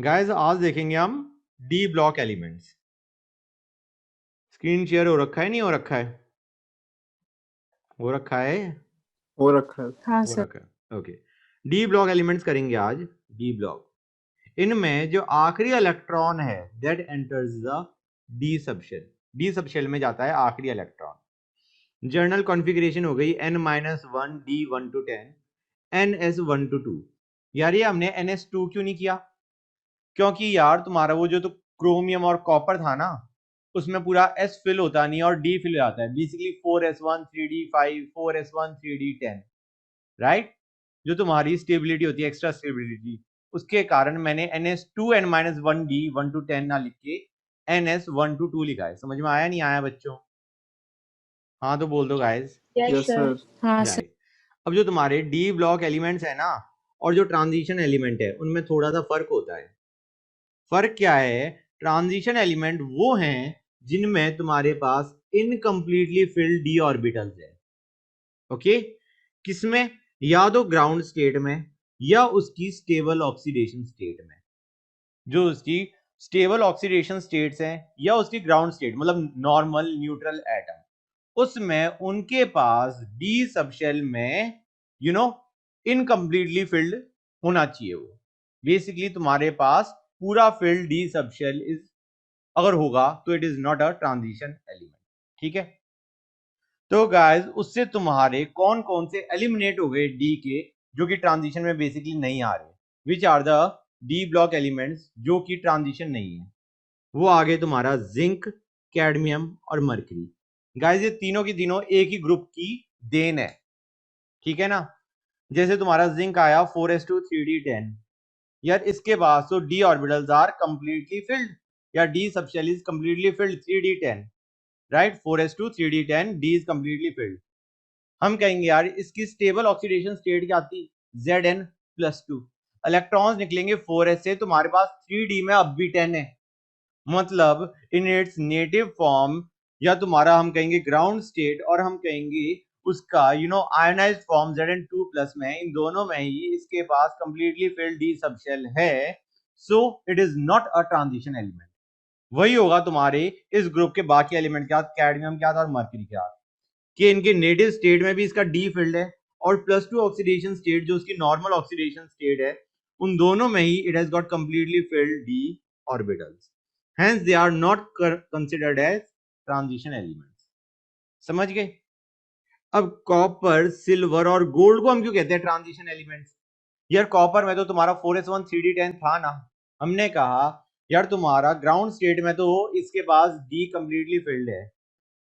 Guys आज देखेंगे हम D block elements. Screen share हो रखा है, नहीं हो रखा है? हो रखा है, हो रखा है। हाँ हो सर। रखा है। ओके, डी ब्लॉक एलिमेंट्स करेंगे आज। डी ब्लॉक, इनमें जो आखिरी इलेक्ट्रॉन है that enters the D subshell. D subshell में जाता है आखिरी इलेक्ट्रॉन। जर्नल कॉन्फ़िगरेशन हो गई n-1 d1 to 10 ns1 to 2। यार ये हमने ns2 क्यों नहीं किया? क्योंकि यार तुम्हारा वो जो तो क्रोमियम और कॉपर था ना, उसमें पूरा s फिल होता नहीं और d फिल जाता है। Basically 4s1 3d5 4s1 3d10, right? जो तुम्हारी स्टेबिलिटी होती है, एक्स्ट्रा स्टेबिलिटी, उसके कारण मैंने ns2 n-1 d 1 to 10 ना लिख के ns1 to 2 लिखा है। समझ में आया नहीं आया बच्चों? हाँ तो बोल दो गाइस। Yes sir. हाँ सर। राइट। अब जो तुम्हारे डी ब्लॉक एलिमेंट्स है ना और जो ट्रांजिशन एलिमेंट है, उनमें थोड़ा सा फर्क होता है। फर्क क्या है? ट्रांजिशन एलिमेंट वो हैं जिनमें तुम्हारे पास इनकम्प्लीटली फिल्ड डी ऑर्बिटल्स है। ओके, किसमें? या तो ग्राउंड स्टेट में या उसकी स्टेबल ऑक्सीडेशन स्टेट में। जो उसकी स्टेबल ऑक्सीडेशन स्टेट्स हैं या उसकी ग्राउंड स्टेट मतलब नॉर्मल न्यूट्रल एटम, उसमें उनके पास डी सबशेल में इनकम्प्लीटली फिल्ड होना चाहिए। वो बेसिकली तुम्हारे पास पूरा फिल्ड डी सबशेल इज अगर होगा तो it is not a transition element. ठीक है, तो गाइस उससे तुम्हारे कौन कौन से एलिमिनेट हो गए डी के, जो कि ट्रांजिशन में बेसिकली नहीं आ रहे। Which are the D block elements जो कि ट्रांजिशन नहीं है? वो आगे तुम्हारा जिंक, कैडमियम और मरकरी। गाइस ये तीनों की तीनों एक ही ग्रुप की देन है, ठीक है ना? जैसे तुम्हारा जिंक आया 4s2 3d10, यार इसके बाद तो D orbitals are completely filled, या D subshell is completely filled 3d10, right? 4s2 3d10 D is completely filled. हम कहेंगे यार इसकी स्टेबल ऑक्सीडेशन स्टेट क्या आती? Zn+2। इलेक्ट्रॉन्स निकलेंगे 4s से, तुम्हारे पास 3d में अब भी 10 है, मतलब इन इट्स नेटिव फॉर्म, या तुम्हारा हम कहेंगे ग्राउंड स्टेट, और हम कहेंगे उसका आयोनाइज्ड फॉर्म Zn2+ में, इन दोनों में ही इसके पास कंप्लीटली फिल्ड डी सबशेल है। सो it is not a transition element. वही होगा तुम्हारे इस ग्रुप के बाकी एलिमेंट के साथ, कैडमियम के साथ और मरकरी के साथ, कि इनके नेटिव स्टेट में भी इसका डी फील्ड है और +2 ऑक्सीडेशन स्टेट जो उसकी नॉर्मल ऑक्सीडेशन स्टेट है, उन दोनों में ही it has got completely filled D orbitals. Hence they are not considered as transition elements. समझ गए? अब कॉपर, सिल्वर और गोल्ड को हम क्यों कहते हैं ट्रांजिशन एलिमेंट्स? यार कॉपर में तो तुम्हारा 4s1 3d10 था ना, हमने कहा यार तुम्हारा ग्राउंड स्टेट में तो इसके पास डी कंप्लीटली फिल्ड है,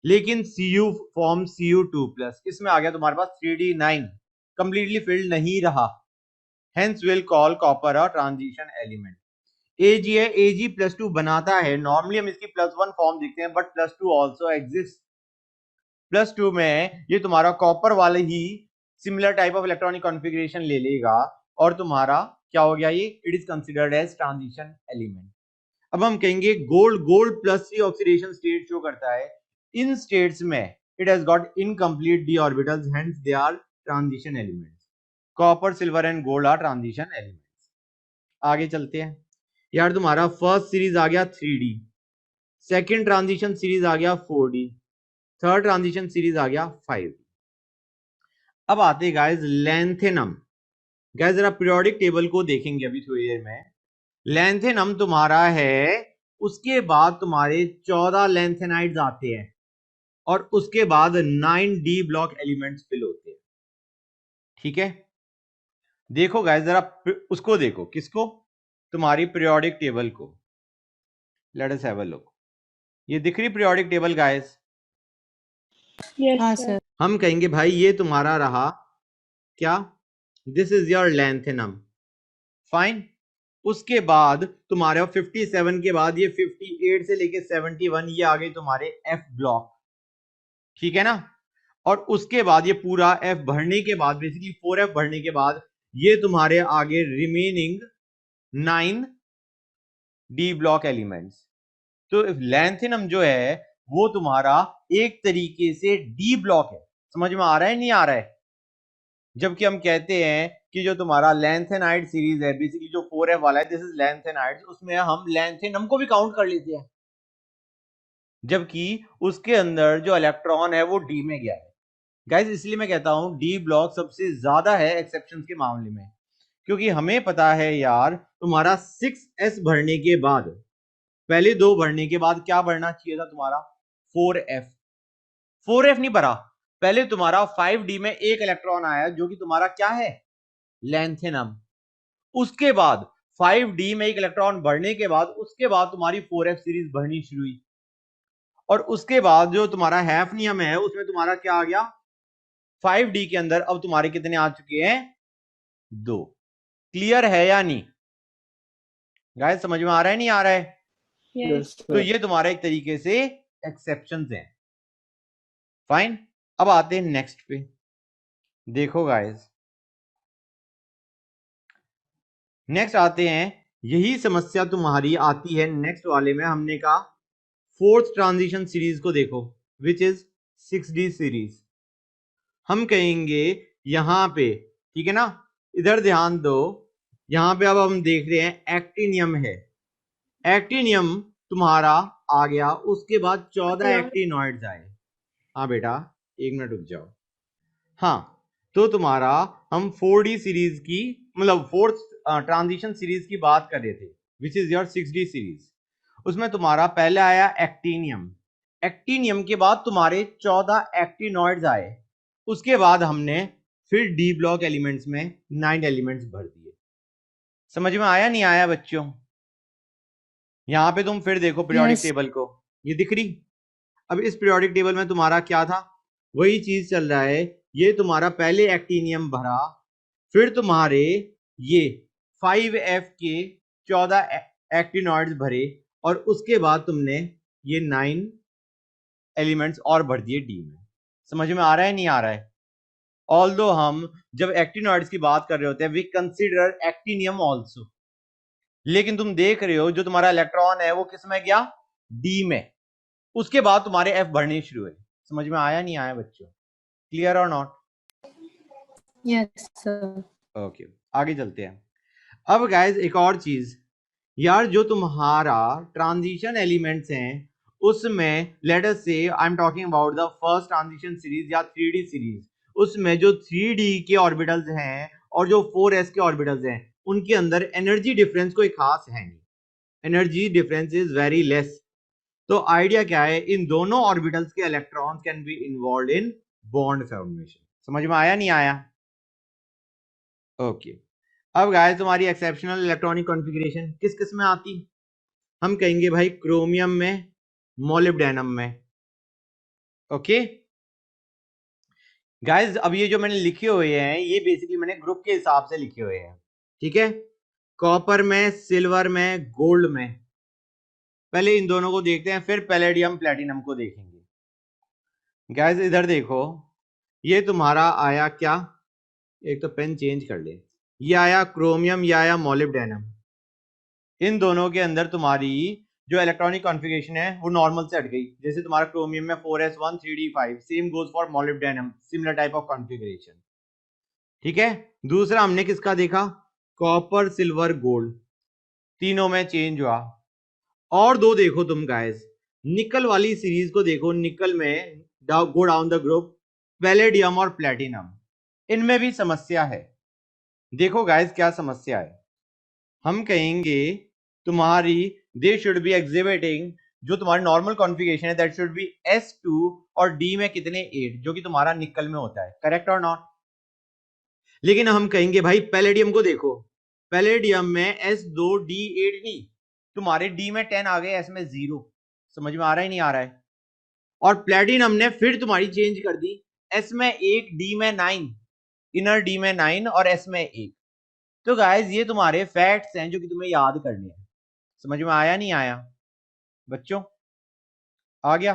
लेकिन Cu फॉर्म Cu2+, इसमें आ गया तुम्हारे पास 3d9, कंप्लीटली फिल्ड नहीं रहा। Hence will call copper a transition element. Ag है, Ag+2 बनाता है, नॉर्मली हम इसकी +1 फॉर्म देखते हैं, बट +2 ऑल्सो एग्जिस्ट। +2 में ये तुम्हारा कॉपर वाले ही similar type of electronic configuration ले लेगा और तुम्हारा क्या हो गया? ये it is considered as transition element. अब हम कहेंगे gold, gold +3 oxidation state show करता है। इन स्टेट्स में it has got incomplete D orbitals, hence they are transition elements. Copper, silver and gold are transition elements. आगे चलते हैं। यार तुम्हारा फर्स्ट सीरीज आ गया 3d, सेकंड ट्रांजिशन सीरीज आ गया 4d, थर्ड ट्रांजिशन सीरीज आ गया 5d। अब आते हैं गाइस लैंथेनम। गाइस जरा पीरियोडिक टेबल को देखेंगे अभी थोड़ी देर में। लैंथेनम तुम्हारा है, उसके बाद तुम्हारे 14 लैंथेनाइड्स आते हैं और उसके बाद 9 डी ब्लॉक एलिमेंट्स फिल होते हैं। ठीक है, देखो गाइस जरा उसको देखो, किसको? तुम्हारी पीरियोडिक टेबल को। Let us have a look. ये दिख रही पीरियोडिक टेबल गाइस? हाँ सर। हम कहेंगे भाई ये तुम्हारा रहा क्या? This is your lanthanum, fine. उसके बाद तुम्हारे 57 के बाद ये 58 से लेके 71 ये आ गए तुम्हारे एफ ब्लॉक, ठीक है ना? और उसके बाद ये पूरा एफ भरने के बाद, बेसिकली 4f भरने के बाद, ये तुम्हारे आगे रिमेनिंग 9 डी ब्लॉक एलिमेंट्स। तो लैंथेनम जो है वो तुम्हारा एक तरीके से डी ब्लॉक है। समझ में आ रहा है नहीं आ रहा है? जबकि हम कहते हैं कि जो तुम्हारा लैंथेनाइड सीरीज है, बेसिकली जो 4f वाला है, दिस इज लैंथेनाइड्स, उसमें हम लैंथेनम को भी काउंट कर लेते हैं, जबकि उसके अंदर जो इलेक्ट्रॉन है वो डी में गया है। गाइस इसलिए मैं कहता हूं डी ब्लॉक सबसे ज्यादा है एक्सेप्शंस के मामले में, क्योंकि हमें पता है यार तुम्हारा 6s भरने के बाद, पहले 2 भरने के बाद क्या भरना चाहिए था तुम्हारा 4f। 4f नहीं भरा, पहले तुम्हारा 5d में एक इलेक्ट्रॉन आया जो कि तुम्हारा क्या है, लैंथेनम। उसके बाद 5d में एक इलेक्ट्रॉन भरने के बाद उसके बाद तुम्हारी 4f सीरीज भरनी शुरू हुई, और उसके बाद जो तुम्हारा हैफनियम है उसमें तुम्हारा क्या आ गया, 5d के अंदर अब तुम्हारे कितने आ चुके हैं, 2। क्लियर है या नहीं गाइस, समझ में आ रहा है नहीं आ रहा है? Yes. तो ये तुम्हारा एक तरीके से एक्सेप्शंस हैं। फाइन, अब आते हैं नेक्स्ट पे। देखो गाइस, नेक्स्ट आते हैं, यही समस्या तुम्हारी आती है नेक्स्ट वाले में। हमने कहा फोर्थ ट्रांजिशन सीरीज को देखो, विच इज 6d सीरीज। हम कहेंगे यहां पे, ठीक है ना, इधर ध्यान दो, यहां पे अब हम देख रहे हैं एक्टिनियम है, एक्टिनियम तुम्हारा आ गया, उसके बाद 14 एक्टिनॉइड्स आए। हाँ बेटा एक मिनट रुक जाओ। हाँ, तो तुम्हारा हम 4d सीरीज की, मतलब फोर्थ ट्रांजिशन सीरीज की बात कर रहे थे, which is your 6d series. उसमें तुम्हारा पहले आया एक्टिनियम, एक्टिनियम के बाद तुम्हारे 14 एक्टिनॉइड्स आए, उसके बाद हमने फिर डी ब्लॉक एलिमेंट्स में 9 एलिमेंट्स भर दिए। समझ में आया नहीं आया बच्चों? यहां पे तुम फिर देखो पीरियोडिक Yes. टेबल को, ये दिख रही। अब इस पीरियोडिक टेबल में तुम्हारा क्या था, वही चीज चल रहा है। ये तुम्हारा पहले एक्टिनियम भरा, फिर तुम्हारे ये 5f के 14 एक्टिनॉइड्स भरे, और उसके बाद तुमने ये 9 एलिमेंट्स और भर दिए डी में। समझ में आ रहा है नहीं आ रहा है? ऑल्दो हम जब एक्टिनॉइड्स की बात कर रहे होते हैं वी कंसीडर एक्टिनियम ऑल्सो, लेकिन तुम देख रहे हो जो तुम्हारा इलेक्ट्रॉन है वो किस में गया, डी में, उसके बाद तुम्हारे एफ भरने शुरू हुए। समझ में आया नहीं आया बच्चों? क्लियर और नॉट? Yes, sir. ओके, आगे चलते हैं। अब गाइस एक और चीज यार, जो तुम्हारा ट्रांजिशन एलिमेंट्स हैं उसमें लेट अस से I am talking about the first transition series या 3d सीरीज, उसमें जो 3d के ऑर्बिटल्स हैं और जो 4s के ऑर्बिटल्स हैं उनके अंदर एनर्जी डिफरेंस कोई खास है नहीं, energy difference is very less. तो आइडिया क्या है, इन दोनों ऑर्बिटल्स के electrons can be involve in bond formation. समझ में आया नहीं आया? ओके, अब गाइस तुम्हारी एक्सेप्शनल इलेक्ट्रॉनिक कॉन्फ़िगरेशन किस किस में आती, हम कहेंगे भाई क्रोमियम में, मोलिब्डेनम में। ओके गाइस, अब ये जो मैंने लिखे हुए हैं ये बेसिकली मैंने ग्रुप के हिसाब से लिखे हुए हैं, ठीक है। कॉपर में, सिल्वर में, गोल्ड में, पहले इन दोनों को देखते हैं, फिर पैलेडियम प्लेटिनम को देखेंगे। गाइस इधर देखो, ये तुम्हारा आया क्या, एक तो पेन चेंज कर ले, ये आया क्रोमियम, ये आया मोलिब्डेनम। इन दोनों के अंदर तुम्हारी जो इलेक्ट्रॉनिक कॉन्फ़िगरेशन है वो नॉर्मल से हट गई। जैसे तुम्हारा क्रोमियम में 4s1 3d5, same goes for molybdenum, similar type of configuration, ठीक है। दूसरा हमने किसका देखा, कॉपर, सिल्वर, गोल्ड, तीनों में चेंज हुआ। और दो देखो तुम गाइस, निकल वाली सीरीज को देखो, निकल में go down the group, palladium और प्लेटिनम, इनमें भी समस्या है। देखो गाइस क्या समस्या है, हम कहेंगे तुम्हारी दे शुड बी एग्जिबिटिंग, जो तुम्हारी नॉर्मल कॉन्फ़िगरेशन है दैट शुड बी s2 और d में कितने 8, जो कि तुम्हारा निकल में होता है, करेक्ट और नॉट? लेकिन हम कहेंगे भाई पैलेडियम को देखो, पैलेडियम में s2d8 नहीं, तुम्हारे d में 10 आ गए, s में 0। समझ में आ रहा है नहीं आ रहा है? और प्लेटिनम ने फिर तुम्हारी चेंज कर दी, s में 1, d में 9, इनर d में 9 और s में 1। तो गाइस ये तुम्हारे फैक्ट्स हैं जो कि तुम्हें याद करने हैं। समझ में आया नहीं आया बच्चों? आ गया,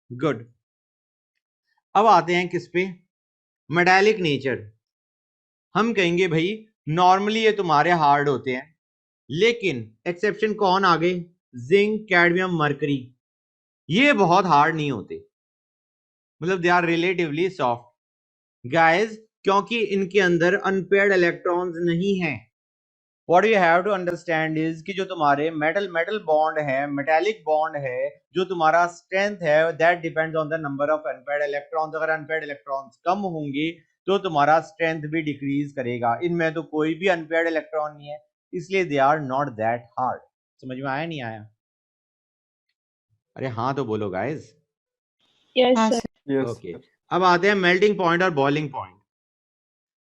गुड। अब आते हैं किस पे, मेटालिक नेचर। हम कहेंगे भाई नॉर्मली ये तुम्हारे हार्ड होते हैं, लेकिन एक्सेप्शन कौन आ गए, जिंक, कैडमियम, मरकरी, ये बहुत हार्ड नहीं होते, मतलब they are relatively soft guys, क्योंकि इनके अंदर अनपेयर्ड इलेक्ट्रॉन्स नहीं हैं। What you have to understand is कि जो तुम्हारे मेटल मेटल बॉन्ड है, मेटेलिक बॉन्ड है, जो तुम्हारा स्ट्रेंथ है that depends on the number of unpaired electrons. अगर अनपेयर्ड इलेक्ट्रॉन्स कम होंगे तो तुम्हारा स्ट्रेंथ भी डिक्रीज करेगा। इनमें तो कोई भी अनपेयर्ड इलेक्ट्रॉन नहीं है, इसलिए they are not that hard. समझ में आया नहीं आया? अरे हाँ तो बोलो गाइस। Yes, हाँ sir. सर। Yes. ओके, अब आते हैं मेल्टिंग पॉइंट और बॉइलिंग पॉइंट।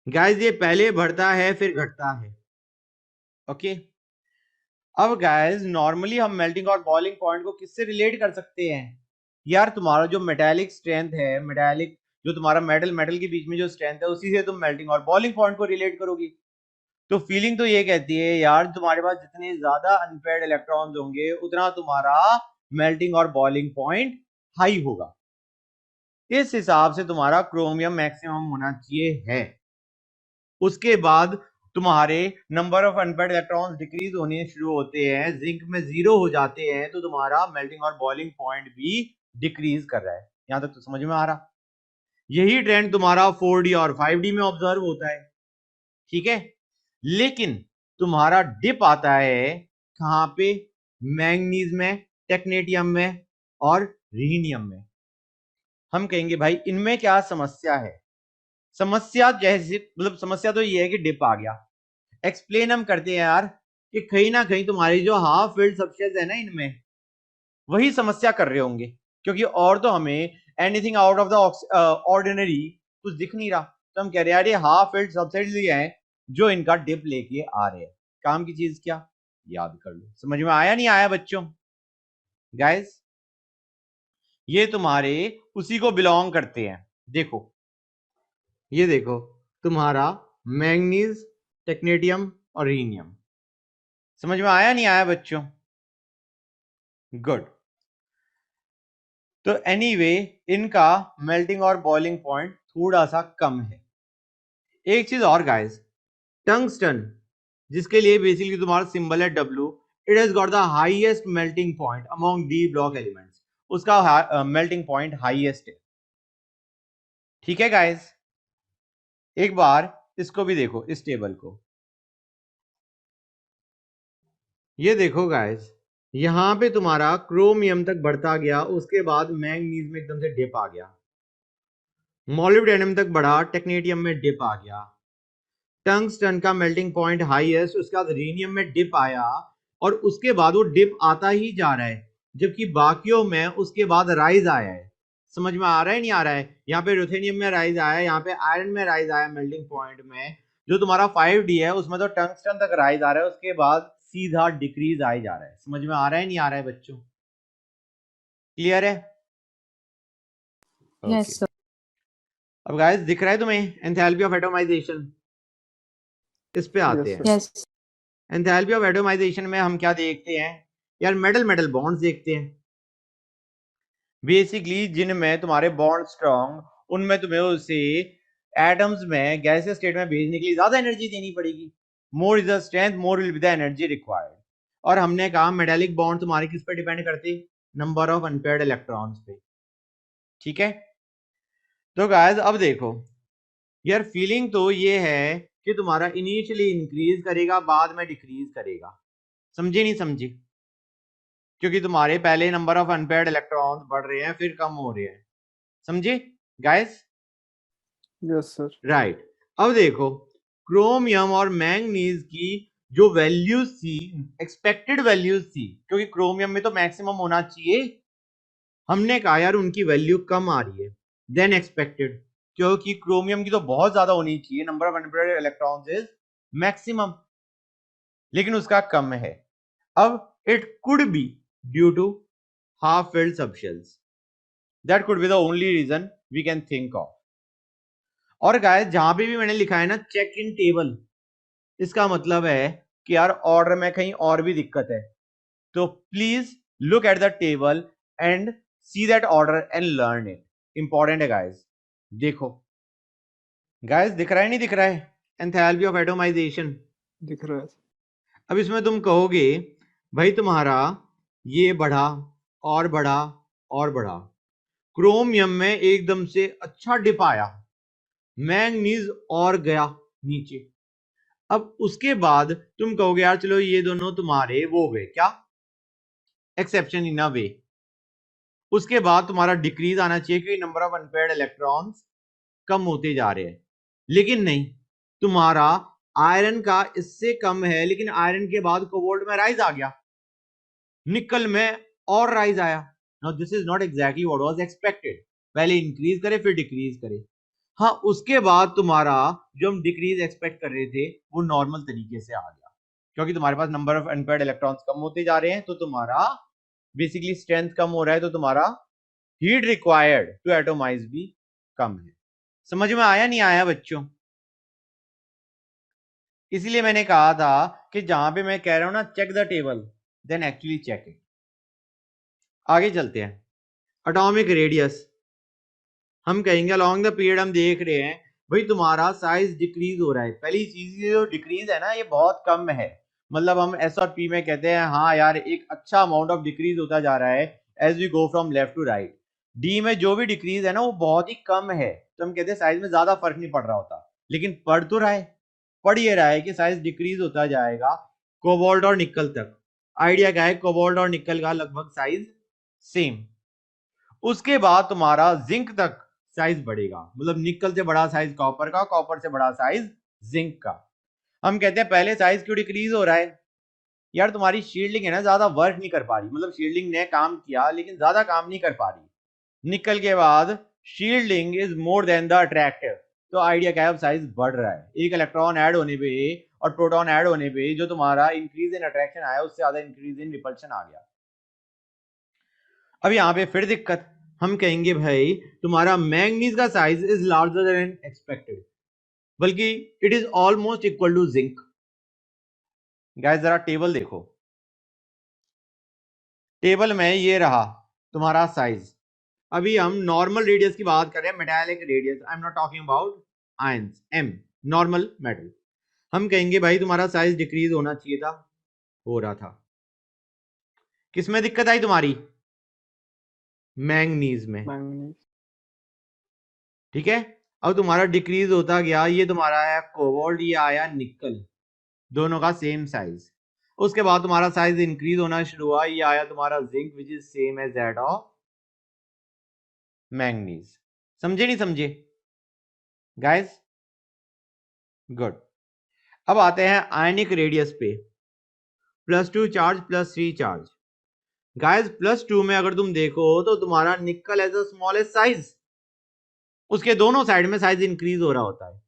गाइस ये पहले बढ़ता है फिर घटता है। ओके, अब गाइस नॉर्मली हम मेल्टिंग और बॉइलिंग पॉइंट को किससे रिलेट कर सकते हैं? यार तुम्हारा जो मेटालिक स्ट्रेंथ है, मेटालिक जो तुम्हारा मेटल मेटल के बीच में जो स्ट्रेंथ है, उसी से तुम मेल्टिंग और बॉइलिंग पॉइंट को रिलेट करोगी। तो फीलिंग तो ये कहती है यार तुम्हारे पास जितने ज्यादा अनपेयर्ड इलेक्ट्रॉन्स होंगे उतना तुम्हारा मेल्टिंग और बॉइलिंग पॉइंट हाई होगा। इस हिसाब से तुम्हारा क्रोमियम मैक्सिमम होना चाहिए है। उसके बाद तुम्हारे number of unpaired electrons decrease होने शुरू होते हैं, जिंक में 0 हो जाते हैं, तो तुम्हारा मेल्टिंग और बॉइलिंग पॉइंट भी डिक्रीज कर रहा है। यहां तक तो समझ में आ रहा? यही ट्रेंड तुम्हारा 4D और 5D में ऑब्जर्व होता है, ठीक है। लेकिन तुम्हारा डिप आता है कहां पे? मैंगनीज में, टेक्नेटियम में और रीनियम में। हम कहेंगे भाई इनमें क्या समस्या है? समस्या जैसे मतलब समस्या तो ये है कि डिप आ गया। एक्सप्लेन हम करते हैं यार कि कहीं ना कहीं तुम्हारी जो हाफ फील्ड सबशेल्स है ना, इनमें वही समस्या कर रहे होंगे, क्योंकि और तो हमें anything out of the ordinary कुछ दिख नहीं रहा। तो हम कह रहे हैं यार ये हाफ फील्ड सबसेट्स ही हैं जो इनका डिप लेके आ रहे हैं। काम की चीज क्या? याद कर लो। समझ में आया नहीं आया बच्चों? गाइस ये तुम्हारे उसी को बिलोंग करते हैं। देखो ये देखो तुम्हारा मैंगनीज, टेक्नेटियम और रीनियम। समझ में आया नहीं आया बच्चों? गुड। तो एनीवे इनका मेल्टिंग और बॉइलिंग पॉइंट थोड़ा सा कम है। एक चीज और गाइस, टंगस्टन जिसके लिए बेसिकली तुम्हारा सिंबल है W, it has got the highest melting point among D block elements. उसका मेल्टिंग पॉइंट हाईएस्ट है, ठीक है गाइस। एक बार इसको भी देखो, इस टेबल को। ये देखो गाइस, यहां पे तुम्हारा क्रोमियम तक बढ़ता गया, उसके बाद मैंगनीज में एकदम से डिप आ गया, मॉलिब्डेनम तक बढ़ा, टेक्नेटियम में डिप आ गया, टंगस्टन का मेल्टिंग पॉइंट हाईएस्ट, उसके बाद रीनियम में डिप आया, और उसके बाद वो डिप आता ही जा रहा है, जबकि बाकियों में उसके बाद राइज आया है। समझ में आ रहा है नहीं आ रहा है? यहाँ पे रुथेनियम में राइज आया, यहाँ पे आयरन में राइज आया मेल्टिंग पॉइंट में। जो तुम्हारा 5D है उसमें तो टंगस्टन तक राइज आ रहा है, उसके बाद सीधा डिक्रीज आ ही जा रहा है। समझ में आ रहा है नहीं आ रहा है बच्चों? क्लियर है? Yes sir. अब गाइस दिख रहा है तुम्हें एंथैल्पी ऑफ एटॉमाइजेशन? इस पे आते Yes, हैं। sir. यस एंथैल्पी ऑफ एटॉमाइजेशन में हम क्या देखते हैं यार? मेटल मेटल बॉन्ड्स देखते हैं। बेसिकली जिनमें तुम्हारे बॉन्ड स्ट्रॉन्ग, उनमें तुम्हें उसे एटम्स में गैसियस स्टेट में भेजने के लिए ज्यादा एनर्जी देनी पड़ेगी। मोर is the strength, more will be the energy required. और हमने कहा मेटालिक बॉन्ड तुम्हारे किस पे डिपेंड करते? नंबर ऑफ अनपेयर्ड इलेक्ट्रॉन्स पे, ठीक है। तो गाइस अब देखो यार, फीलिंग तो ये है कि तुम्हारा इनिशियली इंक्रीज करेगा, बाद में डिक्रीज करेगा। समझे नहीं समझे? क्योंकि तुम्हारे पहले नंबर ऑफ अनपेयर्ड इलेक्ट्रॉन्स बढ़ रहे हैं फिर कम हो रहे हैं। समझे गाइस? Yes, sir. राइट। अब देखो क्रोमियम और मैंगनीज की जो वैल्यूज थी, एक्सपेक्टेड वैल्यूज थी, क्योंकि क्रोमियम में तो मैक्सिमम होना चाहिए, हमने कहा यार उनकी वैल्यू कम आ रही है देन एक्सपेक्टेड, क्योंकि क्रोमियम की तो बहुत ज्यादा होनी चाहिए, number of unpaired electrons is maximum, लेकिन उसका कम है। अब it could be due to half filled subshells. That could be the only reason we can think of. और गाइस जहां पे भी मैंने लिखा है ना चेक इन टेबल, इसका मतलब है कि यार ऑर्डर में कहीं और भी दिक्कत है। तो please look at the table and see that order and learn it. Important है गाइस। देखो गाइस दिख रहा है नहीं दिख रहा है? एंथैल्पी ऑफ एटॉमाइजेशन दिख रहा है. अब इसमें तुम कहोगे भाई तुम्हारा ये बढ़ा और बढ़ा और बढ़ा, क्रोमियम में एकदम से अच्छा डिप आया, मैंगनीज और गया नीचे। अब उसके बाद तुम कहोगे यार चलो ये दोनों तुम्हारे वो हो गए क्या, एक्सेप्शन इन अ वे। उसके बाद तुम्हारा डिक्रीज आना चाहिए क्योंकि नंबर ऑफ अनपेयर्ड इलेक्ट्रॉन्स कम होते जा रहे हैं, लेकिन नहीं, तुम्हारा आयरन का इससे कम है, लेकिन आयरन के बाद कोबाल्ट में राइज आ गया, निकल में और राइज आया। Now this is not exactly what was expected, पहले इंक्रीज करे फिर डिक्रीज करे। हाँ, उसके बाद तुम्हारा जो हम डिक्रीज एक्सपेक्ट कर रहे थे वो नॉर्मल तरीके से आ गया, क्योंकि तुम्हारे पास नंबर ऑफ अनपेयर्ड इलेक्ट्रॉन्स कम होते जा रहे हैं, तो तुम्हारा बेसिकली स्ट्रेंथ कम हो रहा है, तो तुम्हारा हीट रिक्वायर्ड टू एटोमाइज भी कम है। समझ में आया नहीं आया बच्चों? इसीलिए मैंने कहा था कि जहां पे मैं कह रहा हूं ना check the table, then actually check it. आगे चलते हैं, एटॉमिक रेडियस। हम कहेंगे अलोंग द पीरियड हम देख रहे हैं भाई तुम्हारा साइज डिक्रीज हो रहा है। पहली चीज ये जो डिक्रीज है ना ये बहुत कम है, मतलब हम एस और पी में कहते हैं हाँ यार एक अच्छा अमाउंट ऑफ डिक्रीज होता जा रहा है as we go from left to right. D में जो भी डिक्रीज है ना वो बहुत ही कम है, तो हम कहते हैं साइज में ज्यादा फर्क नहीं पड़ रहा होता, लेकिन पड़ तो रहा है, पड़ ये रहा है कि साइज डिक्रीज होता जाएगा कोबाल्ट और निकल तक। आइडिया क्या है, कोबाल्ट और निकल का लगभग साइज सेम। उसके बाद तुम्हारा जिंक तक साइज बढ़ेगा, मतलब निकल से बड़ा साइज कॉपर का, कॉपर से बड़ा साइज जिंक का। हम कहते हैं पहले साइज क्यों डिक्रीज हो रहा है, यार तुम्हारी शील्डिंग है ना ज्यादा वर्क नहीं कर पा रही, मतलब शील्डिंग ने काम किया लेकिन ज्यादा काम नहीं कर पा रही। निकल के बाद shielding is more than the attractive, तो आइडिया क्या है, अब साइज बढ़ रहा है। एक इलेक्ट्रॉन ऐड होने पे और प्रोटॉन ऐड होने पे जो तुम्हारा इंक्रीज इन अट्रैक्शन आया उससे ज्यादा इंक्रीज इन रिपल्शन आ गया। अब यहाँ पे फिर दिक्कत, हम कहेंगे भाई तुम्हारा मैंगनीज का size is larger than expected, बल्कि it is almost equal to zinc. Guys जरा टेबल देखो, टेबल में ये रहा तुम्हारा साइज। अभी हम नॉर्मल रेडियस की बात कर रहे हैं, metallic radius, I am not talking about ions, am normal metal. हम कहेंगे भाई तुम्हारा साइज डिक्रीज होना चाहिए था, हो रहा था। किसमें दिक्कत आई तुम्हारी, मैंगनीज में, मैंगनीज। ठीक है। अब तुम्हारा डिक्रीज होता गया, ये तुम्हारा आया कोबाल्ट, ये आया निकल, दोनों का सेम साइज। उसके बाद तुम्हारा साइज इंक्रीज होना शुरू हुआ, ये आया तुम्हारा zinc which is same as that of manganese. समझे नहीं समझे गाइस? गुड। अब आते हैं आयनिक रेडियस पे, +2 चार्ज +3 चार्ज। गाइस +2 में अगर तुम देखो तो तुम्हारा निकल एज अ स्मॉलेस्ट साइज, उसके दोनों साइड में साइज इंक्रीज हो रहा होता है।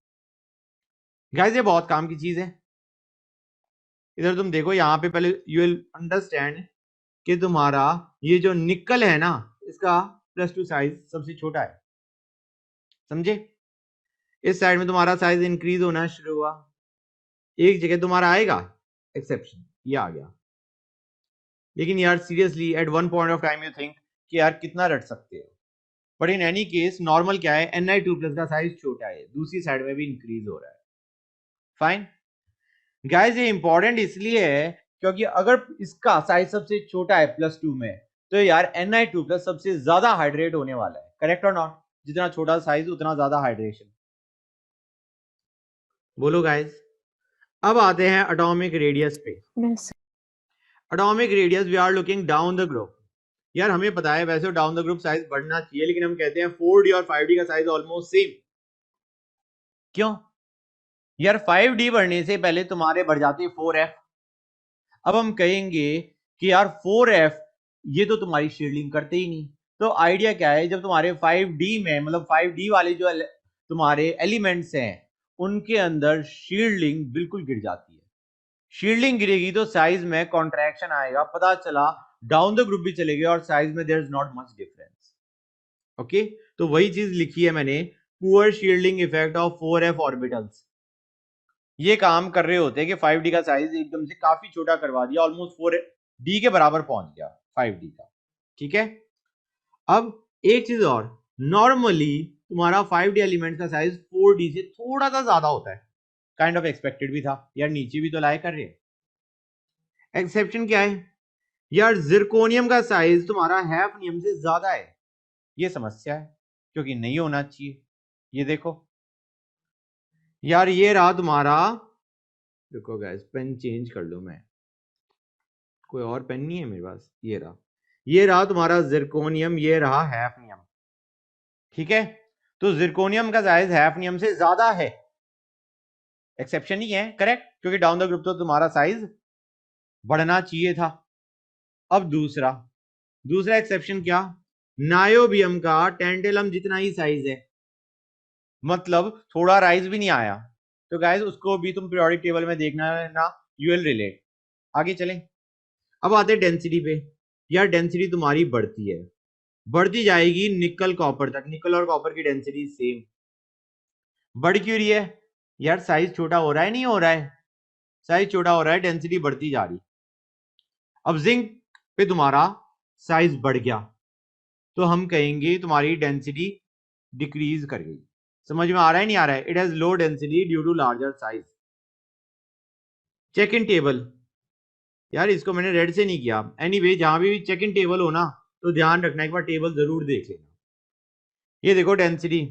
गाइस ये बहुत काम की चीज है। इधर तुम देखो यहाँ पे, पहले यू विल अंडरस्टैंड कि तुम्हारा ये जो निकल है ना इसका +2 साइज सबसे छोटा है, समझे। इस साइड में तुम्हारा साइज इंक्रीज होना शुरू हुआ, एक जगह तुम्हारा आएगा एक्सेप्शन, ये आ गया। लेकिन यार seriously eight one point of time you think कि यार कितना रट सकते हो, but in any case normal क्या है, Ni2+ का साइज छोटा है, दूसरी साइड में भी इंक्रीज हो रहा है। फाइन गाइस, ये इंपॉर्टेंट इसलिए है क्योंकि अगर इसका साइज सबसे छोटा है +2 में, तो यार Ni2+ सबसे ज्यादा हाइड्रेट होने वाला है, करेक्ट और नॉट? जितना छोटा साइज उतना ज्यादा हाइड्रेशन। बोलो गाइस। अब आते हैं एटॉमिक रेडियस पे। Yes. Atomic radius we are looking down the group. यार हमें पता है वैसे डाउन द ग्रुप साइज बढ़ना चाहिए, लेकिन हम कहते हैं 4D और 5D का साइज ऑलमोस्ट सेम। क्यों यार? 5D बढ़ने से पहले तुम्हारे बढ़ जाते हैं 4F। अब हम कहेंगे कि यार 4F ये तो तुम्हारी शील्डिंग करते ही नहीं, तो आइडिया क्या है, जब तुम्हारे 5D में, मतलब 5D वाले जो तुम्हारे एलिमेंट्स हैं उनके अंदर शील्डिंग बिल्कुल गिर जाती है। शील्डिंग गिरेगी तो साइज में कॉन्ट्रैक्शन आएगा, पता चला डाउन द ग्रुप भी चले गए और साइज में there is not much difference. Okay, तो वही चीज लिखी है मैंने, poor shielding effect of 4F orbitals. ये काम कर रहे होते हैं कि 5D का साइज एकदम से काफी छोटा करवा दिया, ऑलमोस्ट 4D के बराबर पहुंच गया 5D का, ठीक है। अब एक चीज और, नॉर्मली तुम्हारा 5D एलिमेंट का साइज 4D से थोड़ा सा ज्यादा होता है, काइंड ऑफ एक्सपेक्टेड भी था यार, नीचे भी तो लाए कर रहे हैं। एक्सेप्शन क्या है यार, जिरकोनियम का साइज तुम्हारा हैफनियम से ज्यादा है, ये समस्या है क्योंकि नहीं होना चाहिए। ये देखो यार, ये रहा तुम्हारा रुको गाइस, पेन चेंज कर लूं मैं, कोई और पेन नहीं है मेरे पास। ये रहा तुम्हारा जिरकोनियम, ये रहा हैफनियम। ठीक है, तो जिरकोनियम का साइज हैफनियम से ज्यादा है, एक्सेप्शन ही है, करेक्ट, क्योंकि डाउन द ग्रुप तो तुम्हारा साइज बढ़ना चाहिए था। अब दूसरा एक्सेप्शन क्या, नायोबियम का टेंटेलम जितना ही साइज है, मतलब थोड़ा राइज भी नहीं आया, तो गाइस उसको भी तुम पीरियोडिक टेबल में देखना ना, यू विल रिलेट। आगे चलें, अब आते हैं डेंसिटी पे। यार डेंसिटी तुम्हारी बढ़ती जाएगी निकल कॉपर तक, निकल और कॉपर की डेंसिटी सेम, बढ़ क्यों रही है यार, साइज छोटा हो रहा है, नहीं हो रहा है, साइज छोटा हो रहा है, डेंसिटी बढ़ती जा रही। अब जिंक पे तुम्हारा साइज बढ़ गया, तो हम कहेंगे तुम्हारी डेंसिटी डिक्रीज कर गई। समझ में आ रहा है नहीं आ रहा है, it has low density due to larger size. Check in table, यार इसको मैंने रेड से नहीं किया, एनीवे जहां भी चेक इन टेबल हो ना, तो ध्यान रखना, एक बार टेबल जरूर देख लेना। ये देखो डेंसिटी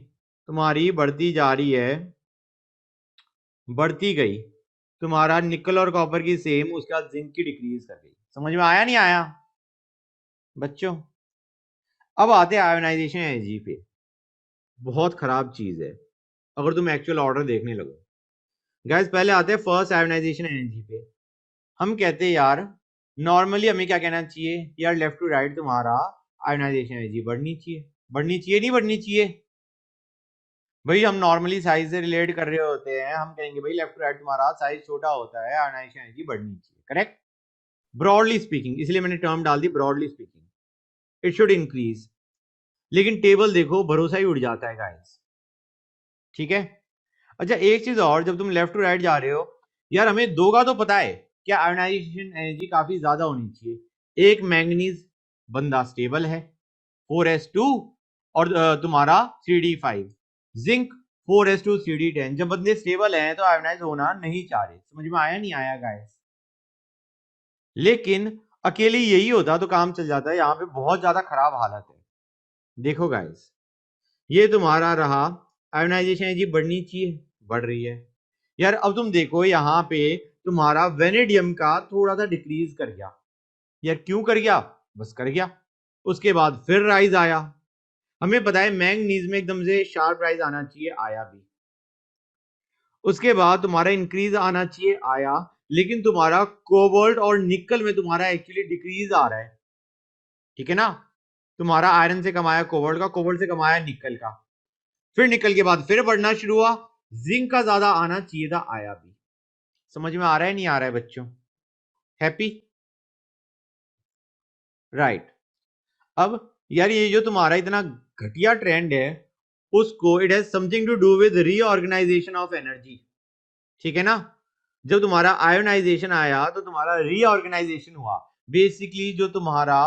तुम्हारी बढ़ती जा रही है, बढ़ती गई, तुम्हारा निकल और कॉपर की सेम, उसके बाद जिंक की डिक्रीज कर गई। समझ में आया नहीं आया बच्चों? अब आते हैं आयोनाइजेशन एनर्जी पे, बहुत खराब चीज है अगर तुम एक्चुअल ऑर्डर देखने लगो। गाइस पहले आते हैं फर्स्ट आयोनाइजेशन एनर्जी पे। हम कहते हैं यार नॉर्मली हमें क्या कहना चाहिए, यार लेफ्ट टू राइट तुम्हारा आयोनाइजेशन एनर्जी बढ़नी चाहिए, नहीं बढ़नी चाहिए भाई, हम नॉर्मली साइज से रिलेट कर रहे होते हैं, हम कहेंगे भाई लेफ्ट टू राइट तुम्हारा साइज छोटा होता है, आयोनाइजेशन एनर्जी बढ़नी चाहिए, करेक्ट, ब्रॉडली स्पीकिंग, इसलिए मैंने टर्म डाल दी broadly speaking, it should increase. लेकिन टेबल देखो भरोसा ही उड़ जाता है गाइस। ठीक है, अच्छा एक चीज और, जब तुम लेफ्ट टू राइट जा रहे हो, यार हमें दो का तो पता है क्या, आयोनाइजेशन एनर्जी काफी ज्यादा होनी चाहिए। एक मैंगनीज बंदा स्टेबल है 4s2 और तुम्हारा 3d5, जिंक 4s2 3d10, जब बंदे स्टेबल हैं तो आयोनाइज होना नहीं चाह रहे। समझ में आया नहीं आया गाइस? लेकिन अकेले यही होता तो काम चल जाता है, यहाँ पे बहुत ज्यादा खराब हालत है। देखो गाइस, ये तुम्हारा रहा आयोनाइजेशन एनर्जी बढ़नी चाहिए, बढ़ रही है। यार अब तुम देखो यहाँ पे तुम्हारा वेनेडियम का थोड़ा सा डिक्रीज कर गया, यार क्यों कर गया, बस कर गया। उसके बाद फिर राइज आया, हमें पता है मैंगनीज में एकदम से शार्प राइज आना चाहिए, आया भी। उसके बाद तुम्हारा इंक्रीज आना चाहिए, आया, लेकिन तुम्हारा कोबाल्ट और निकल में तुम्हारा एक्चुअली डिक्रीज आ रहा है। ठीक है ना, तुम्हारा आयरन से कमाया कोबाल्ट का, कोबाल्ट से कमाया निकल का, फिर निकल के बाद फिर बढ़ना शुरू हुआ, जिंक का ज्यादा आना चाहिए था, आया भी। समझ में आ रहा है नहीं आ रहा है बच्चों? हैप्पी? राइट। अब यार ये जो तुम्हारा इतना घटिया ट्रेंड है, उसको it has something to do with reorganisation of energy. ठीक है ना, जब तुम्हारा आयोनाइजेशन आया तो तुम्हारा रीऑर्गेनाइजेशन हुआ, बेसिकली जो तुम्हारा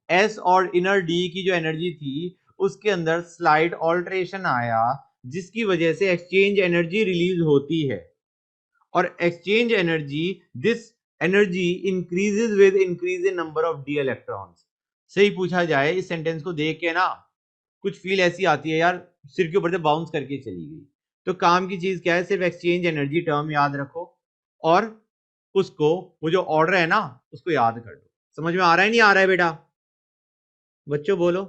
एस और इनर डी की जो एनर्जी थी उसके अंदर स्लाइड ऑल्टरेशन आया, जिसकी वजह से एक्सचेंज एनर्जी रिलीज होती है, और exchange energy, this energy increases with increase in number of D electrons. सही पूछा जाए इस सेंटेंस को देख के ना कुछ फील ऐसी आती है यार, सिर के ऊपर से बाउंस करके चली गई। तो काम की चीज क्या है, सिर्फ एक्सचेंज एनर्जी टर्म याद रखो और उसको, वो जो ऑर्डर है ना उसको याद कर दो। समझ में आ रहा है नहीं आ रहा है बेटा? बच्चों बोलो,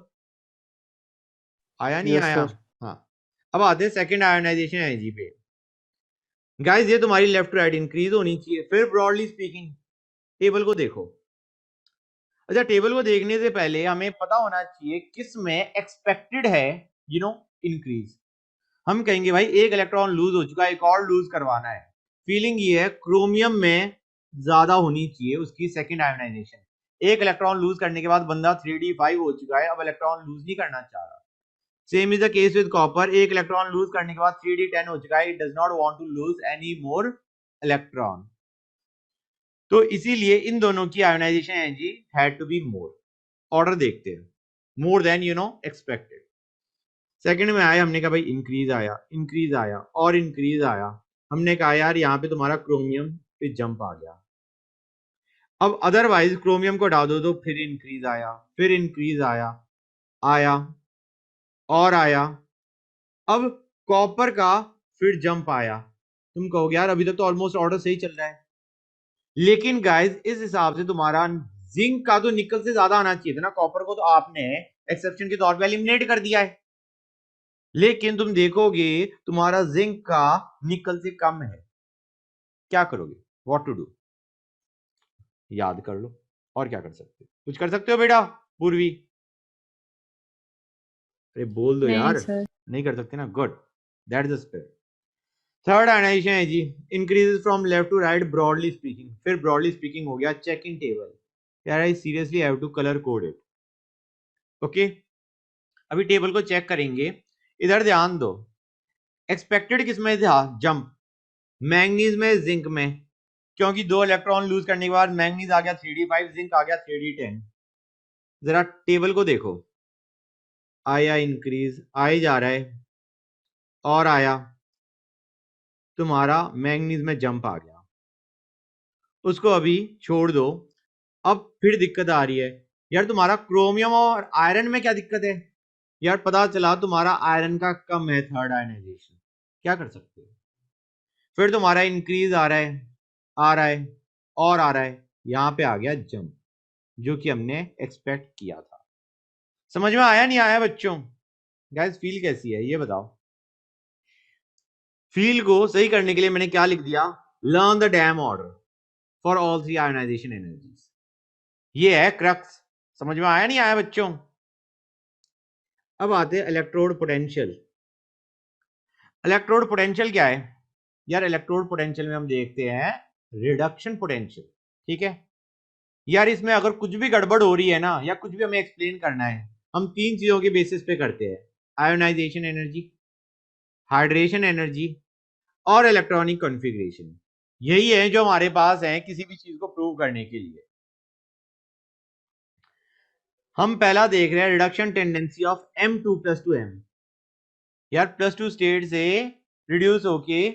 आया नहीं यस आया? सर। हाँ, अब आते हैं सेकंड आयोनाइजेशन एनर्जी पे। गाइस ये तुम्हारी लेफ्ट टू राइट इंक्रीज होनी चाहिए। फिर ब्रॉडली स्पीकिंग टेबल को देखो। अच्छा टेबल को देखने से पहले हमें पता होना चाहिए किस में एक्सपेक्टेड है इंक्रीज। हम कहेंगे भाई एक इलेक्ट्रॉन लूज हो चुका है, एक और लूज करवाना है। फीलिंग ये है क्रोमियम में ज्यादा होनी चाहिए उसकी सेकंड आयोनाइजेशन। एक इलेक्ट्रॉन लूज करने के बाद बंदा 3d5 हो चुका है, अब इलेक्ट्रॉन लूज नहीं करना चाह रहा। Same is the case with copper, एक इलेक्ट्रॉन लूज करने के बाद 3d10 हो चुका है, it does not want to lose any more electron. तो इसीलिए इन दोनों की ionisation energy had to be more. Order देखते हैं, मोर देन एक्सपेक्टेड। सेकंड में आया, हमने कहा भाई इंक्रीज आया और इंक्रीज आया, हमने कहा यार यहाँ पे तुम्हारा क्रोमियम पे जंप आ गया। अब अदरवाइज क्रोमियम को हटा दो तो फिर इंक्रीज आया, फिर इंक्रीज आया, आया और आया। अब कॉपर का फिर जंप आया, तुम कहोगे यार अभी तक तो ऑलमोस्ट ऑर्डर सही चल रहा है, लेकिन गाइस इस हिसाब से तुम्हारा जिंक का तो निकल से ज्यादा आना चाहिए था ना, कॉपर को तो आपने एक्सेप्शन के तौर पे एलिमिनेट कर दिया है, लेकिन तुम देखोगे तुम्हारा जिंक का निकल से कम है। क्या करोगे? What to do? याद कर लो, और क्या कर सकते हो? कुछ कर सकते हो बेटा पूर्वी? अरे बोल दो नहीं यार, सर। नहीं कर सकते ना, good, that is the spirit. Third ionisation है जी, increases from left to right broadly speaking. फिर ब्रॉडली स्पीकिंग हो गया चेकिंग टेबल, यार I seriously have to colour code it. Okay, अभी टेबल को चेक करेंगे, इधर ध्यान दो। एक्सपेक्टेड किसमें था? जंप। मैंगनीज में, जिंक में, क्योंकि 2 इलेक्ट्रॉन लूज करने के बाद मैंगनीज आ गया 3d5, जिंक आ गया 3d10। जरा टेबल को देखो, आया इंक्रीज, आए जा रहा है, और आया तुम्हारा मैंगनीज में जंप आ गया, उसको अभी छोड़ दो। अब फिर दिक्कत आ रही है, यार तुम्हारा क्रोमियम और आयरन में क्या दिक्कत है? यार पता चला तुम्हारा आयरन का कम है थर्ड आयनाइजेशन, क्या कर सकते हो? फिर तुम्हारा इंक्रीज आ रहा है, आ रहा है, और आ रहा है, यहां पे आ गया जंप, जो कि हमने एक्सपेक्ट किया था। समझ में आया नहीं आया बच्चों? गाइस फील कैसी है ये बताओ? फील को सही करने के लिए मैंने क्या लिख दिया? Learn the damn order for all 3 ionisation energies. ये है क्रक्स। समझ में आया नहीं आया बच्चों? अब आते हैं इलेक्ट्रोड पोटेंशियल। इलेक्ट्रोड पोटेंशियल क्या है? यार इलेक्ट्रोड पोटेंशियल में हम देखते हैं रिडक्शन पोटेंशियल, ठीक है? यार इसमें अगर कुछ भी गड़बड़ हो रही है ना, या कुछ भी हमें एक्सप्लेन करना है, हम 3 चीजों के बेसिस पे करते हैं, आयोनाइजेशन एनर्जी, हाइड्रेशन एनर्जी, और इलेक्ट्रॉनिक कॉन्फ़िगरेशन। यही है जो हमारे पास है किसी भी चीज को प्रूव करने के लिए। हम पहला देख रहे हैं रिडक्शन टेंडेंसी ऑफ M2+2M। यार +2 स्टेट से रिड्यूस होके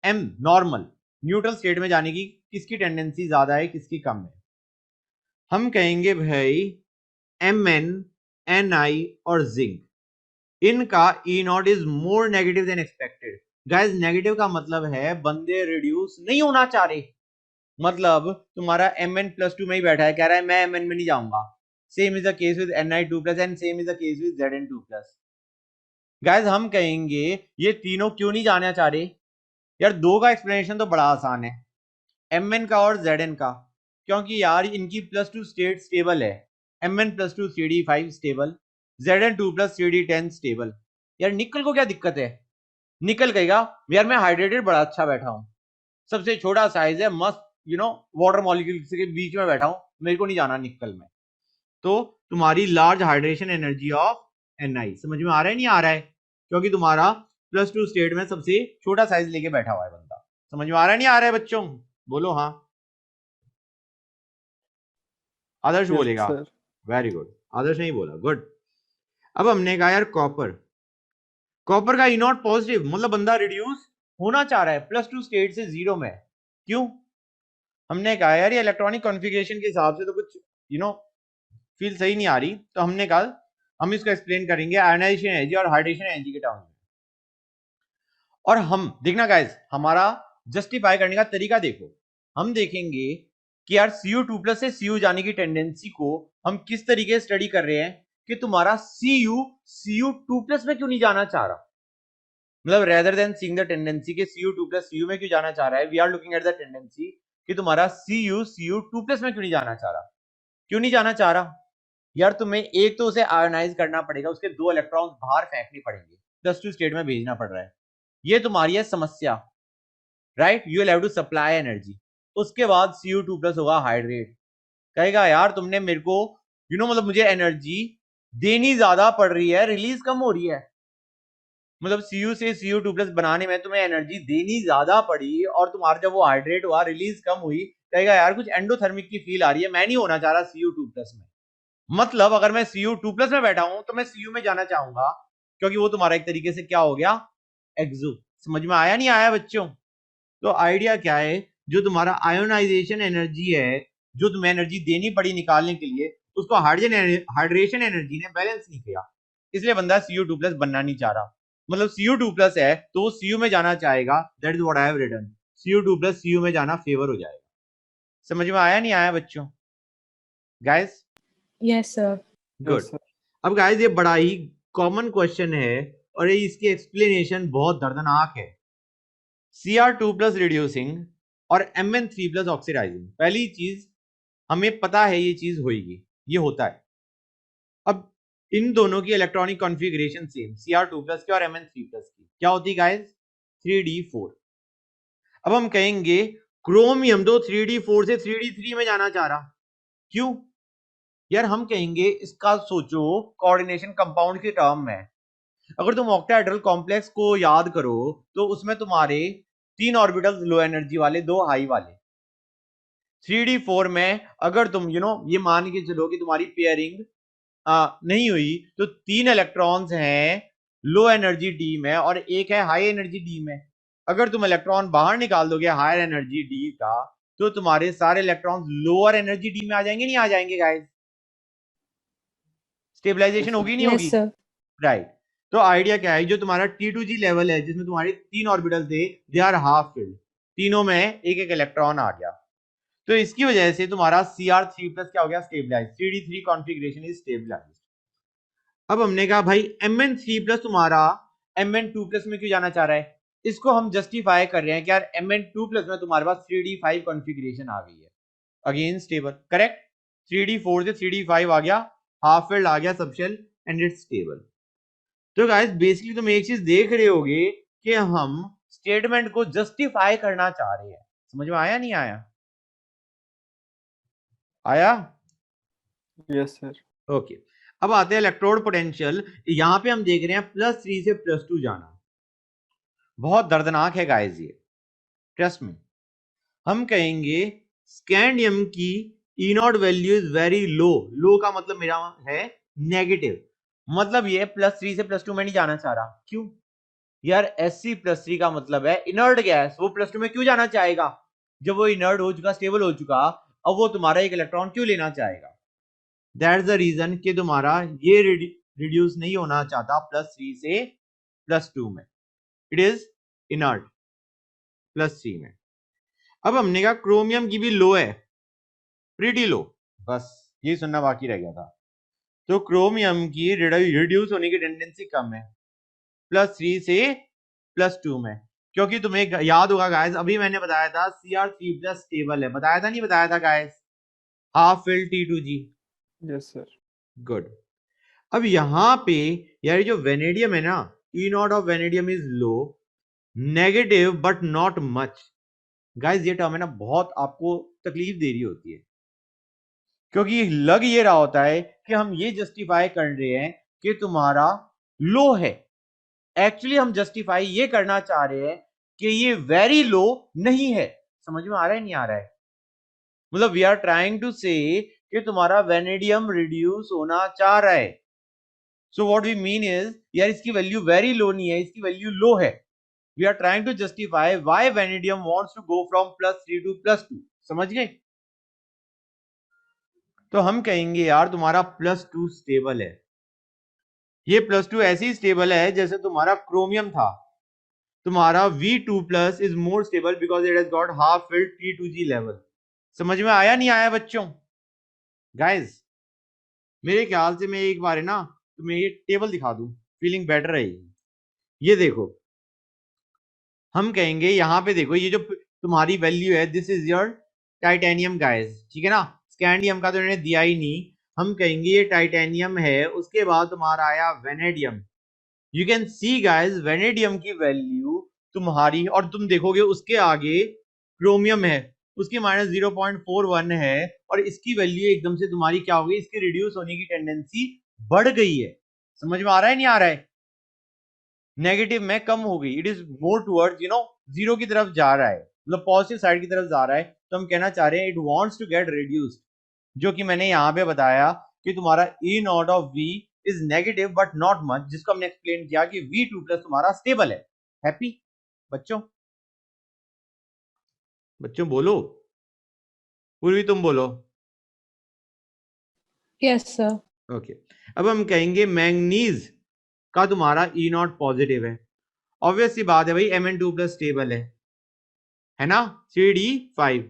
M नॉर्मल न्यूट्रल स्टेट में जाने की किसकी टेंडेंसी ज्यादा है, किसकी कम है? हम कहेंगे भाई Mn, Ni और जिंक, इनका E0 is more negative then expected. Guys negative का मतलब है बंदे रिड्यूस नहीं होना चाह रहे, मतलब तुम्हारा Mn+2 में ही बैठा है, कह रहा है मैं Mn में नहीं जाऊंगा। Same is the case with Ni2+ and same is the case with Zn2+। Guys हम कहेंगे ये तीनों क्यों नहीं जाना चाह रहे? यार दो का एक्सप्लेनेशन तो बड़ा आसान है, Mn का और Zn का, क्योंकि यार इनकी +2 स्टेट स्टेबल है, Mn+2 3d5 stable, Zn2+ 3d10 stable. यार निकल को क्या दिक्कत है? निकल कहेगा यार मैं हाइड्रेटेड बड़ा अच्छा बैठा हूं, सबसे छोटा साइज है, मस्त वाटर मॉलिक्यूल्स के बीच में बैठा हूं, मेरे को नहीं जाना निकल में। तो तुम्हारी large hydration energy of Ni, समझ में आ रहा है नहीं आ रहा है? क्योंकि तुम्हारा +2 स्टेट में सबसे छोटा साइज लेके बैठा हुआ है बंदा। समझ में आ रहा है नहीं आ रहा है बच्चों? बोलो हाँ। आदर्श Yes, बोलेगा, sir. Very good. आदर्श नहीं बोला, गुड। अब हमने कहा यार कॉपर, कॉपर का E0 पॉजिटिव, मतलब बंदा रिड्यूस होना चाह रहा है +2 स्टेट से 0 में, क्यों? हमने कहा यार ये इलेक्ट्रॉनिक कॉन्फ़िगरेशन के हिसाब से तो कुछ फील सही नहीं आ रही, तो हमने कहा हम इसको एक्सप्लेन करेंगे आयनाइजेशन एनर्जी और हाइड्रेशन एनर्जी के टर्म्स में। और हम देखना गाइस, हमारा जस्टिफाई करने का तरीका देखो, हम देखेंगे कि यार Cu2+ से Cu जाने की टेंडेंसी को हम किस तरीके से स्टडी कर रहे हैं, कि तुम्हारा Cu2+ में क्यों नहीं जाना चाह रहा, मतलब rather than seeing the tendency के Cu2+ Cu में क्यों जाना चाह रहा है, we are looking at the tendency कि तुम्हारा Cu2+ में क्यों नहीं जाना चाह रहा। क्यों नहीं जाना चाह रहा? यार तुम्हें एक तो उसे आयोनाइज करना पड़ेगा, उसके 2 इलेक्ट्रॉन्स बाहर फेंकने पड़ेंगे, +2 स्टेट में भेजना पड़ रहा है, ये तुम्हारी है समस्या, right? You will have to supply energy. उसके बाद Cu2+ होगा हाइड्रेट, कहेगा यार तुमने मेरे को मतलब मुझे एनर्जी देनी ज्यादा पड़ रही है, रिलीज कम हो रही है, मतलब Cu से Cu2+ बनाने में तुम्हें एनर्जी देनी ज्यादा पड़ी, और तुम्हारा जब वो हाइड्रेट हुआ रिलीज कम हुई, कहेगा यार कुछ एंडोथर्मिक की फील आ रही है, मैं नहीं होना चाह रहा Cu2+ में। मतलब अगर मैं Cu2+ में बैठा हूं तो मैं Cu में जाना चाहूंगा, क्योंकि वो तुम्हारा एक तरीके से क्या हो गया, एक्सो। समझ में आया नहीं आया बच्चों? तो आइडिया क्या है, जो तुम्हारा आयोनाइजेशन एनर्जी है, जो तुम्हें एनर्जी देनी पड़ी निकालने के लिए, उसको हाइड्रेशन एनर्जी ने बैलेंस नहीं किया, इसलिए बंदा Cu2+ बनना नहीं चाह रहा। मतलब Cu2 प्लस है तो वो Cu में जाना चाहेगा, that is what I have written, Cu2 plus Cu में जाना फेवर हो जाएगा। समझ में आया नहीं आया बच्चों? Guys Yes, sir. Good. Yes, sir. अब गाइस ये बड़ा ही कॉमन क्वेश्चन है और ये इसकी एक्सप्लेनेशन बहुत दर्दनाक है। Cr2 प्लस रिड्यूसिंग और Mn3 प्लस ऑक्सीडाइजिंग, पहली चीज हमें पता है ये चीज होगी, ये होता है। अब इन दोनों की electronic configuration same, Cr2 plus की और Mn3 प्लस की क्या होती गाइस? 3d4। अब हम कहेंगे क्रोमियम तो 3d4 से 3d3 में जाना चाह रहा, क्यों यार? हम कहेंगे इसका सोचो कोऑर्डिनेशन कंपाउंड की टर्म में, अगर तुम ऑक्टाहेड्रल कॉम्प्लेक्स को याद करो तो उसमें तुम्हारे 3 ऑर्बिटल्स लो एनर्जी वाले, 2 हाई वाले। 3d4 में अगर तुम ये मान के चलो कि तुम्हारी पेयरिंग नहीं हुई तो 3 इलेक्ट्रॉन्स हैं लो एनर्जी डी में और एक है हाई एनर्जी डी में। अगर तुम इलेक्ट्रॉन बाहर निकाल दोगे हायर एनर्जी डी का तो तुम्हारे सारे इलेक्ट्रॉन्स लोअर एनर्जी डी में आ जाएंगे, नहीं आ जाएंगे गाइस? स्टेबलाइजेशन होगी नहीं Yes, होगी? sir. राइट। तो आइडिया क्या है, जो तुम्हारा T2G लेवल है जिसमें तुम्हारे 3 ऑर्बिटल थे, दे आर हाफ फिल्ड, तीनों में एक एक इलेक्ट्रॉन आ गया, तो इसकी वजह से तुम्हारा Cr3 प्लस क्या हो गया? Stabilise. 3d3 configuration is stabilised. अब हमने कहा भाई Mn3 प्लस तुम्हारा Mn2 प्लस में क्यों जाना चाह रहा है? इसको हम जस्टिफाई कर रहे हैं कि यार Mn2 प्लस में तुम्हारे पास 3d5 कॉन्फ़िगरेशन आ गई है, अगेन स्टेबल, करेक्ट? 3d4 से 3d5 आ गया, हाफ फील्ड आ गया सबशेल एंड इट्स स्टेबल। तो गाइस बेसिकली तुम एक चीज देख रहे होगे कि हम स्टेटमेंट को जस्टिफाई करना चाह रहे हैं। समझ में आया नहीं आया? आया? Yes, sir. ओके। अब आते हैं इलेक्ट्रोड पोटेंशियल। यहां पे हम देख रहे हैं +3 से +2 जाना, बहुत दर्दनाक है गाइस ये, ट्रस्ट में। हम कहेंगे स्कैंडियम की E0 value is very low, low का मतलब मेरा है नेगेटिव, मतलब ये +3 से +2 में नहीं जाना चाह रहा, क्यों यार? Sc+3 का मतलब है इनर्ट गैस, वो +2 में क्यों जाना चाहेगा? जब वो इनर्ट हो चुका, स्टेबल हो चुका, अब वो तुम्हारा एक इलेक्ट्रॉन क्यों लेना चाहेगा? दैट्स द रीजन कि तुम्हारा ये रिड्यूस नहीं होना चाहता +3 से +2 में, इट इज इनर्ट +3 में। अब हमने कहा क्रोमियम की भी लो है, प्रीटी लो, बस ये सुनना बाकी रह गया था। तो क्रोमियम की रिड्यूस होने की टेंडेंसी कम है +3 से +2 में, क्योंकि तुम्हें याद होगा गाइस, अभी मैंने बताया था Cr3 प्लस स्टेबल है, बताया था नहीं बताया था guys? Half filled T2G। Yes, sir. Good. अब यहां पे यार जो वेनेडियम है ना, E0 of vanadium is low, negative but not much. Guys ये टर्म है ना बहुत आपको तकलीफ दे रही होती है, क्योंकि लग ये रहा होता है कि हम ये जस्टिफाई कर रहे हैं कि तुम्हारा लो है, एक्चुअली हम जस्टिफाई ये करना चाह रहे हैं कि ये वेरी लो नहीं है। समझ में आ रहा है नहीं आ रहा है? मतलब वी आर ट्राइंग टू से कि तुम्हारा वेनेडियम रिड्यूस होना चाह रहा है, so what we mean is यार इसकी वैल्यू वेरी लो नहीं है, इसकी वैल्यू लो है। We are trying to justify why vanadium wants to go from +3 to +2। समझ गए? तो हम कहेंगे यार तुम्हारा +2 स्टेबल है, ये +2 ऐसे ही स्टेबल है जैसे तुम्हारा क्रोमियम था, तुम्हारा V2 plus is more stable because it has got half filled T2G level. समझ में आया नहीं आया बच्चों? गाइस मेरे ख्याल से मैं एक बार है ना तुम्हें ये टेबल दिखा दूं, फीलिंग बेटर रहेगी। ये देखो, हम कहेंगे यहाँ पे देखो ये जो तुम्हारी वैल्यू है, this is your titanium guys, ठीक है ना? स्कैंडियम का तो इन्होंने दिया ही नहीं, हम कहेंगे ये टाइटेनियम है, उसके बाद तुम्हारा आया vanadium. You can see guys vanadium की वैल्यू तुम्हारी, और तुम देखोगे उसके आगे क्रोमियम है, उसकी -0.41 है, और इसकी वैल्यू एकदम से तुम्हारी क्या हो गई? इसकी रिड्यूस होने की टेंडेंसी बढ़ गई है। समझ में आ रहा है नहीं आ रहा है? नेगेटिव में कम हो गई, it is more towards zero की तरफ जा रहा है, मतलब पॉजिटिव साइड की तरफ जा रहा है। तो हम कहना चाह रहे हैं it wants to get reduced, जो कि मैंने यहां पे बताया कि तुम्हारा E0 of V is negative but not much, जिसको हमने एक्सप्लेन किया कि V2 प्लस तुम्हारा स्टेबल है। हैप्पी बच्चों? बच्चों बोलो, पूर्वी तुम बोलो। Yes, sir. ओके। अब हम कहेंगे मैंगनीज का तुम्हारा ई नॉट पॉजिटिव है। ऑब्वियस सी बात है भाई, Mn2 प्लस स्टेबल है ना, 3d5।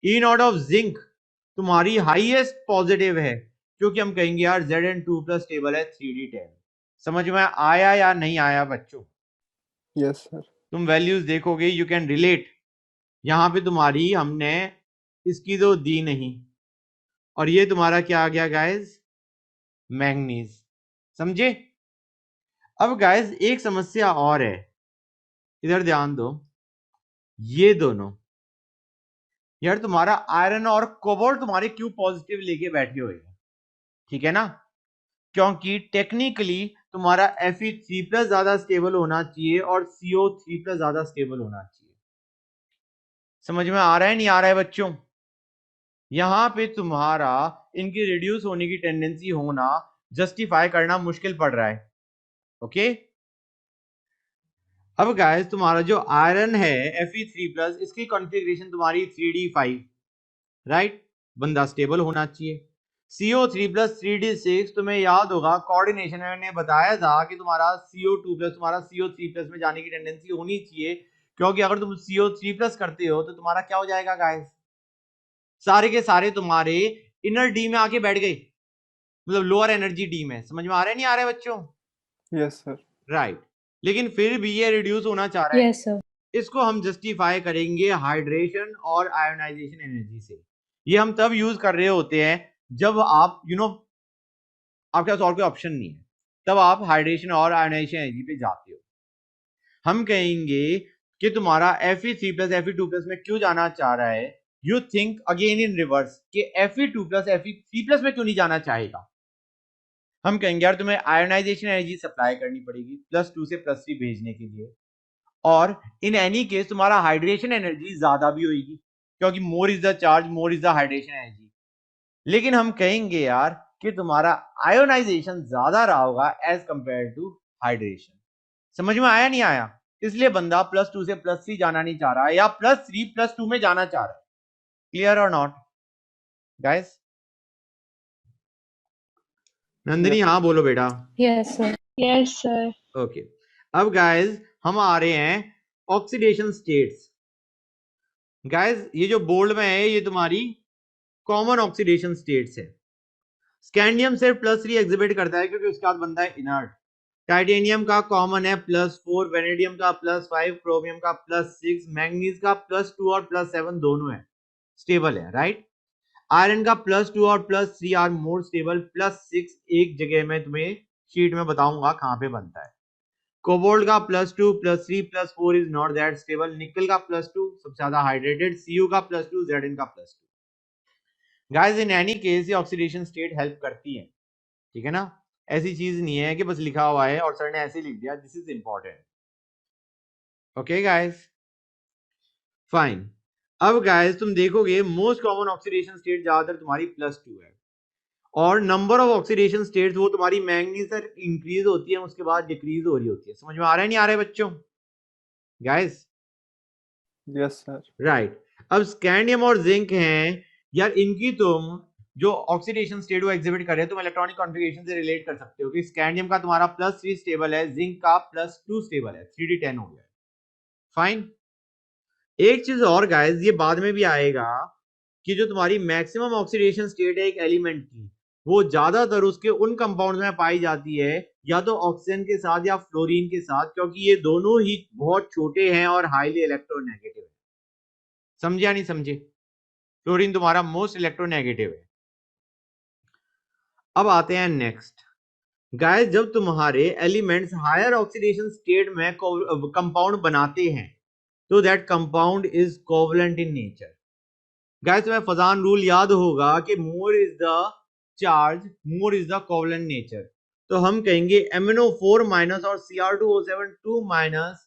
E not of zinc तुम्हारी हाईएस्ट पॉजिटिव है, क्योंकि हम कहेंगे यार Zn2 प्लस स्टेबल है 3d10। समझ में आया या नहीं आया बच्चों? Yes, sir. तुम वैल्यूज देखोगे, यू कैन रिलेट। यहां पे तुम्हारी हमने इसकी तो दी नहीं, और ये तुम्हारा क्या आ गया गाइस, मैंगनीज। समझे? अब गाइस एक समस्या और है, इधर ध्यान दो। ये दोनों यार तुम्हारा आयरन और कोबाल्ट तुम्हारे क्यों पॉजिटिव लेके बैठे हुए हैं, ठीक है ना? क्योंकि टेक्निकली तुम्हारा Fe3 प्लस ज्यादा स्टेबल होना चाहिए और CO3 प्लस ज्यादा स्टेबल होना चाहिए। समझ में आ रहा है नहीं आ रहा है बच्चों? यहां पे तुम्हारा इनकी रिड्यूस होने की टेंडेंसी होना जस्टिफाई करना मुश्किल पड़ रहा है। ओके, अब गाइस तुम्हारा जो आयरन है Fe3 प्लस, इसकी कॉन्फ़िगरेशन तुम्हारी 3d5, राइट? बंदा स्टेबल होना चाहिए। CO3 प्लस 3d6, तुम्हें याद होगा कोऑर्डिनेशन ने बताया था कि तुम्हारा CO2 प्लस तुम्हारा CO3 प्लस में जाने की टेंडेंसी होनी चाहिए, क्योंकि अगर तुम CO3 प्लस करते हो तो तुम्हारा क्या हो जाएगा गाइस, सारे के सारे तुम्हारे इनर डी में आके बैठ गए, मतलब लोअर एनर्जी डी में। समझ में आ रहा है नहीं आ रहा है बच्चों? Yes, sir. राइट, लेकिन फिर भी ये रिड्यूस होना चाह रहा है। Yes, sir. इसको हम जस्टिफाई करेंगे हाइड्रेशन और आयोनाइजेशन एनर्जी से। ये हम तब यूज कर रहे होते हैं जब आप आपके पास और कोई ऑप्शन नहीं है, तब आप हाइड्रेशन और आयोनाइजेशन एनर्जी पे जाते हो। हम कहेंगे कि तुम्हारा Fe3 प्लस Fe2 प्लस में क्यों जाना चाह रहा है, you think again in reverse कि Fe2 प्लस Fe3 प्लस में क्यों नहीं जाना चाहेगा। हम कहेंगे यार तुम्हें आयोनाइजेशन एनर्जी सप्लाई करनी पड़ेगी +2 से +3 भेजने के लिए, और इन एनी केस तुम्हारा हाइड्रेशन एनर्जी ज्यादा भी होगी, क्योंकि मोर is the charge more is the hydration energy. लेकिन हम कहेंगे यार कि तुम्हारा आयोनाइजेशन ज्यादा रहा होगा एज कंपेयर टू हाइड्रेशन। समझ में आया नहीं आया? इसलिए बंदा +2 से +3 जाना नहीं चाह रहा है, या +3 +2 में जाना चाह रहा है। क्लियर और नॉट गाइस? नंदिनी हाँ बोलो बेटा। Yes, sir. Yes, sir. Okay, अब गाइस हम आ रहे हैं ऑक्सीडेशन स्टेट्स। गाइस ये जो बोल्ड में है ये तुम्हारी कॉमन ऑक्सीडेशन स्टेट्स है। स्कैंडियम सिर्फ +3 एग्जिबिट करता है क्योंकि उसके बाद बनता है इनर्ट। टाइटेनियम का कॉमन है +4, वेनेडियम का +5, क्रोमियम का +6, मैंगनीज का +2 और +7 दोनों है, स्टेबल है, राइट? आयरन का +2 और +3 आर मोर स्टेबल, +6 एक जगह में तुम्हें शीट में बताऊंगा कहां पे बनता है। कोबाल्ट का +2, +3, +4 इज नॉट दैट स्टेबल। निकल का +2 सबसे ज्यादा हाइड्रेटेड, Cu का +2, Zn का +2। गाइस इन एनी केस ये ऑक्सीडेशन स्टेट हेल्प करती है, ठीक है ना? ऐसी चीज नहीं है कि बस लिखा हुआ है और सर ने ऐसे लिख दिया, this is important. Okay guys, fine. अब गाइस तुम देखोगे मोस्ट कॉमन ऑक्सीडेशन स्टेट ज्यादातर तुम्हारी +2 है, और नंबर ऑफ ऑक्सीडेशन स्टेट्स वो तुम्हारी मैंगनीज से इंक्रीज होती है, उसके बाद डिक्रीज हो रही होती है। समझ में आ रहा है नहीं आ रहा है बच्चों गाइस? Yes, sir. राइट, अब स्कैंडियम और जिंक हैं यार, इनकी तुम जो ऑक्सीडेशन स्टेट वो एग्जिबिट कर रहे हैं, तुम इलेक्ट्रॉनिक कॉन्फ़िगरेशन से रिलेट कर सकते हो कि स्कैंडियम का तुम्हारा +3 स्टेबल है, जिंक का +2 स्टेबल है, 3d10 हो गया। फाइन। एक चीज और गाइस, ये बाद में भी आएगा कि जो तुम्हारी मैक्सिमम ऑक्सीडेशन स्टेट है एक एलिमेंट की, वो ज्यादातर उसके उन कंपाउंड्स में पाई जाती है, या तो ऑक्सीजन के साथ या फ्लोरीन के साथ, क्योंकि ये दोनों ही बहुत छोटे हैं और हाईली इलेक्ट्रोनेगेटिव है। समझे या नहीं समझे? फ्लोरीन तुम्हारा मोस्ट इलेक्ट्रोनेगेटिव है। अब आते हैं नेक्स्ट गाइस, जब तुम्हारे एलिमेंट्स हायर ऑक्सीडेशन स्टेट में कंपाउंड बनाते हैं तो that compound is covalent in nature. Guys तुम्हें फजान रूल याद होगा कि more is the charge more is the covalent nature. तो हम कहेंगे MnO4 माइनस और Cr2O7 2 minus,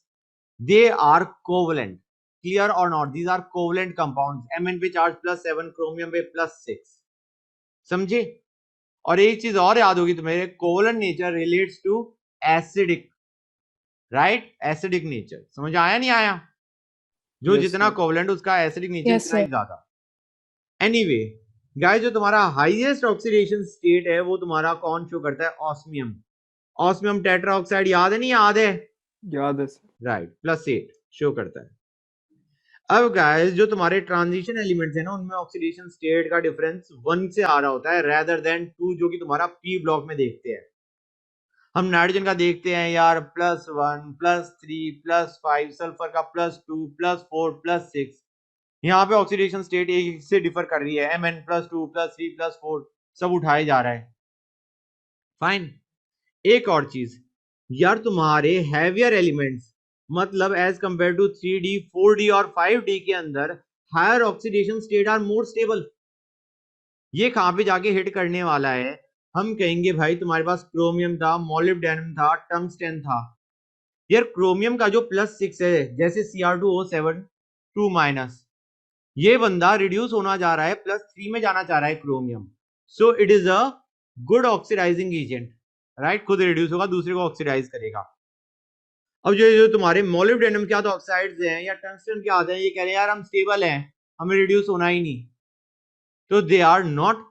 they are covalent. Clear और not? These are covalent compounds. Mn पे चार्ज +7, क्रोमियम पे +6। समझे? और एक चीज और याद होगी तुम्हें, covalent nature relates to acidic, right? Acidic nature. समझ आया नहीं आया? जो Yes, जितना sir. कोवलेंट उसका एसिडिक नेचर Yes, इतना ही sir. ज्यादा। एनीवे गाइस, जो तुम्हारा हाईएस्ट ऑक्सीडेशन स्टेट है वो तुम्हारा कौन शो करता है? ऑस्मियम। ऑस्मियम टेट्राऑक्साइड याद है नहीं याद है? याद है सर। राइट, +8 शो करता है। अब गाइस जो तुम्हारे ट्रांजिशन एलिमेंट्स है ना उनमें ऑक्सीडेशन स्टेट का डिफरेंस 1 से आ रहा होता है रेदर देन 2 जो कि तुम्हारा पी ब्लॉक में देखते हैं। हम नाइट्रोजन का देखते हैं यार +1 +3 +5, सल्फर का +2 +4 +6। यहाँ पे ऑक्सीडेशन स्टेट एक से डिफर कर रही है, Mn +2 +3 +4 सब उठाए जा रहा है। फाइन। एक और चीज यार तुम्हारे हैवियर एलिमेंट्स मतलब as compare to 3D 4D और 5D के अंदर higher oxidation state are more stable. ये कहां पे जाके हिट करने वाला है? हम कहेंगे भाई तुम्हारे पास क्रोमियम था, मोलिब्डेनम था, टंगस्टन था। यार क्रोमियम का जो +6 है जैसे Cr2O7 2-, ये बंदा रिड्यूस होना जा रहा है +3 में जाना चाह रहा है chromium. So it is a good oxidizing agent, right? खुद रिड्यूस होगा, दूसरे को ऑक्सीडाइज करेगा। अब जो तुम्हारे मोलिब्डेनम के ऑक्साइड्स हैं या टंगस्टन के आते हैं, ये कह रहे हैं यार हम स्टेबल हैं, हमें रिड्यूस होना ही नहीं, तो they are not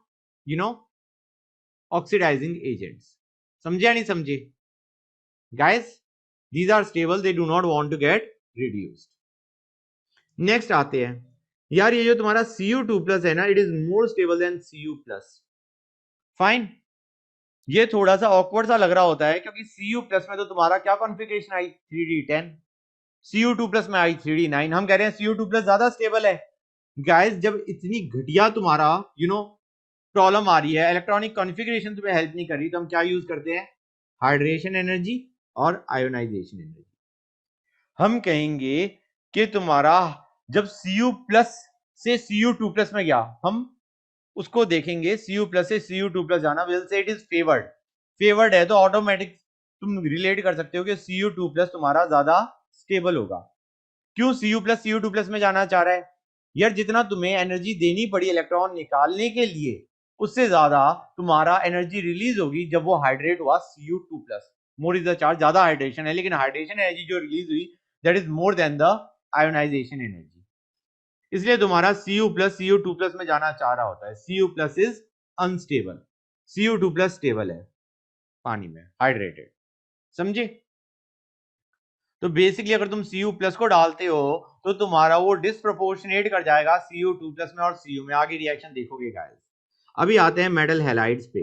oxidizing agents. समझे या नहीं समझे guys? These are stable, they do not want to get reduced. Next आते हैं यार, ये जो तुम्हारा Cu2+ है ना, it is more stable than Cu+। Fine. ये थोड़ा सा ऑकवर्ड सा लग रहा होता है क्योंकि Cu+ में तो तुम्हारा क्या कॉन्फ़िगरेशन आई 3D10, Cu2+ में आई 3D9। हम कह रहे हैं Cu2+ ज्यादा स्टेबल है। गाइस जब इतनी घटिया तुम्हारा प्रॉब्लम आ रही है, इलेक्ट्रॉनिक कॉन्फ़िगरेशन तुम्हें हेल्प नहीं कर रही, तो हम क्या यूज करते हैं? हाइड्रेशन एनर्जी और आयोनाइजेशन एनर्जी। हम कहेंगे कि तुम्हारा जब Cu+ से Cu2+ में गया, हम उसको देखेंगे Cu+ से Cu2+ जाना, will say it is favoured. Favoured है तो ऑटोमेटिक तुम रिलेट कर सकते हो कि Cu2+ तुम्हारा ज्यादा स्टेबल होगा। क्यों Cu+ Cu2+ में जाना चाह रहा है? यार जितना तुम्हें एनर्जी देनी पड़ी इलेक्ट्रॉन निकालने के लिए, उससे ज्यादा तुम्हारा एनर्जी रिलीज होगी जब वो हाइड्रेट हुआ Cu2+। More is the charge, ज्यादा हाइड्रेशन है, लेकिन हाइड्रेशन एनर्जी जो रिलीज हुई that is more than the ionization energy. इसलिए तुम्हारा Cu+ में जाना चाह रहा होता है। Cu+ is unstable, Cu2+ stable है पानी में, हाइड्रेटेड। समझे? तो बेसिकली अगर तुम Cu+ को डालते हो तो तुम्हारा वो डिस्प्रोपोर्शनेट कर जाएगा Cu2+ में और Cu में। आगे रिएक्शन देखोगे गाइस। अभी आते हैं मेटल हैलाइड्स पे।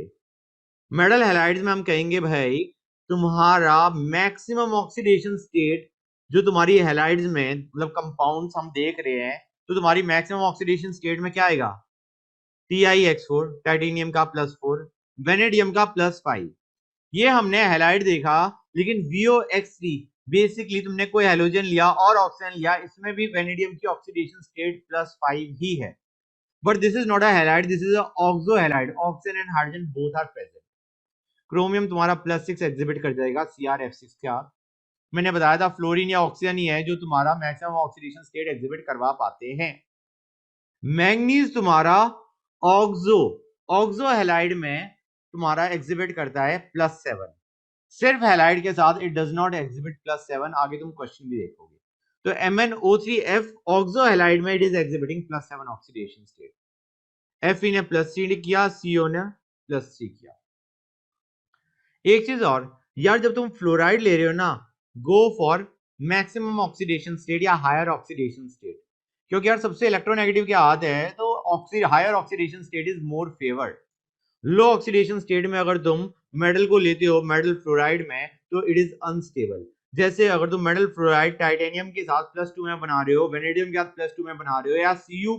मेटल हैलाइड्स में हम कहेंगे भाई तुम्हारा मैक्सिमम ऑक्सीडेशन स्टेट जो तुम्हारी हैलाइड्स में मतलब कंपाउंड्स हम देख रहे हैं, तो तुम्हारी मैक्सिमम ऑक्सीडेशन स्टेट में क्या आएगा? TiX4 टाइटेनियम का +4, वेनेडियम का +5। ये हमने हैलाइड देखा, लेकिन VOX3 बेसिकली तुमने कोई हैलोजन लिया और ऑक्सीजन लिया, इसमें भी वेनेडियम की ऑक्सीडेशन स्टेट +5 ही है। But this is not a halide, this is a oxo halide. Oxygen and hydrogen both are present. Chromium तुम्हारा +6 एग्जिबिट कर जाएगा CrF6 के साथ। मैंने बताया था फ्लोरीन या ऑक्सीजन ही है जो तुम्हारा मैक्सिमम ऑक्सीडेशन स्टेट एग्जिबिट करवा पाते हैं। मैंगनीज तुम्हारा ऑक्सो हैलाइड में तुम्हारा एग्जिबिट करता है +7। सिर्फ हैलाइड के साथ इट डज नॉट एग्जिबिट +7। आगे तुम क्वेश्चन भी देखोगे। तो MnO3F ऑक्सो हैलाइड में it is exhibiting +7 oxidation state. Fe ने +3 किया, CO ने +3 किया। एक चीज और यार, जब तुम फ्लोराइड ले रहे हो ना, go for maximum oxidation state या हायर ऑक्सीडेशन स्टेट, क्योंकि यार सबसे इलेक्ट्रोनेगेटिव क्या आते हैं, तो higher oxidation state is more favoured. Low oxidation state में अगर तुम मेटल को लेते हो, मेटल फ्लोराइड में, तो इट इज अनस्टेबल। जैसे अगर तुम मेटल फ्लोराइड टाइटेनियम के साथ +2 में बना रहे हो, वेनेडियम के साथ +2 में बना रहे हो, या Cu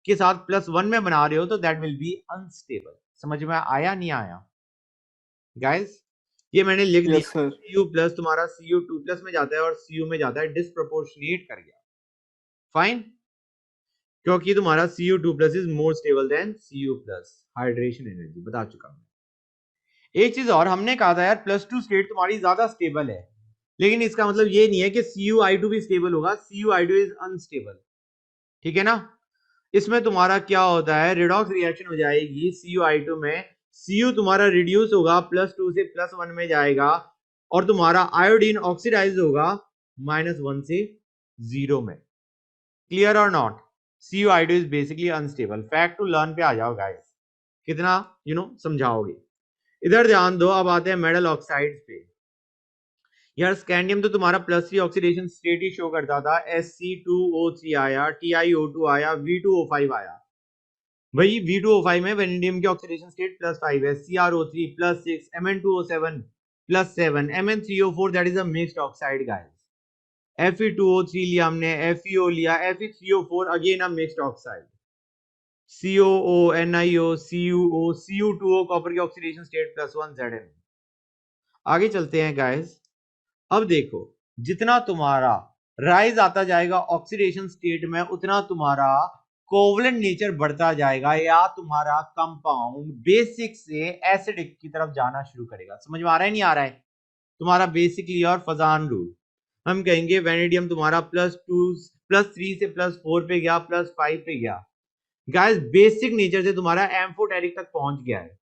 के साथ +1 में बना रहे हो, तो दैट विल बी अनस्टेबल। समझ में आया नहीं आया गाइस? ये मैंने लिख यस दिया। सर। Cu+ तुम्हारा Cu2+ में जाता है और Cu में जाता है, डिस्प्रोपोर्शनेट कर गया। फाइन, क्योंकि तुम्हारा Cu2+ is more stable than Cu+। Hydration energy बता चुका हूं। एक चीज और हमने कहा था यार, +2 स्टेट तुम्हारी ज्यादा स्टेबल है, लेकिन इसका मतलब ये नहीं है कि Cu(I2) भी स्टेबल होगा। Cu(I2) इज अनस्टेबल, ठीक है ना? इसमें तुम्हारा क्या होता है, रिडॉक्स रिएक्शन हो जाएगी Cu(I2) में। Cu तुम्हारा रिड्यूस होगा, +2 से +1 में जाएगा, और तुम्हारा आयोडीन ऑक्सीडाइज होगा -1 से 0 में। क्लियर और not? Cu(I2) is basically unstable. Fact to learn पे आ जाओ गाइस, कितना समझाओगे। इधर ध्यान दो, अब आते हैं मेटल ऑक्साइड पे। यार स्कैंडियम तो तुम्हारा +3 ऑक्सीडेशन स्टेट ही शो करता था, Sc2O3 आया, TiO2 आया, V2O5 आया। वही V2O5 में वेनेडियम की ऑक्सीडेशन स्टेट +5 है, CrO3 +6, Mn2O7 +7, Mn3O4 that is a mixed oxide guys. Fe2O3 लिया हमने, FeO लिया, Fe3O4 again a mixed oxide, COO, NiO, CuO, Cu2O copper की ऑक्सीडेशन स्टेट +1 Zn। आगे चलते हैं गाइस। अब देखो, जितना तुम्हारा राइज आता जाएगा ऑक्सीडेशन स्टेट में, उतना तुम्हारा कोवलेंट नेचर बढ़ता जाएगा, या तुम्हारा कंपाउंड बेसिक से एसिडिक की तरफ जाना शुरू करेगा। समझ में आ रहा है नहीं आ रहा है? तुम्हारा बेसिकली और फजान रूल हम कहेंगे वेनेडियम तुम्हारा +3 से +4 पे गया, +5 पे गया गाइस, बेसिक नेचर से तुम्हारा एम्फोटेरिक तक पहुंच गया है।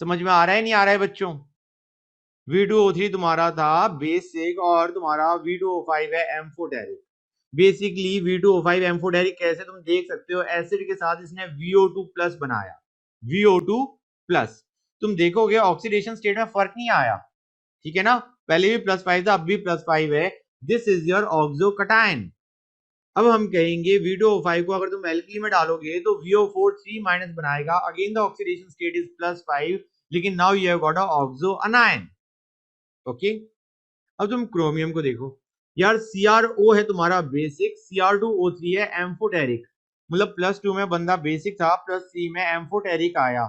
समझ में आ रहा है नहीं आ रहा है बच्चों? V2O3 तुम्हारा था बेसिक और तुम्हारा V2O5 है एम्फोटेरिक। बेसिकली V2O5 एम्फोटेरिक कैसे तुम देख सकते हो, एसिड के साथ इसने VO2 प्लस बनाया, VO2 प्लस। तुम देखोगे ऑक्सीडेशन स्टेट में फर्क नहीं आया, ठीक है ना? पहले भी +5 था, अब भी +5 है। This is your oxocation. अब हम कहेंगे V2O5 को अगर तुम एल्कली में डालोगे तो VO4 3- बनाएगा, again the oxidation state is +5, लेकिन now you have got a oxoanion. Okay, अब तुम क्रोमियम को देखो यार, CrO है तुम्हारा बेसिक, Cr2O3 है एम्फोटेरिक, मतलब +2 में बंदा बेसिक था, +3 में एम्फोटेरिक आया,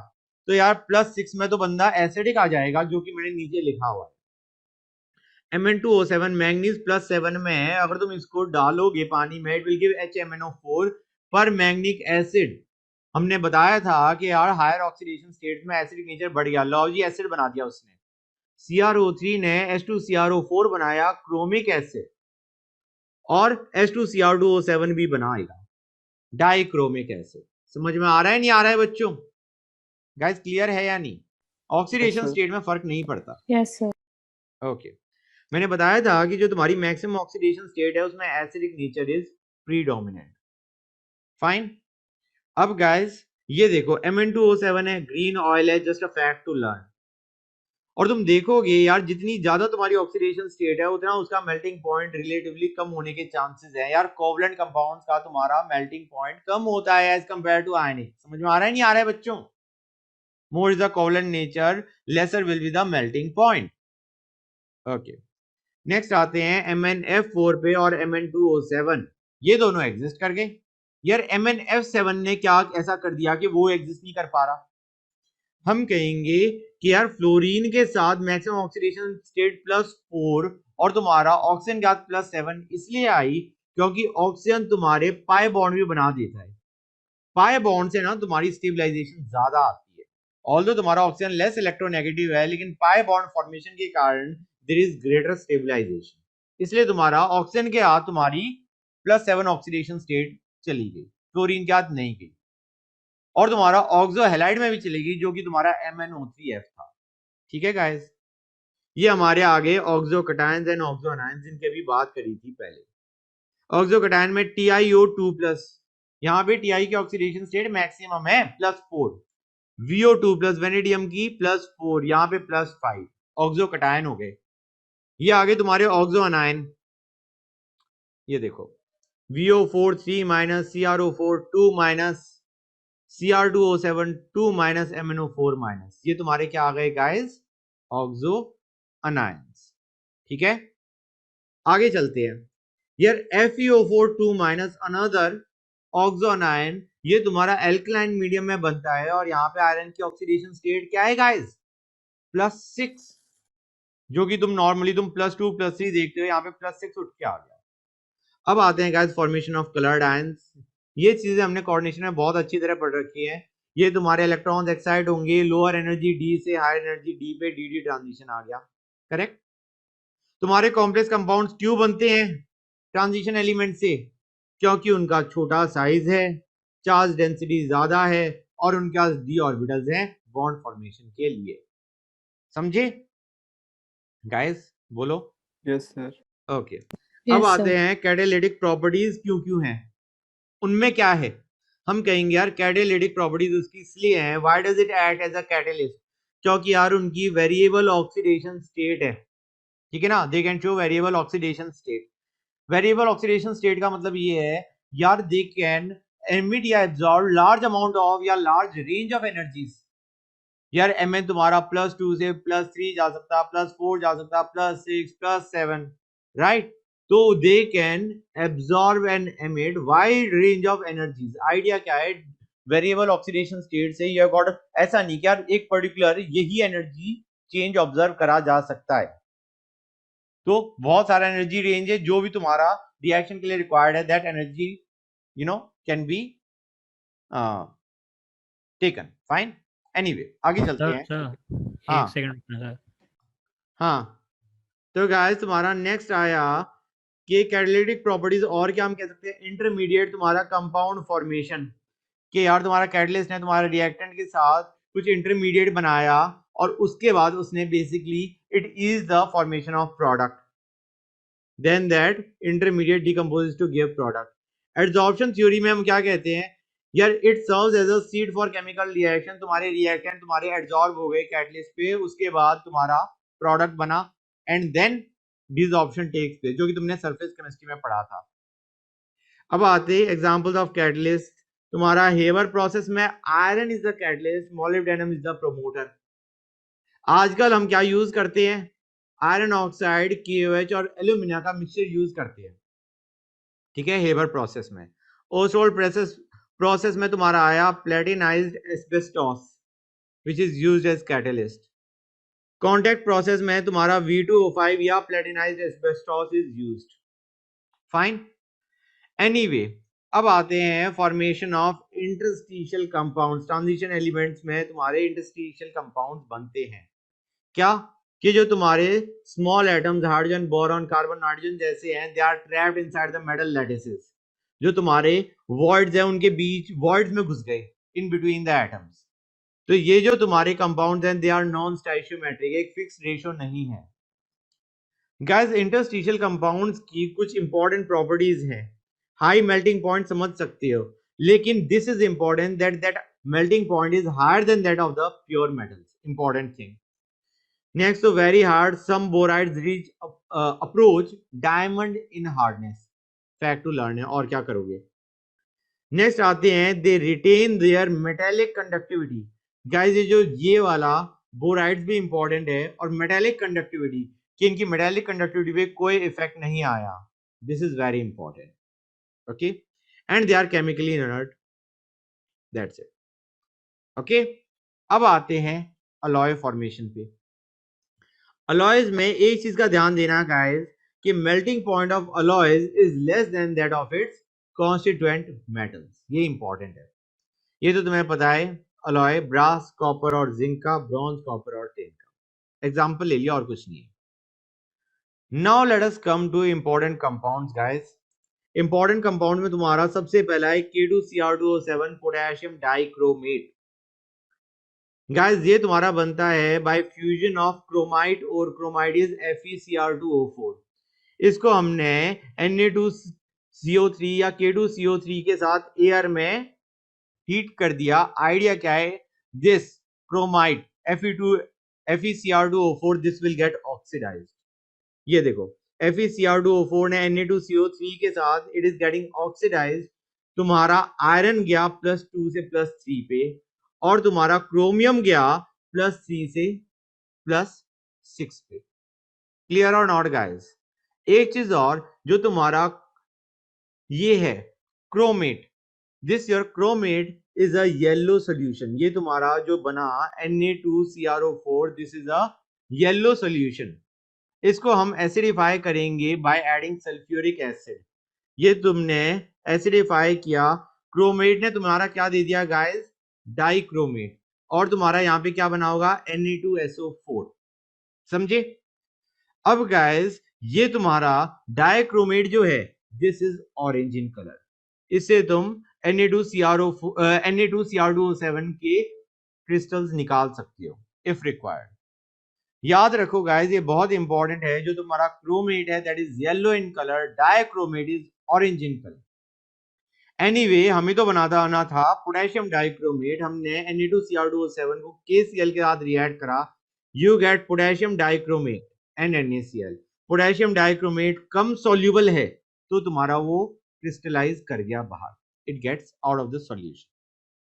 तो यार +6 में तो बंदा एसिडिक आ जाएगा, जो कि मैंने नीचे लिखा हुआ है। Mn2O7 मैंगनीज +7 में है, अगर तुम इसको डालोगे पानी में, इट विल गिव HMnO4 पर मैंगनिक एसिड। हमने बताया था कि यार हायर ऑक्सीडेशन स्टेट में एसिडिक नेचर बढ़ गया, लॉजी एसिड बना दिया उसने। CrO3 ने H2CrO4 बनाया, क्रोमिक एसिड, और H2Cr2O7 भी बनाएगा, डाइक्रोमिक एसिड। समझ में आ रहा है नहीं आ रहा है बच्चों? गाइस क्लियर है या नहीं? Oxidation sir. स्टेट में फर्क नहीं पड़ता। Yes, sir. ओके, मैंने बताया था कि जो तुम्हारी मैक्सिमम ऑक्सीडेशन स्टेट है उसमें acidic nature is predominant. Fine. अब गाइस ये देखो, Mn2O7 है, ग्रीन ऑयल है, just a fact to learn. और तुम देखोगे यार, जितनी ज्यादा तुम्हारी ऑक्सीडेशन स्टेट है उतना उसका मेल्टिंग पॉइंट रिलेटिवली कम होने के चांसेस है। यार कोवलेंट कंपाउंड्स का तुम्हारा मेल्टिंग पॉइंट कम होता है एज कंपेयर टू आयनिक। समझ में आ रहा है नहीं आ रहा है बच्चों? मोर is the covalent nature, laser will be the melting point. Okay, next आते हैं MnF4 पे और Mn2O7, ये दोनों एग्जिस्ट कर गए। यार MnF7 ने क्या ऐसा कर दिया कि वो एग्जिस्ट नहीं कर पा रहा? हम कहेंगे कि यार फ्लोरीन के साथ मैक्सिमम ऑक्सीडेशन स्टेट +4 और तुम्हारा ऑक्सीजन गैस +7 इसलिए आई क्योंकि ऑक्सीजन तुम्हारे पाई बॉन्ड भी बना देता है। पाई बॉन्ड से ना तुम्हारी स्टेबलाइजेशन ज्यादा आती है, ऑल्दो तुम्हारा ऑक्सीजन लेस इलेक्ट्रोनेगेटिव है, लेकिन पाई बॉन्ड फॉर्मेशन के कारण देयर इज ग्रेटर स्टेबलाइजेशन, इसलिए तुम्हारा ऑक्सीजन के हाथ तुम्हारी +7 ऑक्सीडेशन स्टेट चली गई, फ्लोरीन के हाथ नहीं गई। और तुम्हारा ऑक्सो हैलाइड में भी चलेगी, जो कि तुम्हारा MnO3F था। ठीक है गाइस, ये हमारे आगे ऑक्सोकटायंस एंड ऑक्सोअनायंस जिनकी अभी बात करी थी पहले। ऑक्सोकटायन में TiO2+, यहाँ पे Ti की ऑक्सीडेशन स्टेट मैक्सिमम है +4, VO2+, वेनेडियम की +4, यहाँ पे +5, ऑक्सोकटायन हो गए। ये आगे तुम्हारे ऑक्सोअनायन, ये देखो VO4 3- CrO4 2- Cr2O7 2- MnO4-, ये तुम्हारे क्या आ गए गाइस? Oxo anions. ठीक है, आगे चलते हैं। यार FeO4 2- अनदर ऑक्सो अनायन, ये तुम्हारा एल्कलाइन मीडियम में बनता है, और यहाँ पे आयरन की ऑक्सीडेशन स्टेट क्या है गाइस? +6, जो कि तुम नॉर्मली तुम +2 +3 देखते हो, यहाँ पे +6 उठ के आ गया। अब आते हैं guys formation of coloured ions. ये चीजें हमने कोऑर्डिनेशन में बहुत अच्छी तरह पढ़ रखी है। ये तुम्हारे इलेक्ट्रॉन्स एक्साइट होंगे लोअर एनर्जी D से हायर एनर्जी D पे, DD ट्रांजिशन आ गया, करेक्ट। तुम्हारे कॉम्प्लेक्स कंपाउंड्स क्यों बनते हैं ट्रांजिशन एलिमेंट से? क्योंकि उनका छोटा साइज है, चार्ज डेंसिटी ज्यादा है, और उनके पास d ऑर्बिटल्स हैं बॉन्ड फॉर्मेशन के लिए। समझे गाइस? बोलो। Yes, sir. ओके, अब Yes, आते sir. हैं कैटालिटिक प्रॉपर्टीज क्यों क्यों हैं, उनमें क्या है। हम कहेंगे यार कैटालिटिक प्रॉपर्टीज उसकी इसलिए हैं, why does it act as a catalyst? क्योंकि यार उनकी वेरिएबल ऑक्सीडेशन स्टेट है, ठीक है ना, they can show variable oxidation state. Variable oxidation state का मतलब ये है यार दे कैन एमिट या एब्जॉर्ब लार्ज अमाउंट ऑफ या लार्ज रेंज ऑफ एनर्जीज। यार Mn तुम्हारा +2 से +3 जा सकता, +4 जा सकता, +6 +7, राइट। तो they can absorb and emit wide range of energies. Idea क्या है वेरिएबल ऑक्सीडेशन स्टेट से, यू गॉट ऐसा नहीं कि यार एक पर्टिकुलर यही एनर्जी चेंज ऑब्जर्व करा जा सकता है। तो बहुत सारा एनर्जी रेंज है जो भी तुम्हारा रिएक्शन के लिए रिक्वायर्ड है, that energy you know can be taken, fine. Anyway आगे चलते हैं। सर हाँ एक सेकंड सर। हाँ, तो गाइस तुम्हारा नेक्स्ट आया कि कैटालिटिक प्रॉपर्टीज, और क्या हम कह सकते हैं इंटरमीडिएट तुम्हारा कंपाउंड फॉर्मेशन, कि यार तुम्हारा कैटलिस्ट ने तुम्हारे रिएक्टेंट के साथ कुछ इंटरमीडिएट बनाया और उसके बाद उसने basically it is the formation of product, then that intermediate decomposes to give product. Adsorption theory में हम क्या कहते हैं यार it serves as a seed for chemical reaction. तुम्हारे रिएक्टेंट तुम्हारे एडसॉर्ब हो गए कैटलिस्ट पे, उसके बाद तुम्हारा प्रोडक्ट बना एंड देन डिसऑर्प्शन टेक्स प्लेस, जो कि तुमने सरफेस केमिस्ट्री में पढ़ा था। अब आते हैं एग्जांपल्स ऑफ कैटलिस्ट। तुम्हारा हेबर प्रोसेस में iron is the catalyst, molybdenum is the promoter. आजकल हम क्या यूज करते हैं, आयरन ऑक्साइड, KOH और एल्यूमिना का मिक्सचर यूज करते हैं, ठीक है, हेबर प्रोसेस में। ओसोल्ट प्रोसेस में तुम्हारा आया platinised asbestos which is used as catalyst. Contact process में तुम्हारा V2O5 या platinised asbestos is used, fine. Anyway अब आते हैं formation of interstitial compounds. Transition elements में तुम्हारे इंटरस्टिशियल कंपाउंड्स बनते हैं क्या, कि जो तुम्हारे small atoms hydrogen, boron, carbon, nitrogen जैसे हैं, they are trapped inside the metal lattices. जो तुम्हारे वॉइड्स हैं उनके बीच वॉइड्स में घुस गए इन बिटवीन द एटम्स। तो ये जो तुम्हारे कंपाउंड्स हैं दे आर नॉन स्टोइचियोमेट्रिक, एक फिक्स रेशियो नहीं है। गाइस इंटरस्टिशियल कंपाउंड्स की कुछ इंपॉर्टेंट प्रॉपर्टीज हैं। हाई मेल्टिंग पॉइंट समझ सकते हो, लेकिन this is important that melting point is higher than that of the pure metals, important thing. Next तो very hard, some borides reach approach diamond in hardness, fact to learn है, और क्या करोगे। Next आते हैं they retain their metallic conductivity. Guys ये वाला borides भी इंपॉर्टेंट है, और मेटेलिक कंडक्टिविटी कि इनकी मेटेलिक कंडक्टिविटी पे कोई इफेक्ट नहीं आया, this is very important, okay. And they are chemically inert, that's it, okay. अब आते हैं अलॉय फॉर्मेशन पे। अलॉयज में एक चीज का ध्यान देना गाइस कि melting point of alloys is less than that of its constituent metals, ये इंपॉर्टेंट है। ये तो तुम्हें पता है, अलॉय ब्रास, कॉपर और जिंक का, ब्रॉन्ज, कॉपर और टिन का एग्जांपल ले लिया और कुछ नहीं है। Now let us come two important compounds guys. Important compound में तुम्हारा सबसे पहला है K2Cr2O7 पोटेशियम डाइक्रोमेट। गाइस ये तुम्हारा बनता है बाय फ्यूजन ऑफ क्रोमाइट और क्रोमाइड इज FeCr2O4। इसको हमने Na2CO3 या K2CO3 के साथ एयर में हीट कर दिया। आइडिया क्या है, this chromite FeCr2O4 this will get oxidized. ये देखो FeCr2O4 ने Na2CO3 के साथ इट इज गेटिंग ऑक्सीडाइज्ड। तुम्हारा आयरन गया +2 से +3 पे, और तुम्हारा क्रोमियम गया +3 से +6 पे। क्लियर और नॉट गाइस। एक चीज और, जो तुम्हारा ये है chromate, this your chromate is a yellow solution. ये तुम्हारा जो बना Na2CrO4 this is a yellow solution. इसको हम एसिडिफाई करेंगे बाय एडिंग सल्फ्यूरिक एसिड। ये तुमने एसिडिफाई किया, क्रोमेट ने तुम्हारा क्या दे दिया गाइस, डाइक्रोमेट, और तुम्हारा यहाँ पे क्या बना होगा Na2SO4, समझे। अब गाइस ये तुम्हारा डाइक्रोमेट जो है this is orange in colour, इससे तुम Na2Cr2O7 के क्रिस्टल्स निकाल सकते हो इफ रिक्वायर्ड। याद रखो गाइस ये बहुत इंपॉर्टेंट है, जो तुम्हारा क्रोमेट है that is yellow in colour, dichromate is orange in colour. Anyway हमें तो बनाना था पोटेशियम डाइक्रोमेट, हमने Na2Cr2O7 को KCl के साथ रिएक्ट करा, you get potassium dichromate and NaCl। Potassium dichromate कम सॉल्युबल है तो तुम्हारा वो क्रिस्टलाइज कर गया बाहर, it gets out of the solution.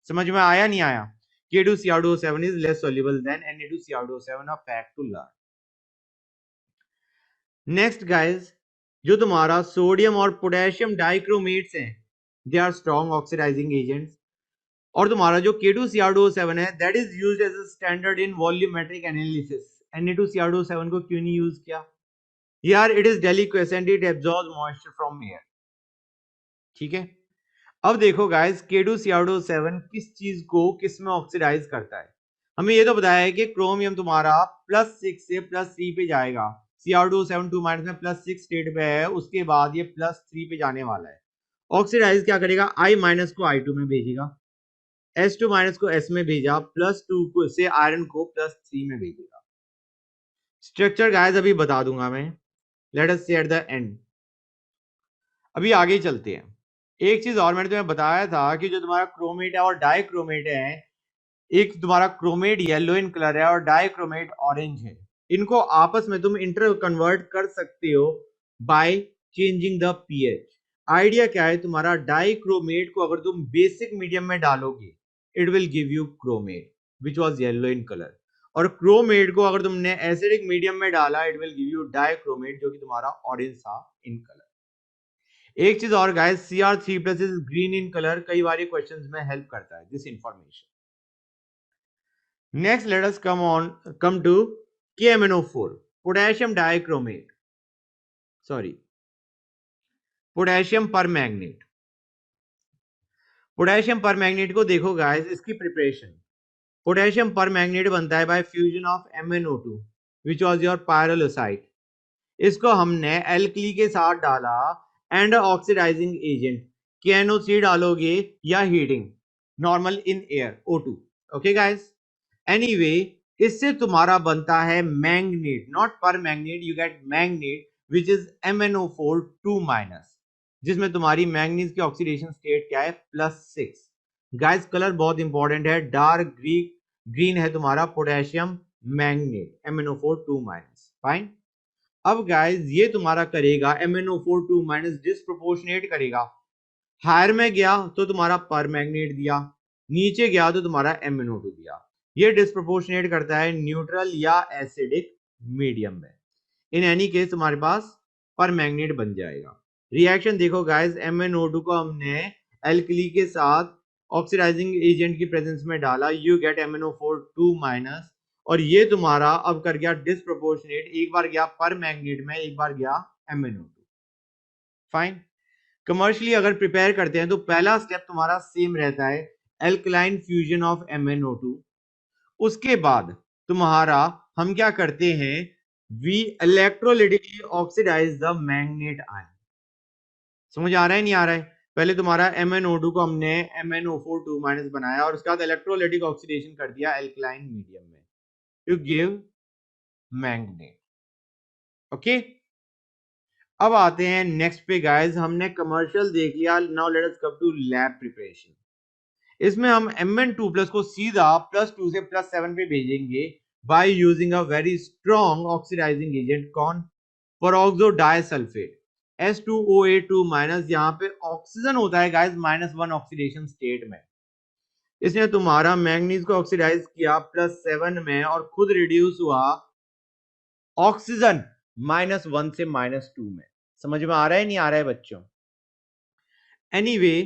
समझ में आया नहीं आया? K2Cr2O7 is less soluble than Na2Cr2O7, a fact to learn. Next guys, जो तुम्हारा सोडियम और पोटेशियम डाइक्रोमेट्स हैं, they are strong oxidizing agents, और तुम्हारा जो K2Cr2O7 है that is used as a standard in volumetric analysis. Na2Cr2O7 को क्यों नहीं यूज किया यार? It is deliquescent, it absorbs moisture from air. ठीक है, अब देखो गाइस, K2Cr2O7 किस चीज को किस में ऑक्सीडाइज करता है? हमें ये तो बताया है कि क्रोमियम तुम्हारा +6 से +3 पे जाएगा, Cr2O7 2 माइनस में +6 स्टेट पे है, उसके बाद ये +3 पे जाने वाला है। ऑक्सीडाइज क्या करेगा? I माइनस को I2 में भेजेगा, S2 माइनस को S में भेजा, +2 को से आयरन को +3 में भेजेगा। स्ट्रक्चर गाइस अभी बता दूंगा मैं, let us see at the end. अभी आगे चलते हैं। एक चीज और मैंने तुम्हें बताया था कि जो तुम्हारा क्रोमेट है और डाइक्रोमेट है, एक तुम्हारा क्रोमेट येलो इन कलर है और डाइक्रोमेट ऑरेंज है, इनको आपस में तुम इंटर कन्वर्ट कर सकते हो by changing the pH. Idea क्या है? तुम्हारा डाइक्रोमेट को अगर तुम बेसिक मीडियम में डालोगे, it will give you chromate which was yellow in colour, और क्रोमेट को अगर तुमने एसिडिक मीडियम में डाला, it will give you dichromate जो कि तुम्हारा ऑरेंज था इन कलर। एक चीज और guys, Cr3+ is green in colour, कई बार क्वेश्चंस में हेल्प करता है this information. Next let us come to KMnO4, potassium dichromate, sorry potassium permanganate. Potassium permanganate को देखो गाइस, इसकी प्रिपरेशन, पोटेशियम परमैंगनेट बनता है by fusion of MnO2 which was your pyrolusite. इसको हमने एल्कली के साथ डाला एंड ऑक्सीडाइजिंग एजेंट KNO3 डालोगे या heating normal in air O2। Okay guys, anyway इससे तुम्हारा बनता है manganate, not permanganate, you get manganate which is MnO4 2 minus, जिसमें तुम्हारी मैंगनीज की ऑक्सीडेशन स्टेट क्या है? +6। गाइस कलर बहुत इंपॉर्टेंट है, डार्क ग्रीन है तुम्हारा potassium manganate MnO4 2 minus. Fine, अब गाइस ये तुम्हारा करेगा MnO4 2 माइनस डिस्प्रोपोर्शनेट करेगा, हायर में गया तो तुम्हारा परमैंगनेट दिया, नीचे गया तो तुम्हारा MnO2 दिया। ये डिस्प्रोपोर्शनेट करता है न्यूट्रल या एसिडिक मीडियम में, इन एनी केस तुम्हारे पास परमैंगनेट बन जाएगा। रिएक्शन देखो गाइस, MnO2 को हमने एल्कली के साथ ऑक्सीडाइजिंग एजेंट की प्रेजेंस में डाला, यू गेट MnO4 2 माइनस, और ये तुम्हारा अब कर गया डिस्प्रोपोर्शनेट, एक बार गया परमैंगनेट में, एक बार गया MnO2। फाइन, कमर्शियली अगर प्रिपेयर करते हैं तो पहला स्टेप तुम्हारा सेम रहता है, एल्कलाइन फ्यूजन ऑफ MnO2। उसके बाद तुम्हारा हम क्या करते हैं? We electrolytically oxidise the manganate ion. समझ आ रहा है नहीं आ रहा है? पहले तुम्हारा MnO2 को हमने MnO4 2 माइनस बनाया और उसके बाद इलेक्ट्रोलिटिक ऑक्सीडेशन कर दिया एल्कलाइन मीडियम में टू गिव मैंगनेट। ओके, अब आते हैं नेक्स्ट पे गाइस, हमने कमर्शियल देख लिया, now let us come to lab preparation. इसमें हम Mn2+ को सीधा +2 से +7 पे भेजेंगे by using a very strong oxidizing agent, कौन? पेरोक्सो डाइसल्फेट S2OA2 माइनस, यहाँ पे ऑक्सीजन होता है गाइस -1 ऑक्सीडेशन स्टेट में, इसने तुम्हारा मैंगनीज को ऑक्सीडाइज किया +7 में और खुद रिड्यूस हुआ ऑक्सीजन -1 से -2 में। समझ में आ रहा है नहीं आ रहा है बच्चों? एनीवे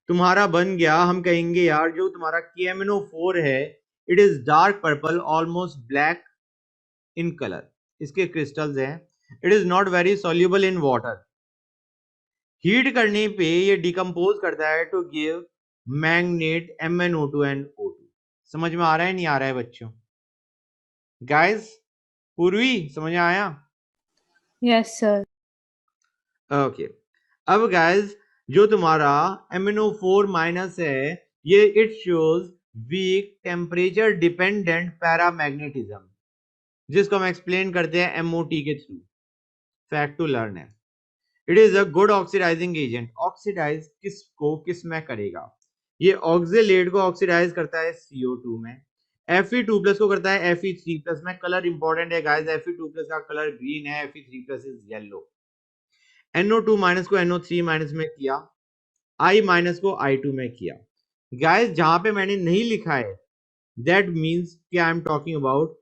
तुम्हारा बन गया, हम कहेंगे यार जो तुम्हारा KMnO4 है, it is dark purple almost black in colour, इसके क्रिस्टल्स हैं, it is not very soluble in water, heat करने पे ये डिकम्पोज करता है to give manganate MnO2 and O2। समझ में आ रहा है नहीं आ रहा है बच्चों? गाइस पूर्वी समझ में आया? Yes, sir. ओके, अब गाइस जो तुम्हारा MnO4 माइनस है, ये it shows weak temperature dependent paramagnetism, जिसको हम एक्सप्लेन करते हैं MOT के थ्रू, फैक्ट टू लर्न है। It is a good oxidizing agent. Oxidize किसको किस में करेगा? ये ऑक्सीलेट को ऑक्सीडाइज करता है CO2 में, Fe2+ को करता है Fe3+ में। कलर इंपॉर्टेंट है गाइस, Fe2+ का कलर ग्रीन है, Fe3+ इज येलो। NO2- को NO3- में किया, I- को I2 में किया। गाइस जहां पे मैंने नहीं लिखा है दैट मीन्स कि आई एम टॉकिंग अबाउट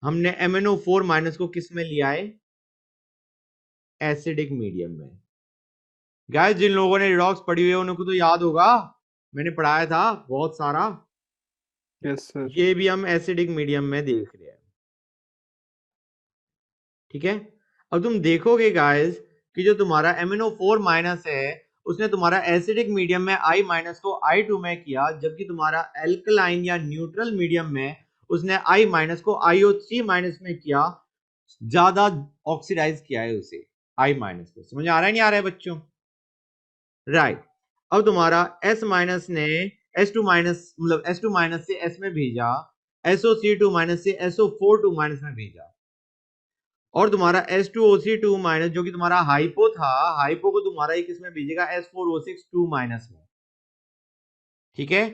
हमने MnO4- को किस में लिया है? एसिडिक मीडियम में। गाइस जिन लोगों ने रिडॉक्स पढ़ी हुई है उनको तो याद होगा, मैंने पढ़ाया था बहुत सारा। Yes, sir. ये भी हम एसिडिक मीडियम में देख रहे हैं, ठीक है। अब तुम देखोगे गाइस कि जो तुम्हारा MnO4- है उसने तुम्हारा एसिडिक मीडियम में I- को I2 में किया, जबकि तुम्हारा एल्कलाइन या न्यूट्रल मीडियम में उसने I- को IO3- में किया, ज्यादा ऑक्सीडाइज किया है उसे I- को। समझ आ रहा है नहीं आ रहा है बच्चों? राइट। अब तुम्हारा S- ने S2- मतलब S2- से S में भेजा, SOC2- से SO4- में भेजा, और तुम्हारा H2OC2- जो कि तुम्हारा हाइपो था, हाइपो को तुम्हारा ये किस में भेजेगा? S4O6 2- में, ठीक है।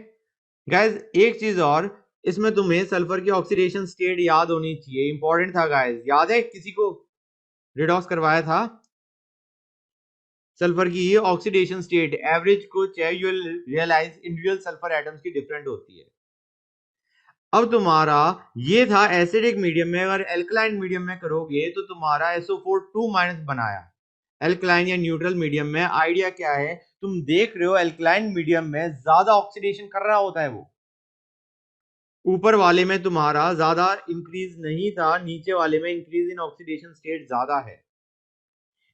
गाइज एक चीज और, इसमें तुम्हें सल्फर की ऑक्सीडेशन स्टेट याद होनी चाहिए, इंपॉर्टेंट था गाइज। याद है किसी को रिडॉक्स करवाया था सल्फर की ये ऑक्सीडेशन स्टेट? एवरेज कुछ है, you will realize individual sulphur atoms की डिफरेंट होती है। अब तुम्हारा ये था एसिडिक मीडियम में, अगर एल्कलाइन मीडियम में करोगे तो तुम्हारा SO4 2- बनाया एल्कलाइन या न्यूट्रल मीडियम में। आइडिया क्या है? तुम देख रहे हो एल्कलाइन मीडियम में ज्यादा ऑक्सीडेशन कर रहा होता है वो, ऊपर वाले में तुम्हारा ज्यादा इंक्रीज नहीं था, नीचे वाले में इंक्रीज इन ऑक्सीडेशन स्टेट ज्यादा है।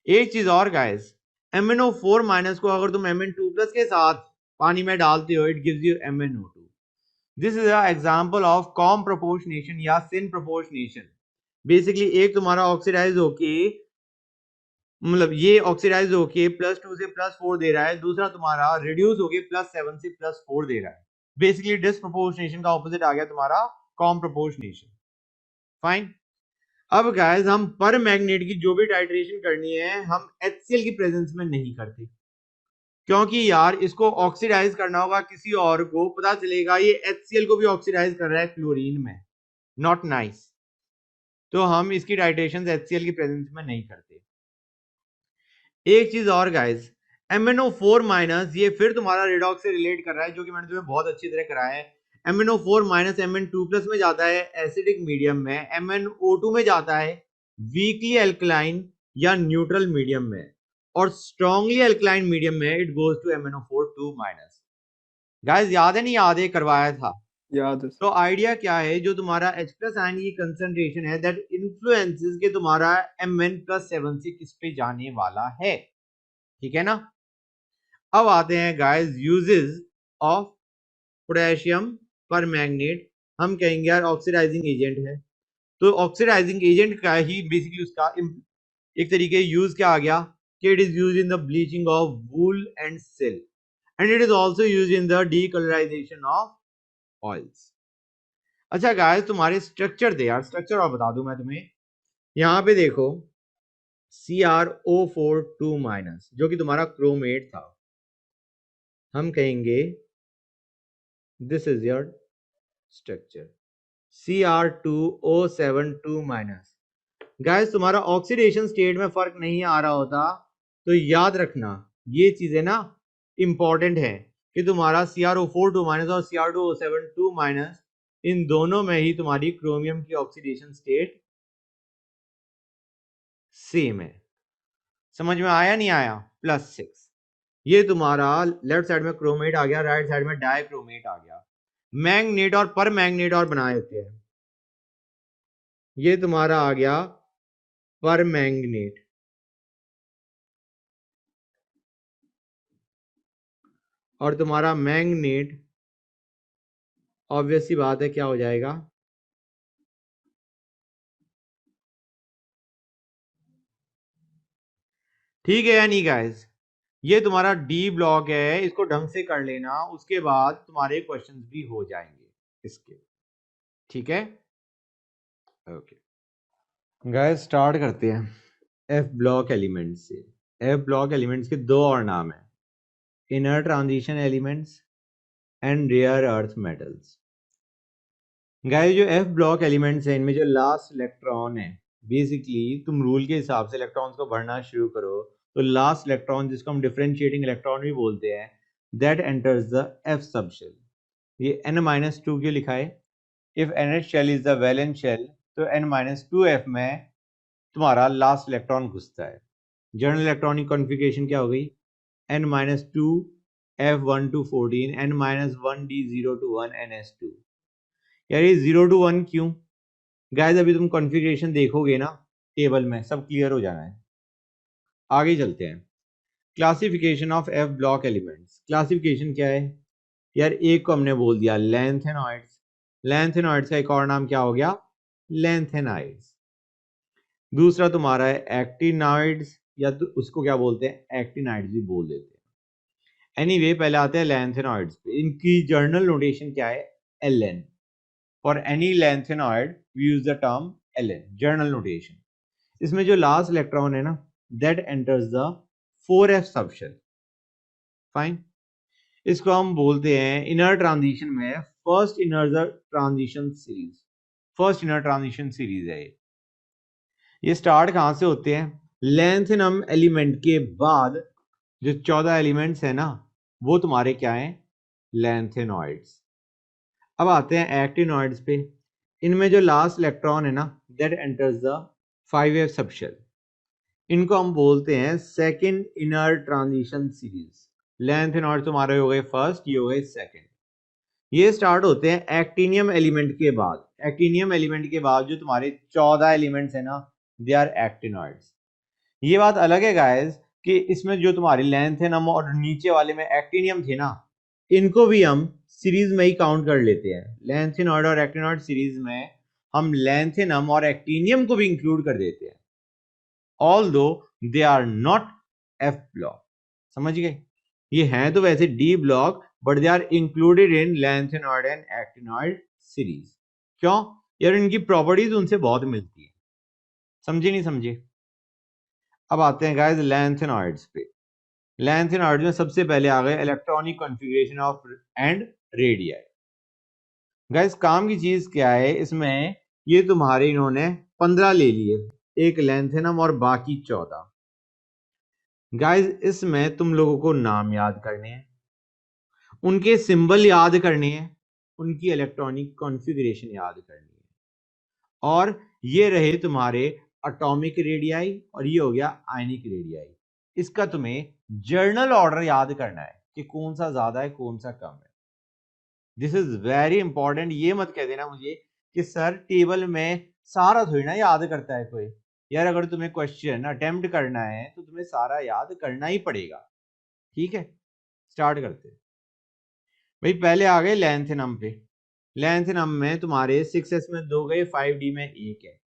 एक चीज और गाइस, MnO4- को अगर तुम Mn2+ के साथ पानी में डालते हो, it gives you MnO2। This is a example of com proportionation या सिन प्रोपोर्शनेशन। बेसिकली एक तुम्हारा ऑक्सीडाइज होके, मतलब ये ऑक्सीडाइज होके +2 से +4 दे रहा है, दूसरा तुम्हारा रिड्यूस होके +7 से +4 दे रहा है। बेसिकली डिसप्रोपोर्शनेशन का ऑपोजिट आ गया तुम्हारा कॉम प्रोपोर्शनेशन। फाइन। अब गाइस हम पर मैग्नेट की जो भी टाइट्रेशन करनी है हम HCl की प्रेजेंस में नहीं करते, क्योंकि यार इसको ऑक्सीडाइज करना होगा किसी और को, पता चलेगा ये HCl को भी ऑक्सीडाइज कर रहा है क्लोरीन में, नॉट नाइस। तो हम इसकी टाइट्रेशन HCl की प्रेजेंस में नहीं करते। एक चीज और गाइस, MnO4- ये फिर तुम्हारा रिडॉक्स से रिलेट कर रहा है, जो कि मैंने तुम्हें बहुत अच्छी तरह कराया है। MnO4- Mn2+ में जाता है एसिडिक मीडियम में, MnO2 में जाता है वीकली एल्कलाइन या न्यूट्रल मीडियम में, और स्ट्रॉन्गली एल्कलाइन मीडियम में it goes to MnO4 2-। Guys याद है नहीं याद है? करवाया था। याद है। तो आइडिया क्या है, जो तुम्हारा H+ आयन की कंसंट्रेशन है दैट इन्फ्लुएंसेस के तुम्हारा Mn+7 से किस पे जाने वाला है, ठीक है ना। अब आते हैं गाइस यूजेस ऑफ पोटेशियम पर मैग्नेट। हम कहेंगे यार ऑक्सीडाइजिंग एजेंट है, तो ऑक्सीडाइजिंग एजेंट का ही बेसिकली उसका एक तरीके यूज क्या आ गया कि it is use in the bleaching of wool and silk, and it is also use in the decolourisation of oils. अच्छा गाइस तुम्हारे स्ट्रक्चर दे यार, स्ट्रक्चर और बता दूं मैं तुम्हें। यहाँ पे देखो CrO4 2- जो कि तुम्हारा क्रोमेट था, हम कहेंगे this is your structure Cr2O7 2-। Guys तुम्हारा ऑक्सीडेशन स्टेट में फर्क नहीं आ रहा होता, तो याद रखना ये चीजें ना इंपॉर्टेंट है कि तुम्हारा CrO4 2- और Cr2O7 2- इन दोनों में ही तुम्हारी क्रोमियम की ऑक्सीडेशन स्टेट सेम है। समझ में आया नहीं आया? +6। ये तुम्हारा लेफ्ट साइड में क्रोमेट आ गया, राइट साइड में डाइक्रोमेट आ गया। मैग्नेट और पर मैग्नेट और बना देते हैं, ये तुम्हारा आ गया पर मैग्नेट, और तुम्हारा मैग्नेट ऑब्वियस सी बात है क्या हो जाएगा? ठीक है या नहीं गाइस? ये तुम्हारा डी ब्लॉक है, इसको ढंग से कर लेना, उसके बाद तुम्हारे क्वेश्चंस भी हो जाएंगे इसके, ठीक है। ओके गाइस स्टार्ट करते हैं एफ ब्लॉक एलिमेंट से। एफ ब्लॉक एलिमेंट्स के दो और नाम है, inner transition elements and rare earth metals. Guys जो एफ ब्लॉक एलिमेंट्स हैं इनमें जो लास्ट इलेक्ट्रॉन है, बेसिकली तुम रूल के हिसाब से इलेक्ट्रॉन्स को भरना शुरू करो तो लास्ट इलेक्ट्रॉन जिसको हम डिफरेंशिएटिंग इलेक्ट्रॉन भी बोलते हैं, that enters the F subshell. ये n-2 क्यों लिखा है? If nth shell is the valence shell तो n-2f में तुम्हारा लास्ट इलेक्ट्रॉन घुसता है। जनरल इलेक्ट्रॉनिक कॉन्फ़िगरेशन क्या हो गई? n-2 f1 to 14 n-1 d0 to 1 ns2। यार ये 0 to 1 क्यों? गाइस अभी तुम कॉन्फ़िगरेशन देखोगे ना टेबल में, सब क्लियर हो जाना है। आगे चलते हैं। Classification of F block elements. Classification क्या है यार? एक को हमने बोल दिया लैंथेनॉइड्स। लैंथेनॉइड्स का एक और नाम क्या हो गया? लैंथेनाइड्स। दूसरा तुम्हारा है एक्टिनॉइड्स, या तो उसको क्या बोलते हैं? एक्टिनाइड्स भी बोल देते हैं। एनीवे पहले आते हैं लैंथेनॉइड्स पे। इनकी जर्नल नोटेशन क्या है? Ln। For any lanthanoid we use the term Ln, general notation. इसमें जो लास्ट इलेक्ट्रॉन है ना, that enters the 4f subshell. Fine. इसको हम बोलते हैं इनर ट्रांजिशन में first inner transition series. First inner transition series है ये स्टार्ट कहां से होते हैं? लैंथेनम एलिमेंट के बाद जो 14 एलिमेंट्स है ना, वो तुम्हारे क्या हैं? लैंथेनॉइड्स। अब आते हैं एक्टिनॉइड्स पे। इनमें जो लास्ट इलेक्ट्रॉन है ना, that enters the 5f subshell. इनको हम बोलते हैं second inner transition series. Lanthanoid तुम्हारे हो गए फर्स्ट, ये हो गए सेकंड। ये स्टार्ट होते हैं एक्टिनियम एलिमेंट के बाद। एक्टिनियम एलिमेंट के बाद जो तुम्हारे 14 एलिमेंट्स है ना, दे आर एक्टिनॉइड्स। ये बात अलग है गाइस कि इसमें जो तुम्हारी लैंथेनम और नीचे वाले में एक्टिनियम थे ना, इनको भी हम सीरीज में ही काउंट कर लेते हैं। लैंथेनॉइड और एक्टिनॉइड सीरीज में हम लैंथेनम और एक्टिनियम को भी इंक्लूड कर देते हैं, although they are not F block. समझ गए? ये हैं तो वैसे D block, but they are included in lanthanoid and actinoid series. क्यों यार? इनकी प्रॉपर्टीज उनसे बहुत मिलती है। समझे नहीं समझे? अब आते हैं गाइस लैंथेनॉइड्स पे। लैंथेनॉइड में सबसे पहले आ गए electronic configuration of and radii. Guys काम की चीज क्या है इसमें? ये तुम्हारे इन्होंने 15 ले लिए, एक लैंथेनम और बाकी 14। गाइस इसमें तुम लोगों को नाम याद करने हैं, उनके सिंबल याद करने हैं, उनकी इलेक्ट्रॉनिक कॉन्फ़िगरेशन याद करनी है, और ये रहे तुम्हारे एटॉमिक रेडियाई और ये हो गया आयनिक रेडियाई। इसका तुम्हें जर्नल ऑर्डर याद करना है कि कौन सा ज्यादा है कौन सा कम है। This is very important. ये मत कह देना मुझे कि सर टेबल में सारा थोड़ी ना याद करता है कोई। यार अगर तुम्हें क्वेश्चन अटेम्प्ट करना है तो तुम्हें सारा याद करना ही पड़ेगा। ठीक है, स्टार्ट करते हैं। भाई पहले आ गए लैंथेनम पे। लैंथेनम में तुम्हारे 6s में 2 गए, 5d में 1 है,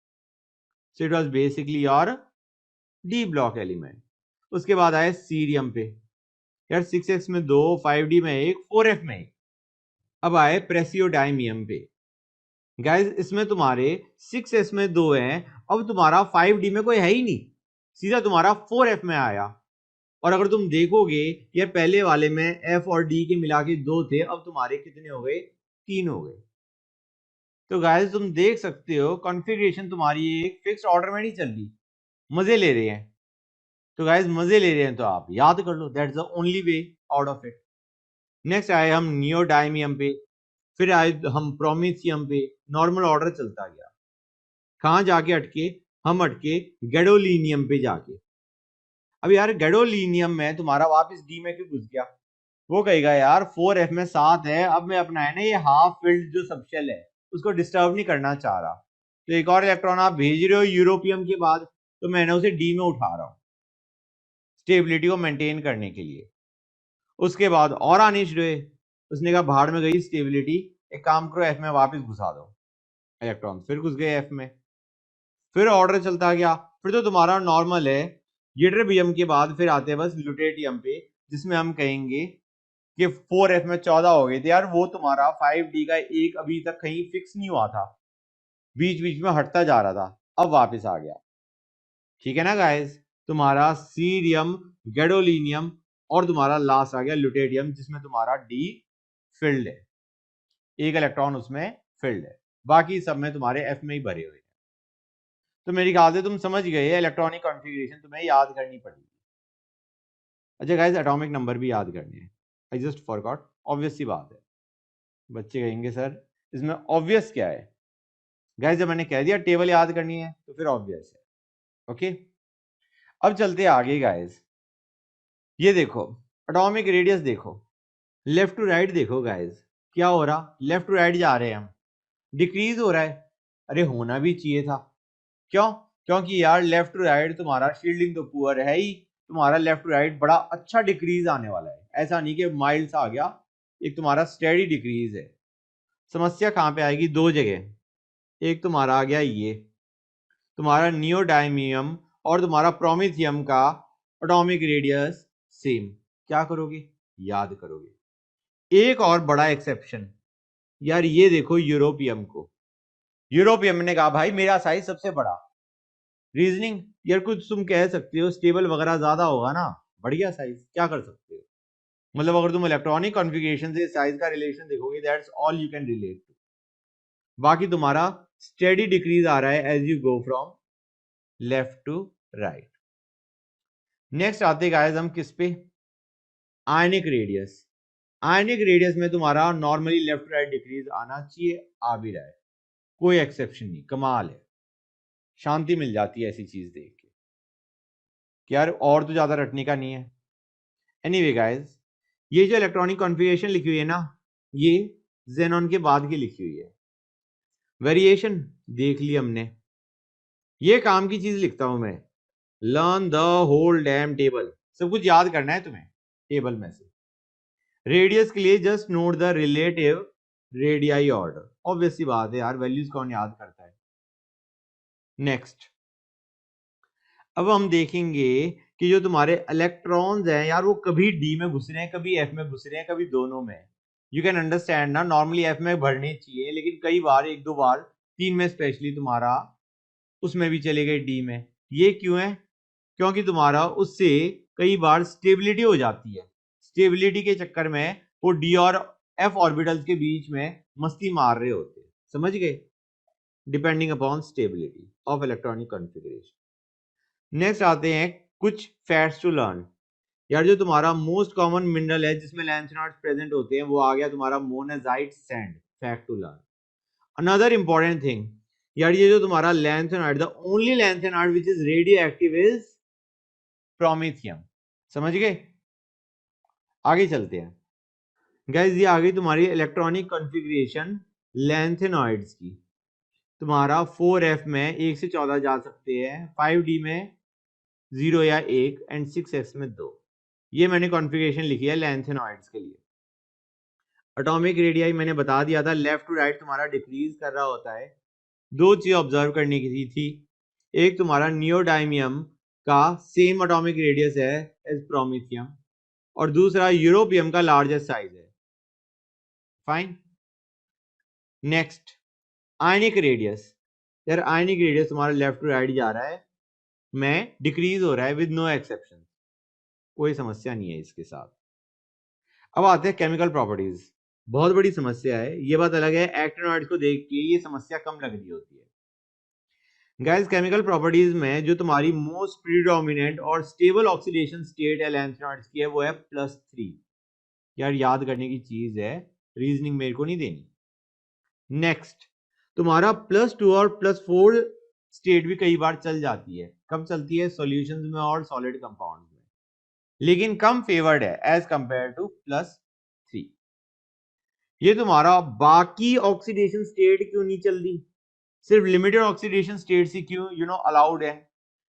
so it was basically your D block element. उसके बाद आए सीरियम पे। यार 6s में 2, 5d में 1, 4f में 1। अब आए प्रेसियोडाइमियम पे। गाइस इसमें तुम्हारे 6s में 2 हैं, अब तुम्हारा 5d में कोई है ही नहीं, सीधा तुम्हारा 4f में आया। और अगर तुम देखोगे ये पहले वाले में f और d के मिला के 2 थे, अब तुम्हारे कितने हो गए? 3 हो गए। तो गाइस तुम देख सकते हो कॉन्फ़िगरेशन तुम्हारी एक फिक्स्ड ऑर्डर में नहीं चल रही, मजे ले रहे हैं। तो गाइस मजे ले रहे हैं तो आप याद कर लो, that's the only way out of it. Next आए हम नियोडाइमियम पे, फिर आए हम प्रोमिथियम पे। नॉर्मल ऑर्डर चलता गया। कहां जाके अटके? हम अटके गैडोलिनियम पे जाके। अब यार गैडोलिनियम में तुम्हारा वापस डी में क्यों घुस गया? वो कहेगा यार 4f में 7 है, अब मैं अपना है ना ये हाफ फिल्ड जो सबशेल है उसको डिस्टर्ब नहीं करना चाह रहा, तो एक और इलेक्ट्रॉन आप भेज रहे हो यूरोपियम के बाद, तो मैंने उसे डी में उठा रहा हूं स्टेबिलिटी को मेंटेन करने के लिए। उसके बाद और आने शुरू हुए, उसने कहा भाड़ में गई स्टेबिलिटी, एक काम करो एफ में वापस घुसा दो इलेक्ट्रॉन, फिर घुस गए एफ में, फिर ऑर्डर चलता गया। फिर तो तुम्हारा नॉर्मल है यूट्रिबियम के बाद फिर आते हैं बस ल्यूटेटियम पे, जिसमें हम कहेंगे कि 4f में 14 हो गए थे। यार वो तुम्हारा 5d का एक अभी तक कहीं फिक्स नहीं हुआ था, बीच बीच में हटता जा रहा था, अब वापस आ गया। ठीक है ना गाइस? तुम्हारा सीरियम, गैडोलिनियम और तुम्हारा लास्ट आ गया ल्यूटेरियम, जिसमें तुम्हारा डी फिल्ड है, एक इलेक्ट्रॉन उसमें फिल्ड है, बाकी सब में तुम्हारे एफ में ही भरे हुए हैं। तो मेरी ख्याल से तुम समझ गए, इलेक्ट्रॉनिक कॉन्फ़िगरेशन तुम्हें याद करनी पड़ेगी। अच्छा गाइस, एटॉमिक नंबर भी याद करने हैं, आई जस्ट फॉरगॉट, ऑब्वियस सी बात है। बच्चे कहेंगे सर इसमें ऑब्वियस क्या है? गाइस जब मैंने कह दिया टेबल याद करनी है तो फिर ऑब्वियस है। ओके, अब चलते आगे गाइस। ये देखो एटॉमिक रेडियस, देखो लेफ्ट टू राइट देखो गाइस, क्या हो रहा, लेफ्ट टू राइट जा रहे हैं हम, डिक्रीज हो रहा है। अरे होना भी चाहिए था, क्यों? क्योंकि यार लेफ्ट टू राइट तुम्हारा शील्डिंग तो पुअर है ही, तुम्हारा लेफ्ट टू राइट बड़ा अच्छा डिक्रीज आने वाला है, ऐसा नहीं कि माइल्ड सा आ गया, एक तुम्हारा स्टेडी डिक्रीज है। समस्या कहां पे आएगी? दो जगह, एक तुम्हारा आ गया ये तुम्हारा नियोडायमियम और तुम्हारा प्रोमिथियम का एटॉमिक रेडियस सेम, क्या करोगे? याद करोगे। एक और बड़ा एक्सेप्शन, यार ये देखो यूरोपियम को, यूरोपियम ने कहा भाई मेरा साइज सबसे बड़ा, रीजनिंग यार कुछ तुम कह सकते हो स्टेबल वगैरह ज्यादा होगा ना, बढ़िया साइज, क्या कर सकते हो? मतलब अगर तुम इलेक्ट्रॉनिक कॉन्फ़िगरेशन से साइज का रिलेशन देखोगे, that's all you can relate to. बाकी तुम्हारा स्टेडी डिक्रीज आ रहा है as you go from left to right. Next आते गाइस हम किस पे? Ionic radius. आयनिक रेडियस में तुम्हारा नॉर्मली लेफ्ट राइट डिक्रीज आना चाहिए, आ भी रहा है, कोई एक्सेप्शन नहीं, कमाल है, शांति मिल जाती है ऐसी चीज देख के कि यार और तो ज्यादा रटने का नहीं है। एनीवे गाइस, ये जो इलेक्ट्रॉनिक कॉन्फ़िगरेशन लिखी हुई है ना, ये जेनॉन के बाद की लिखी हुई है। वेरिएशन देख ली हमने, ये काम की चीज लिखता हूं मैं, learn the whole damn table, सब कुछ याद करना है तुम्हें टेबल में से। रेडियस के लिए just note the relative radii order, obvious सी बात है यार, वैल्यूज कौन याद करता है। नेक्स्ट, अब हम देखेंगे कि जो तुम्हारे इलेक्ट्रॉन्स हैं यार, वो कभी डी में घुस रहे हैं, कभी एफ में घुस रहे हैं, कभी दोनों में। यू कैन अंडरस्टैंड ना, नॉर्मली एफ में भरने चाहिए, लेकिन कई बार, एक दो बार, तीन में स्पेशली तुम्हारा उसमें भी चले गए डी में। ये क्यों है? क्योंकि तुम्हारा उससे कई बार स्टेबिलिटी हो जाती है, स्टेबिलिटी के चक्कर में वो डी और एफ ऑर्बिटल्स के बीच में मस्ती मार रहे होते हैं, समझ गए? Depending upon stability of electronic configuration. Next आते हैं कुछ फैक्ट्स टू लर्न। यार जो तुम्हारा मोस्ट कॉमन मिनरल है जिसमें लैंथेनाइड्स प्रेजेंट होते हैं, वो आ गया तुम्हारा monazite sand, fact to learn. Another important thing, यार ये जो तुम्हारा lanthanide, the only lanthanide which is radioactive is promethium, समझ गए? आगे चलते हैं गाइस, ये आ गई तुम्हारी इलेक्ट्रॉनिक कॉन्फ़िगरेशन लैंथेनॉइड्स की। तुम्हारा 4f में 1 से 14 जा सकते हैं, 5d में 0 या 1 एंड 6s में 2। ये मैंने कॉन्फ़िगरेशन लिखी है लैंथेनॉइड्स के लिए। एटॉमिक रेडियाई मैंने बता दिया था, लेफ्ट टू राइट तुम्हारा डिक्रीज कर रहा होता है। दो चीज ऑब्जर्व करने की थी, एक तुम्हारा नियोडायमियम का सेम एटॉमिक रेडियस है एज प्रोमेथियम, और दूसरा यूरोपियम का लार्जेस्ट साइज है। फाइन। Next, ionic radius. यार आयनिक रेडियस तुम्हारा लेफ्ट टू राइट जा रहा है, में डिक्रीज हो रहा है विद नो एक्सेप्शन, कोई समस्या नहीं है इसके साथ। अब आते हैं केमिकल प्रॉपर्टीज, बहुत बड़ी समस्या है, ये बात अलग है, एक्टिनॉइड्स को देख के ये समस्या कम लग रही होती है। गाइस केमिकल प्रॉपर्टीज में जो तुम्हारी मोस्ट प्रीडोमिनेंट और स्टेबल ऑक्सीडेशन स्टेट है लैंथेनॉइड्स की है, वो है +3। यार याद करने की चीज है, रीजनिंग मेरे को नहीं देनी। नेक्स्ट, तुम्हारा +2 और +4 स्टेट भी कई बार चल जाती है, कब चलती है? सॉल्यूशंस में और सॉलिड कंपाउंड्स में, लेकिन कम फेवर्ड है एज कंपेयर टू +3। ये तुम्हारा बाकी ऑक्सीडेशन स्टेट क्यों नहीं चल रही, सिर्फ लिमिटेड ऑक्सीडेशन स्टेट से क्यों अलाउड है?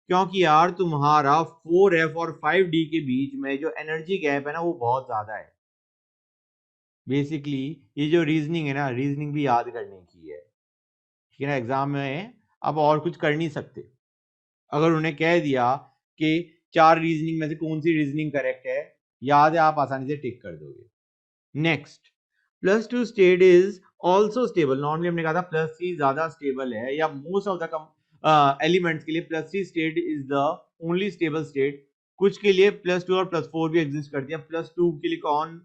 क्योंकि यार तुम्हारा 4f और 5d के बीच में जो एनर्जी गैप है ना, वो बहुत ज्यादा है। बेसिकली ये जो रीजनिंग है ना, रीजनिंग भी याद करने की है, ठीक है ना? एग्जाम में अब और कुछ कर नहीं सकते, अगर उन्हें कह दिया कि 4 रीजनिंग में से कौन सी रीजनिंग करेक्ट है, याद है, आप आसानी से टिक कर दोगे। Next, +2 state is also stable, normally हमने कहा था +3 ज्यादा स्टेबल है, या मोस्ट ऑफ द एलिमेंट्स के लिए +3 state is the only stable state. कुछ के लिए +2 और +4 भी एग्जिस्ट करती है। +2 के लिए कौन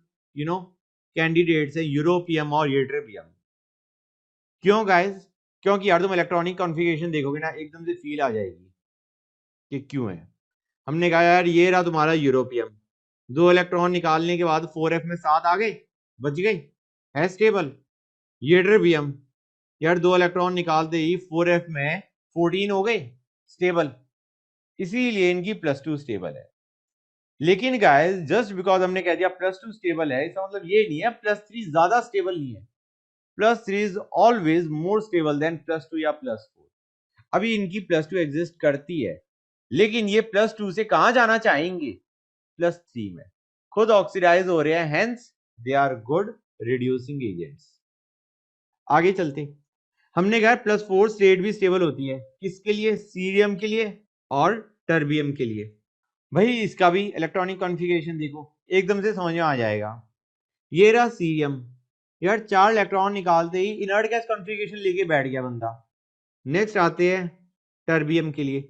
कैंडिडेट्स है? यूरोपियम और यूट्रेबियम। क्यों गाइस? क्योंकि यार तुम इलेक्ट्रॉनिक कॉन्फ़िगरेशन देखोगे ना, एकदम से फील आ जाएगी कि क्यों है। हमने कहा यार ये रहा तुम्हारा यूरोपियम, 2 इलेक्ट्रॉन निकालने के बाद 4f में 7 आ गए, बच गए, है स्टेबल। यूट्रेबियम यार 2 इलेक्ट्रॉन निकालते ही 4f में 14 हो गए, स्टेबल। इसीलिए इनकी +2 स्टेबल है। लेकिन गाइस जस्ट बिकॉज हमने कह दिया +2 स्टेबल है, इसका मतलब ये नहीं है +3 ज्यादा स्टेबल नहीं है। +3 is always more stable then +2 या +4। अभी इनकी +2 एग्जिस्ट करती है, लेकिन ये +2 से कहां जाना चाहेंगे? +3 में। खुद ऑक्सीडाइज हो रहे हैं, hence they are good reducing agents. आगे चलते, हमने कहा +4 स्टेट भी स्टेबल होती है। किसके लिए? सीरियम के लिए और टर्बियम के लिए। भाई इसका भी इलेक्ट्रॉनिक कॉन्फ़िगरेशन देखो, एकदम से समझ में आ जाएगा। ये रहा सीरियम, यार 4 इलेक्ट्रॉन निकालते ही इनर्ट गैस कॉन्फ़िगरेशन लेके बैठ गया बंदा। नेक्स्ट आते हैं टर्बियम के लिए।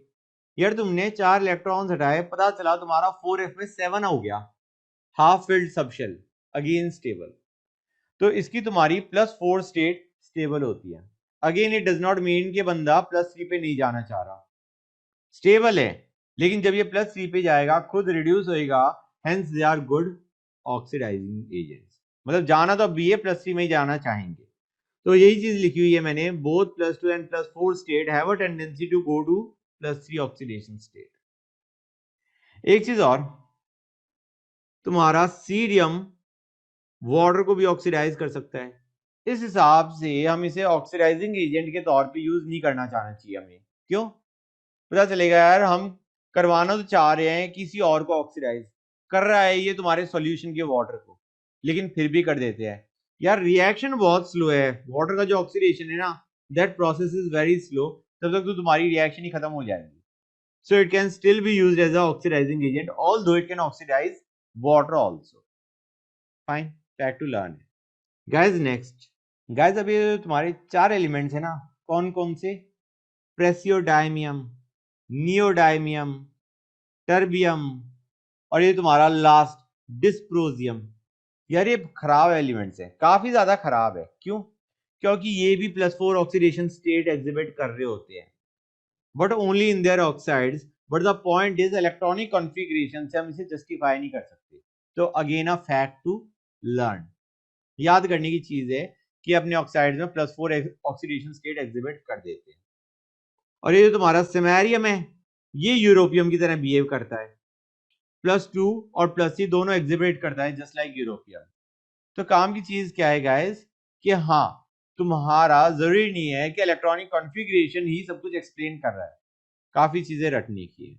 यार तुमने 4 इलेक्ट्रॉन्स हटाए, पता चला तुम्हारा 4f में 7 हो गया, half filled subshell, again stable. तो इसकी तुम्हारी +4 स्टेट स्टेबल होती है। Again it does not mean कि बंदा +3 पे नहीं जाना चाह रहा, स्टेबल है, लेकिन जब ये +3 पे जाएगा खुद रिड्यूस होएगा, hence they are good oxidizing agents. मतलब जाना तो अब भी है, +3 में ही जाना चाहेंगे। तो यही चीज लिखी हुई है मैंने, both +2 and +4 state have a tendency to go to +3 oxidation state. एक चीज और, तुम्हारा सीरियम वाटर को भी ऑक्सीडाइज कर सकता है। इस हिसाब से हम इसे ऑक्सीडाइजिंग एजेंट के तौर पे यूज नहीं करना चाहना चाहिए हमें। क्यों? पता चलेगा यार हम करवाना तो चाह रहे हैं किसी और को ऑक्सीडाइज, कर रहा है ये तुम्हारे सॉल्यूशन के वाटर को, लेकिन फिर भी कर देते हैं। यार रिएक्शन बहुत स्लो है, वाटर का जो ऑक्सीडेशन है ना, that process is very slow. तब तक तो तुम्हारी रिएक्शन ही खत्म हो जाएगी। So it can still be used as a oxidizing agent, although it can oxidize water also. Fine, fact to learn है गाइस। नेक्स्ट गाइस, अभी तुम्हारे 4 एलिमेंट्स है ना, कौन कौन से? प्रेसियोडाइमियम, नियोडाइमियम, टर्बियम और ये तुम्हारा लास्ट डिस्प्रोजियम। यार ये खराब एलिमेंट्स है, काफी ज्यादा खराब है। क्यों? क्योंकि ये भी +4 ऑक्सीडेशन स्टेट एग्जिबिट कर रहे होते हैं, but only in their oxides. But the point is electronic configuration से हम इसे जस्टिफाई नहीं कर सकते। तो again a fact to learn, याद करने की चीज है कि अपने ऑक्साइड्स में +4 ऑक्सीडेशन स्टेट एग्जिबिट कर देते हैं। और ये जो तुम्हारा सिमेरियम है, ये यूरोपियम की तरह बिहेव करता है, +2 और +3 दोनों एग्जिबिट करता है जस्ट लाइक यूरोपियम। तो काम की चीज क्या है गाइस, कि हाँ तुम्हारा जरूरी नहीं है कि इलेक्ट्रॉनिक कॉन्फ़िगरेशन ही सब कुछ एक्सप्लेन कर रहा है, काफी चीजें रटने की है।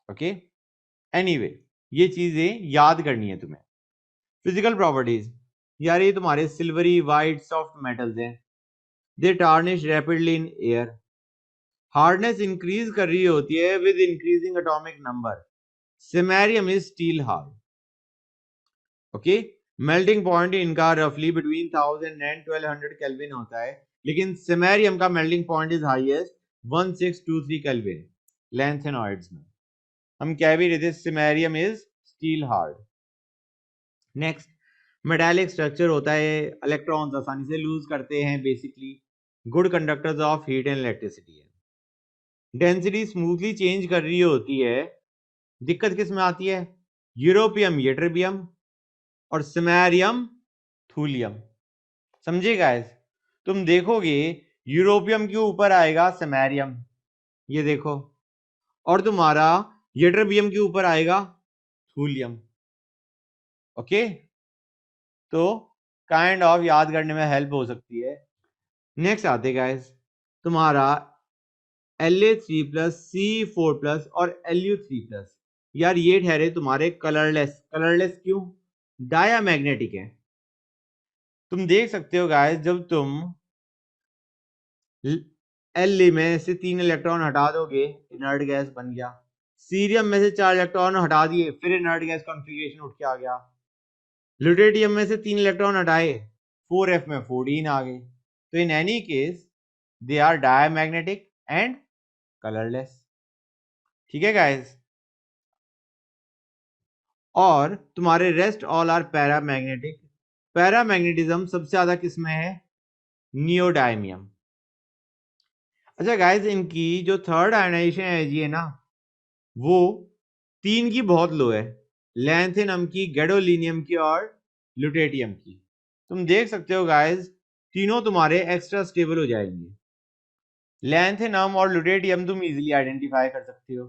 ओके, एनीवे ये चीजें याद करनी है तुम्हें। फिजिकल प्रॉपर्टीज, यार ये तुम्हारे सिल्वरी वाइट सॉफ्ट मेटल्स हैं, they tarnish rapidly in air. Hardness increase कर रही होती है with increasing atomic number. Samarium is steel hard. Okay, melting point इनका रफली बिटवीन 1000 एंड 1200 केल्विन होता है, लेकिन सिमेरियम का melting point is highest 1623 kelvin lanthanoids में। हम कह भी रहे थे samarium is steel hard. Next, metallic structure होता है, इलेक्ट्रॉन्स आसानी से लूज करते हैं, basically good conductors of heat and electricity है। डेंसिटी स्मूथली चेंज कर रही होती है। दिक्कत किस में आती है? यूरोपियम यट्रिबियम और सिमेरियम थूलियम। समझे गाइस? तुम देखोगे यूरोपियम के ऊपर आएगा सिमेरियम, ये देखो, और तुम्हारा यट्रिबियम के ऊपर आएगा थूलियम। ओके, तो काइंड ऑफ याद करने में हेल्प हो सकती है। नेक्स्ट आते गाइस, तुम्हारा La3+, C4+ और Lu3+। यार ये ठहरे तुम्हारे कलरलेस। कलरलेस क्यों? डायामैग्नेटिक है। तुम देख सकते हो गाइस, जब तुम Li में से 3 इलेक्ट्रॉन हटा दोगे, इनर्ट गैस बन गया। सीरियम में से 4 इलेक्ट्रॉन हटा दिए, फिर इनर्ट गैस कॉन्फ़िगरेशन उठ के आ गया। ल्यूटेरियम में से 3 इलेक्ट्रॉन हटाए, 4f में 14 आ गए। तो in any case they are diamagnetic and colourless. ठीक है गाइस, और तुम्हारे rest all are paramagnetic. Paramagnetism सबसे ज्यादा किसमें है? नियोडायमियम। अच्छा गाइस, इनकी जो थर्ड आयनाइजेशन एनर्जी है ना, वो 3 की बहुत लो है, लैंथेनम की, गैडोलिनियम की और ल्यूटेटियम की। तुम देख सकते हो गाइस, तीनों तुम्हारे एक्स्ट्रा स्टेबल हो जाएंगे। लैंथेनम और ल्यूटेटियम तुम इजीली आइडेंटिफाई कर सकते हो।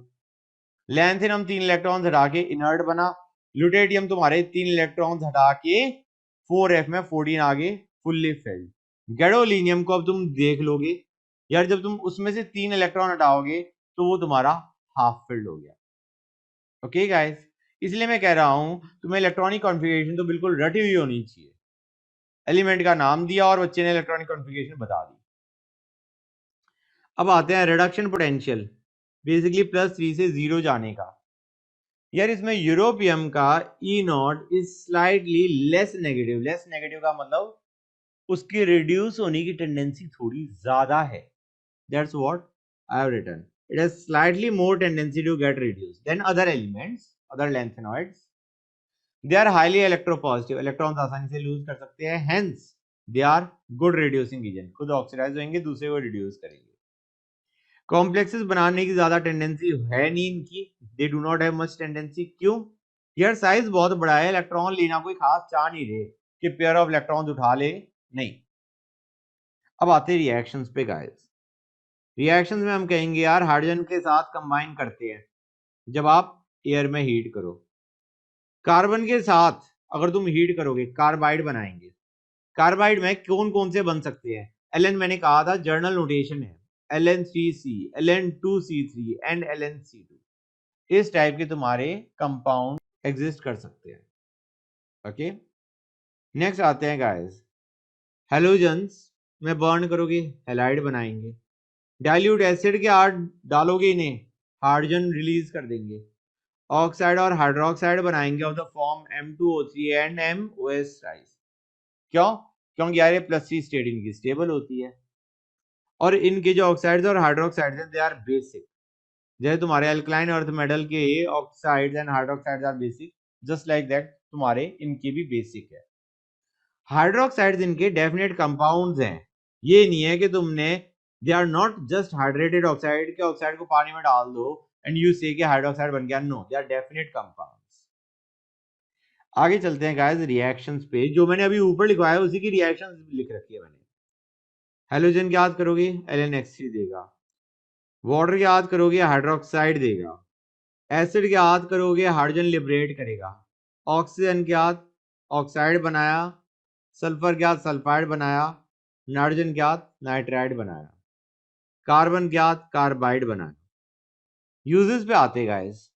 लैंथेनम 3 इलेक्ट्रॉन्स हटा के इनर्ट बना, ल्यूटेटियम तुम्हारे 3 इलेक्ट्रॉन्स हटा के 4f में 14 आगे फुल्ली फिल्ड। गैडोलिनियम को अब तुम देख लोगे यार, जब तुम उसमें से 3 इलेक्ट्रॉन हटाओगे तो वो तुम्हारा हाफ फिल्ड हो गया। ओके गाइस, इसलिए मैं कह रहा हूं तुम्हें इलेक्ट्रॉनिक कॉन्फ़िगरेशन तो बिल्कुल रटी हुई होनी चाहिए। एलिमेंट का नाम दिया और बच्चे ने इलेक्ट्रॉनिक कॉन्फ़िगरेशन बता दी। अब आते हैं रिडक्शन पोटेंशियल, बेसिकली +3 से 0 जाने का। यार इसमें यूरोपियम का E0 is slightly less negative. Less negative का मतलब उसकी रिड्यूस होने की टेंडेंसी थोड़ी ज्यादा है। That's what I have written, it has slightly more tendency to get reduced than other elements, other lanthanoids. They are highly electropositive, electrons आसानी से लूज कर सकते हैं, hence they are good reducing agent. खुद oxidize होंगे, दूसरे को reduce करेंगे। कॉम्प्लेक्सेस बनाने की ज्यादा टेंडेंसी है नहीं इनकी, दे do not have much tendency. क्यों? यार साइज बहुत बड़ा है, इलेक्ट्रॉन लेना कोई खास चाह नहीं रहे कि पेयर ऑफ इलेक्ट्रॉन्स उठा ले, नहीं। अब आते रिएक्शंस पे गाइस। रिएक्शंस में हम कहेंगे यार हाइड्रोजन के साथ कंबाइन करते हैं जब आप एयर में हीट करो। कार्बन के साथ अगर तुम हीट करोगे कार्बाइड बनाएंगे। कार्बाइड में कौन कौन से बन सकते हैं? एलन मैंने कहा था जर्नल नोटेशन है, Ln3C, Ln2C3 एंड Ln2C2। इस टाइप के तुम्हारे कंपाउंड एग्जिस्ट कर सकते हैं। ओके, नेक्स्ट आते हैं गाइस, हेलोजन्स में बर्न करोगे हैलाइड बनाएंगे। डाइल्यूट एसिड के हाथ डालोगे इन्हें, हाइड्रोजन रिलीज कर देंगे। ऑक्साइड और हाइड्रोक्साइड बनाएंगे of the form M2O3 and MOS rice. क्यों? क्योंकि यार ये +3 स्टेट इनकी स्टेबल होती है, और इनके जो ऑक्साइड्स और हाइड्रोक्साइड्स हैं दे आर बेसिक। जैसे तुम्हारे अल्कलाइन अर्थ मेटल के oxides and hydroxides are basic, just like that तुम्हारे इनके भी बेसिक है। हाइड्रोक्साइड्स इनके डेफिनेट कंपाउंड्स हैं, ये नहीं है कि तुमने they are not just hydrated oxide के ऑक्साइड को पानी में डाल दो एंड यू से कि हाइड्रोक्साइड बन गया। No, they are definite compounds. आगे चलते हैं गाइस रिएक्शंस पे, जो मैंने अभी ऊपर लिखवाया है उसी की रिएक्शंस लिख रखी है मैंने। हेलोजन की याद करोगे Ln(H3) देगा, वाटर की याद करोगे हाइड्रोक्साइड देगा, एसिड की याद करोगे हाइड्रोजन लिबरेट करेगा, ऑक्सीजन की याद ऑक्साइड बनाया, सल्फर के याद सल्फाइड बनाया, नाइट्रोजन के याद नाइट्राइड बनाया, कार्बन के याद कार्बाइड बनाया। यूजेस पे आते गाइस।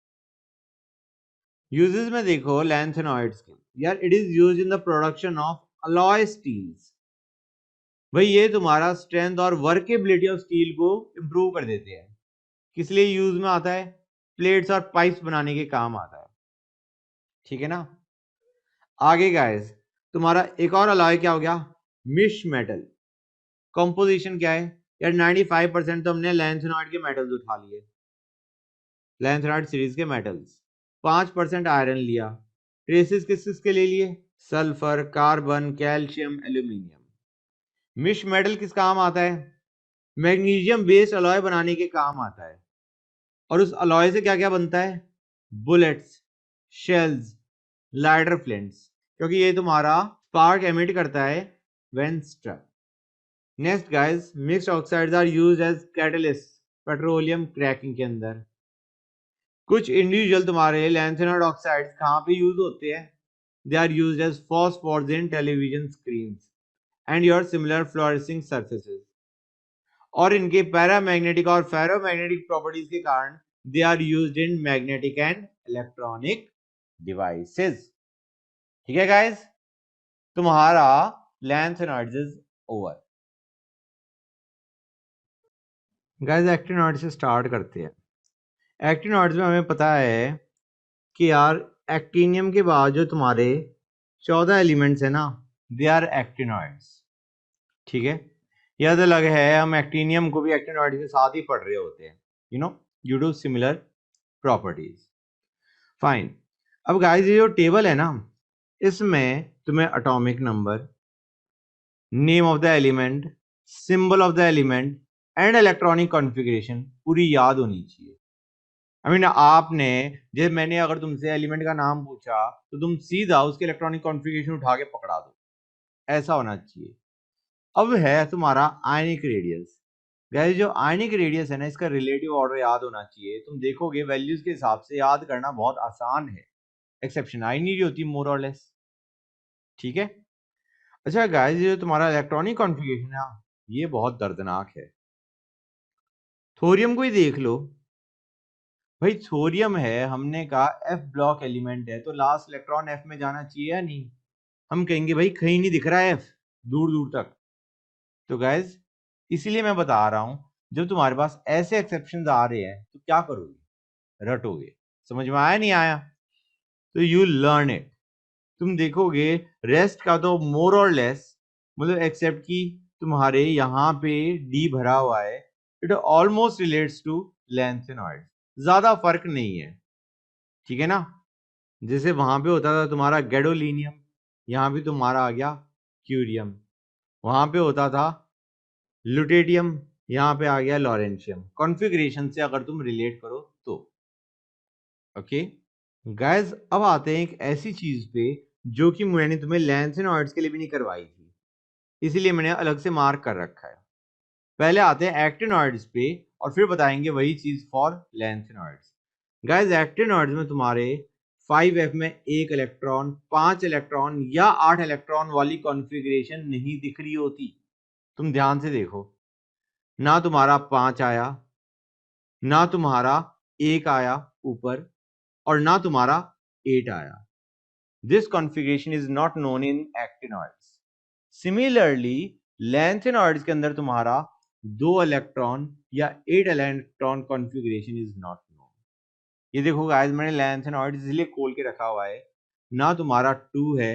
यूजेस में देखो लैंथेनॉइड्स के, यार it is used in the production of alloy steels. भाई ये तुम्हारा स्ट्रेंथ और वर्केबिलिटी ऑफ स्टील को इंप्रूव कर देते हैं। किस लिए यूज में आता है? प्लेट्स और पाइप्स बनाने के काम आता है। ठीक है ना। आगे गाइस, तुम्हारा एक और अलॉय क्या हो गया? मिश मेटल। कंपोजिशन क्या है यार? 95% तो हमने लैंथेनॉइड के मेटल्स उठा लिए, लैंथेनॉइड सीरीज के मेटल्स। 5% आयरन लिया। ट्रेसेस किस किस के ले लिए? Sulphur, carbon, calcium, aluminium. Misch metal किस काम आता है? मैग्नीशियम बेस्ड अलॉय बनाने के काम आता है। और उस अलॉय से क्या क्या बनता है? बुलेट्स, शेल्स, लाइटर फ्लिंट्स, क्योंकि ये तुम्हारा स्पार्क एमिट करता है when struck. Next guys, mixed oxides are used as catalyst petroleum cracking के अंदर। कुछ इंडिविजुअल तुम्हारे लैंथेनॉइड ऑक्साइड्स कहां पे यूज होते हैं? They are used as phosphors in television screens and your similar fluorescing surfaces. और इनके पैरामैग्नेटिक और फेरोमैग्नेटिक प्रॉपर्टीज के कारण they are used in magnetic and electronic devices. ठीक है गाइस, तुम्हारा lanthanoids is over. Guys actinoid से स्टार्ट करते हैं। एक्टिनॉइड्स में हमें पता है कि यार एक्टिनियम के बाद जो तुम्हारे 14 एलिमेंट्स है ना, दे आर एक्टिनॉइड्स। ठीक है, यह तो अलग है, हम एक्टिनियम को भी एक्टिनॉइड के साथ ही पढ़ रहे होते हैं, you know, due to similar properties. Fine. अब गाइस ये जो टेबल है ना, इसमें तुम्हें atomic number, name of the element, symbol of the element and electronic configuration पूरी याद होनी चाहिए। आई मीन आपने, जब मैंने अगर तुमसे एलिमेंट का नाम पूछा तो तुम सीधा उसके इलेक्ट्रॉनिक कॉन्फ़िगरेशन उठा के पकड़ा दो, ऐसा होना चाहिए। अब है तुम्हारा आयनिक रेडियस। गाइस जो आयनिक रेडियस है ना, इसका रिलेटिव ऑर्डर याद होना चाहिए। तुम देखोगे वैल्यूज के हिसाब से याद करना बहुत आसान है, एक्सेप्शन आई नहीं होती मोर और लेस, ठीक है। अच्छा गाइस ये जो तुम्हारा इलेक्ट्रॉनिक कॉन्फ़िगरेशन है ये बहुत दर्दनाक है। थोरियम को ही देख लो भाई, थोरियम है, हमने कहा एफ ब्लॉक एलिमेंट है, तो लास्ट इलेक्ट्रॉन एफ में जाना चाहिए या नहीं? हम कहेंगे भाई कहीं नहीं दिख रहा है एफ, दूर दूर तक। तो गाइस इसीलिए मैं बता रहा हूं, जब तुम्हारे पास ऐसे एक्सेप्शन आ रहे हैं तो क्या करोगे? रटोगे। समझ में आया नहीं आया? तो यू लर्न इट। तुम देखोगे रेस्ट का तो मोर और लेस, मतलब एक्सेप्ट कि तुम्हारे यहाँ पे डी भरा हुआ है, it almost relates to lanthanoid, ज्यादा फर्क नहीं है, ठीक है ना। जैसे वहां पे होता था तुम्हारा गैडोलिनियम, यहाँ भी तुम्हारा आ गया क्यूरियम। वहां पे होता था लुटेडियम, यहाँ पे आ गया लॉरेंशियम। कॉन्फ़िगरेशन से अगर तुम रिलेट करो तो ओके। गाइस अब आते हैं एक ऐसी चीज पे जो कि मैंने तुम्हें लैंथेनॉइड्स के लिए भी नहीं करवाई थी, इसीलिए मैंने अलग से मार्क कर रखा है। पहले आते हैं एक्टिनॉइड्स पे और फिर बताएंगे वही चीज फॉर लैंथेनॉइड्स। गाइस एक्टिनॉइड्स में तुम्हारे 5f में 1 इलेक्ट्रॉन, 5 इलेक्ट्रॉन या 8 इलेक्ट्रॉन वाली कॉन्फ़िगरेशन नहीं दिख रही होती। तुम ध्यान से देखो, ना तुम्हारा 5 आया, ना तुम्हारा 1 आया ऊपर, और ना तुम्हारा 8 आया। This configuration is not known in actinoids. Similarly, lantanoids के अंदर तुम्हारा 2 इलेक्ट्रॉन या 8 electron configuration is not known. ये देखो गाइस, मैंने लैंथेनॉइड्स इसलिए खोल के रखा हुआ है, ना तुम्हारा 2 है,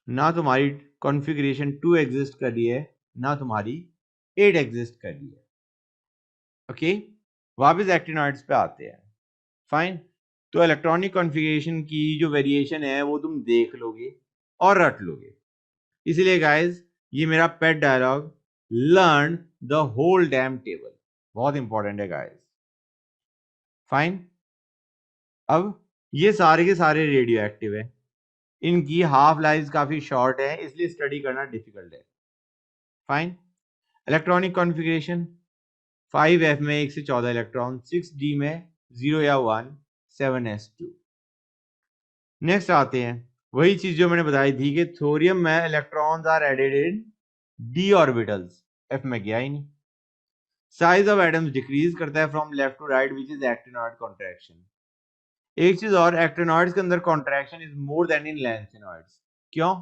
ना तुम्हारी कॉन्फ़िगरेशन 2 एग्जिस्ट कर रही है, ना तुम्हारी 8 एग्जिस्ट कर रही है। ओके, वापस एक्टिनॉइड्स पे आते हैं। फाइन। तो इलेक्ट्रॉनिक कॉन्फ़िगरेशन की जो वेरिएशन है वो तुम देख लोगे और रट लोगे। इसलिए गाइस ये मेरा pet dialogue, learn the whole damn table, बहुत इंपॉर्टेंट है गाइस। फाइन। अब ये सारे के सारे रेडियो एक्टिव है, इनकी हाफ लाइफ काफी शॉर्ट है, इसलिए स्टडी करना डिफिकल्ट है। फाइन। इलेक्ट्रॉनिक कॉन्फ़िगरेशन 5f में 1 से 14 इलेक्ट्रॉन, 6d में 0 या 1, 7s2। नेक्स्ट आते हैं वही चीज जो मैंने बताई थी कि थोरियम में electrons are added in d orbitals, f में गया ही नहीं। साइज ऑफ एटम्स डिक्रीज करता है from left to right, which is actinoid contraction. एक चीज और, एक्टिनॉइड्स के अंदर contraction is more than in lanthanoids. क्यों?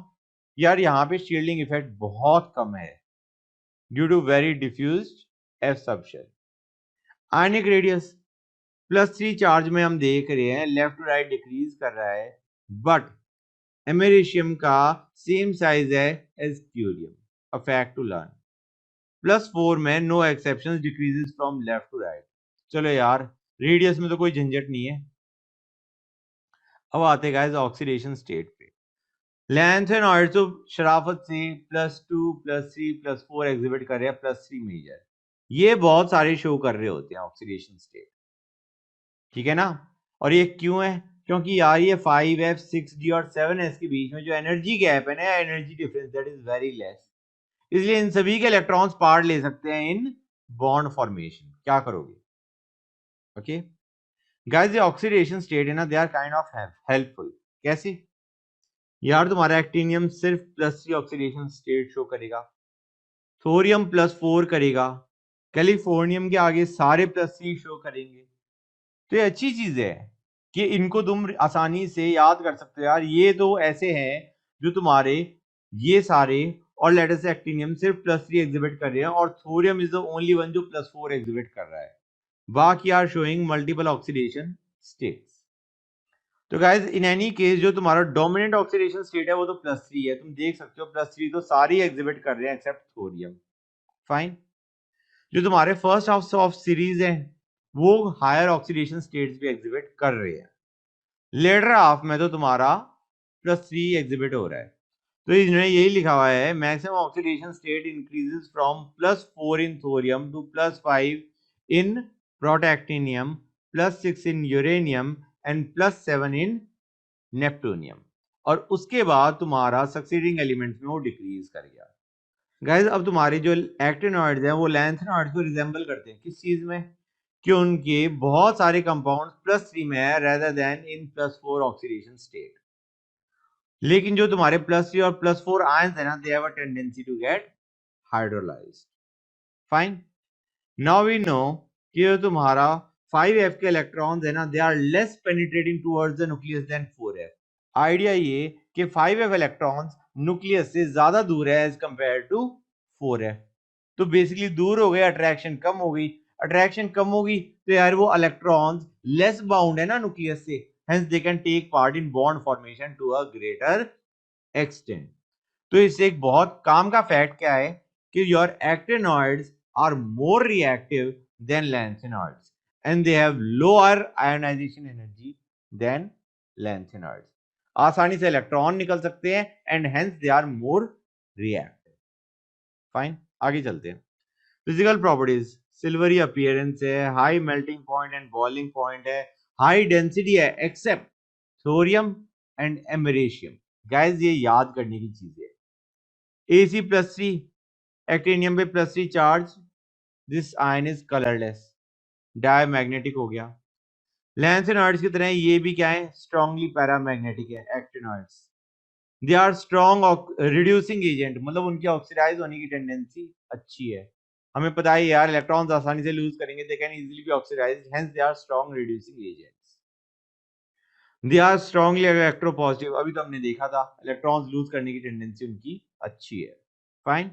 यार यहाँ पे शील्डिंग इफेक्ट बहुत कम है due to very diffused f subshell. Ionic radius +3 charge में हम देख रहे हैं लेफ्ट टू राइट डिक्रीज कर रहा है, बट एमेरिशियम का सेम साइज है as curium. A fact to learn. +4 में no exceptions, decreases from left to right. चलो यार, रेडियस में तो कोई झंझट नहीं है। अब आते हैं गाइस ऑक्सीडेशन स्टेट पे। लैंथेनॉइड तो शराफत से +2 +3 +4 एग्जिबिट कर रहे हैं, +3 मेजर, ये बहुत सारे शो कर रहे होते हैं ऑक्सीडेशन स्टेट, ठीक है ना। और ये क्यों है? क्योंकि यार ये 5f 6d और 7s के बीच में जो एनर्जी गैप है ना, energy difference, that is very less, इसलिए इन सभी के इलेक्ट्रॉन्स पार्ट ले सकते हैं इन बॉन्ड फॉर्मेशन। क्या करोगे? ओके गाइस, ये ऑक्सीडेशन स्टेट है ना, they are kind of helpful. कैसे? यार तुम्हारा एक्टिनियम सिर्फ +3 ऑक्सीडेशन स्टेट शो करेगा, थोरियम +4 करेगा, कैलिफोर्नियम के आगे सारे +3 शो करेंगे। तो ये अच्छी चीज है कि इनको तुम आसानी से याद कर सकते हो। यार ये तो ऐसे हैं जो तुम्हारे ये सारे, और लेटर से एक्टिनियम सिर्फ +3 एग्जिबिट कर रहे हैं और thorium is the only one जो +4 एग्जिबिट कर रहा है, बाकी are showing multiple oxidation states. तो गाइज इन एनी केस जो तुम्हारा डोमिनेंट ऑक्सीडेशन स्टेट है वो तो +3 है, तुम देख सकते हो +3 तो सारी एग्जिबिट कर रहे हैं एक्सेप्ट थोरियम। फाइन। जो तुम्हारे फर्स्ट हाफ ऑफ सीरीज है वो हायर ऑक्सीडेशन स्टेट्स भी एग्जिबिट कर रहे हैं। लेटर हाफ में तो तुम्हारा +3 एग्जिबिट हो रहा है। तो इन्होंने यही लिखा हुआ है, maximum oxidation state increases from +4 in thorium to +5 in protactinium, +6 in uranium and +7 in neptunium. और उसके बाद तुम्हारा सक्सीडिंग एलिमेंट्स में वो डिक्रीज कर गया। गाइस अब तुम्हारे जो एक्टिनॉइड्स हैं वो लैंथेनॉइड्स को रिजेंबल करते हैं किस चीज में, कि उनके बहुत सारे कंपाउंड्स +3 में है rather than in +4 oxidation state. लेकिन जो तुम्हारे +3 और +4 आयंस है ना, they have a tendency to get hydrolysed. Fine. Now we know कि जो तुम्हारा 5f के इलेक्ट्रॉन्स है ना, they are less penetrating towards the nucleus than 4f। Idea ये कि 5f इलेक्ट्रॉन्स न्यूक्लियस से ज्यादा दूर है एज कंपेयर टू 4f। तो बेसिकली दूर हो गए, अट्रैक्शन कम हो गई। अट्रैक्शन कम होगी तो यार वो इलेक्ट्रॉन्स लेस बाउंड है ना न्यूक्लियस से, hence they can take part in bond formation to a greater extent। तो इससे एक बहुत काम का फैक्ट क्या है कि your actinoids are more reactive than lanthanoids and they have lower ionization energy than lanthanoids। आसानी से इलेक्ट्रॉन निकल सकते हैं and hence they are more reactive। Fine, आगे चलते हैं। फिजिकल प्रॉपर्टीज, सिल्वरी अपीयरेंस है, high melting point and boiling point है, हाई डेंसिटी है एक्सेप्ट थोरियम एंड एमरेशियम। गाइस ये याद करने की चीज है। Ac+3 एक्टिनियम पे +3 charge, this ion is colourless, diamagnetic हो गया। लैंथेनॉइड्स की तरह ये भी क्या है, स्ट्रांगली पैरामैग्नेटिक है actinoids. They are strong reducing agent, मतलब उनकी ऑक्सीडाइज होने की टेंडेंसी अच्छी है। हमें पता है यार इलेक्ट्रॉन्स आसानी से लूज करेंगे, they can easily be oxidised, hence they are strong reducing agents. They are strongly electropositive, अभी तो हमने देखा था इलेक्ट्रॉन्स लूज करने की टेंडेंसी उनकी अच्छी है। फाइन।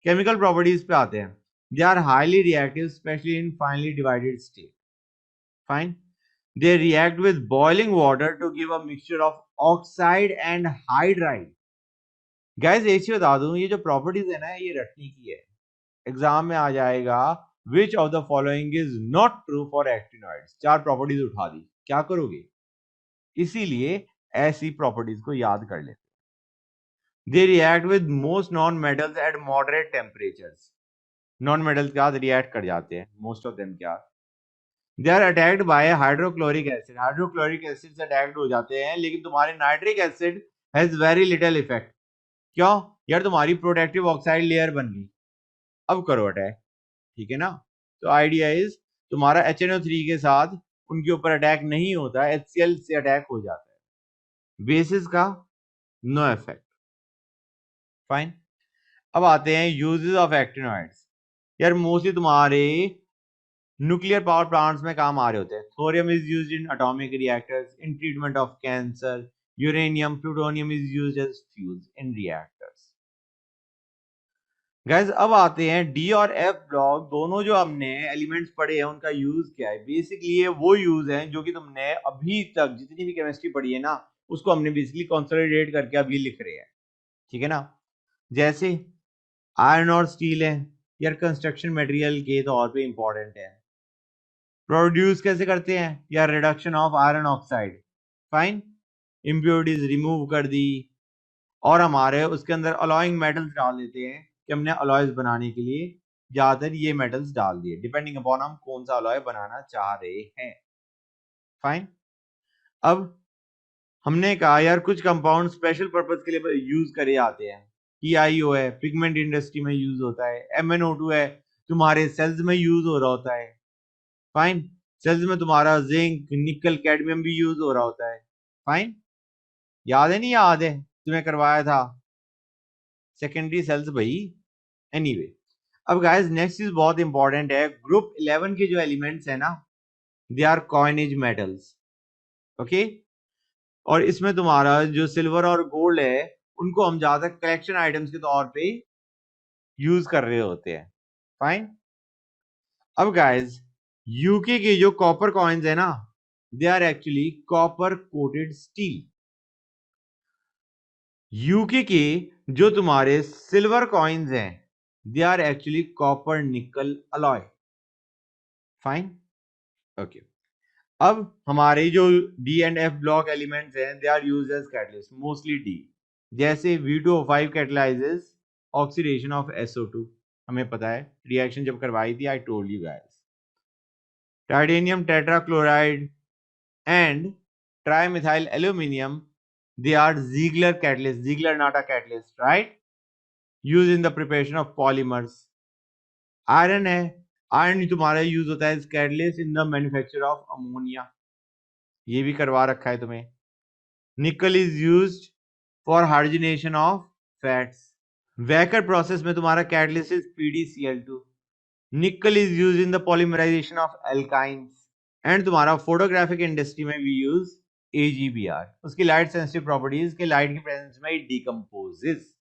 केमिकल प्रॉपर्टीज पे आते हैं। They are highly reactive specially in finely divided state. Fine. They react with boiling water to give a mixture of oxide and hydride। Guys एक चीज बता दूं, ये जो प्रॉपर्टीज है ना ये रटने की है। एग्जाम में आ जाएगा which of the following is not true for actinoids। 4 properties उठा दी, क्या करोगे? इसीलिए ऐसी प्रॉपर्टीज को याद कर लेते। They react with most non-metals at moderate temperatures। Non metals के साथ रिएक्ट कर जाते हैं मोस्ट ऑफ देम। क्या they are attacked by hydrochloric acid, hydrochloric acid से अटैक्ड हो जाते हैं, लेकिन तुम्हारे nitric acid has very little effect. क्यों यार, तुम्हारी प्रोटेक्टिव ऑक्साइड लेयर बन गई, अब करो अटैक, ठीक है ना। तो आइडिया इज तुम्हारा HNO3 के साथ उनके ऊपर अटैक नहीं होता, HCl से अटैक हो जाता है। बेसिस का नो इफेक्ट। फाइन। अब आते हैं यूजेस ऑफ एक्टिनॉइड्स। यार मोस्टली तुम्हारे न्यूक्लियर पावर प्लांट्स में काम आ रहे होते हैं। Thorium is used in atomic reactors in treatment of cancer. Uranium plutonium is used as fuels in reactors. Guys अब आते हैं डी और एफ ब्लॉक, दोनों जो हमने एलिमेंट्स पढ़े हैं उनका यूज क्या है। बेसिकली ये वो यूज है जो कि तुमने अभी तक जितनी भी केमिस्ट्री पढ़ी है ना उसको हमने बेसिकली कंसोलिडेट करके अभी लिख रहे हैं, ठीक है ना। जैसे आयरन और स्टील है, यार कंस्ट्रक्शन मटेरियल के तौर पे इंपॉर्टेंट है। प्रोड्यूस कैसे करते हैं, या reduction of iron oxide. Fine, impurities remove कर दी, और हमारे उसके अंदर अलॉइंग मेटल्स डाल देते हैं कि हमने अलॉयज बनाने के लिए ज्यादातर ये मेटल्स डाल दिए, डिपेंडिंग अपॉन हम कौन सा अलॉय बनाना चाह रहे हैं। फाइन। अब हमने कहा यार कुछ कंपाउंड स्पेशल पर्पज के लिए यूज करे जाते हैं। TiO है, पिगमेंट इंडस्ट्री में यूज होता है। MnO2 है, तुम्हारे सेल्स में यूज हो रहा होता है। फाइन। सेल्स में तुम्हारा जिंक, निकल, कैडमियम भी यूज हो रहा होता है। फाइन, याद है नहीं याद है, तुम्हें करवाया था सेकेंडरी सेल्स भाई। एनीवे, अब गाइस नेक्स्ट चीज बहुत इंपॉर्टेंट है। ग्रुप 11 के जो एलिमेंट्स है ना, they are coinage metals, okay. और इसमें तुम्हारा जो सिल्वर और गोल्ड है उनको हम ज्यादा कलेक्शन आइटम्स के तौर पे यूज कर रहे होते हैं। फाइन। अब गाइस यूके के जो कॉपर कॉइन्स है ना, they are actually copper coated steel. UK के जो तुम्हारे सिल्वर कॉइन्स हैं they are actually copper nickel alloy. Fine. Okay. अब हमारे जो D and F block elements हैं they are used as catalyst, mostly D. जैसे V2O5 catalyzes oxidation of SO2, हमें पता है रिएक्शन जब करवाई थी, I told you guys. Titanium tetrachloride and trimethyl aluminium, they are Ziegler catalyst, Ziegler Natta catalyst, right? Used in the preparation of polymers. Iron है, iron तुम्हारा use होता है catalyst in the manufacture of ammonia, ये भी करवा रखा है तुम्हें. Nickel is used for hydrogenation of fats. Wacker process में तुम्हारा catalyst is PdCl2. Nickel is used in the polymerisation of alkynes. And तुम्हारा फोटोग्राफिक इंडस्ट्री में वी यूज AgBr. उसकी लाइट सेंसिटिव प्रॉपर्टीज के लाइट की प्रेजेंस में it decomposes.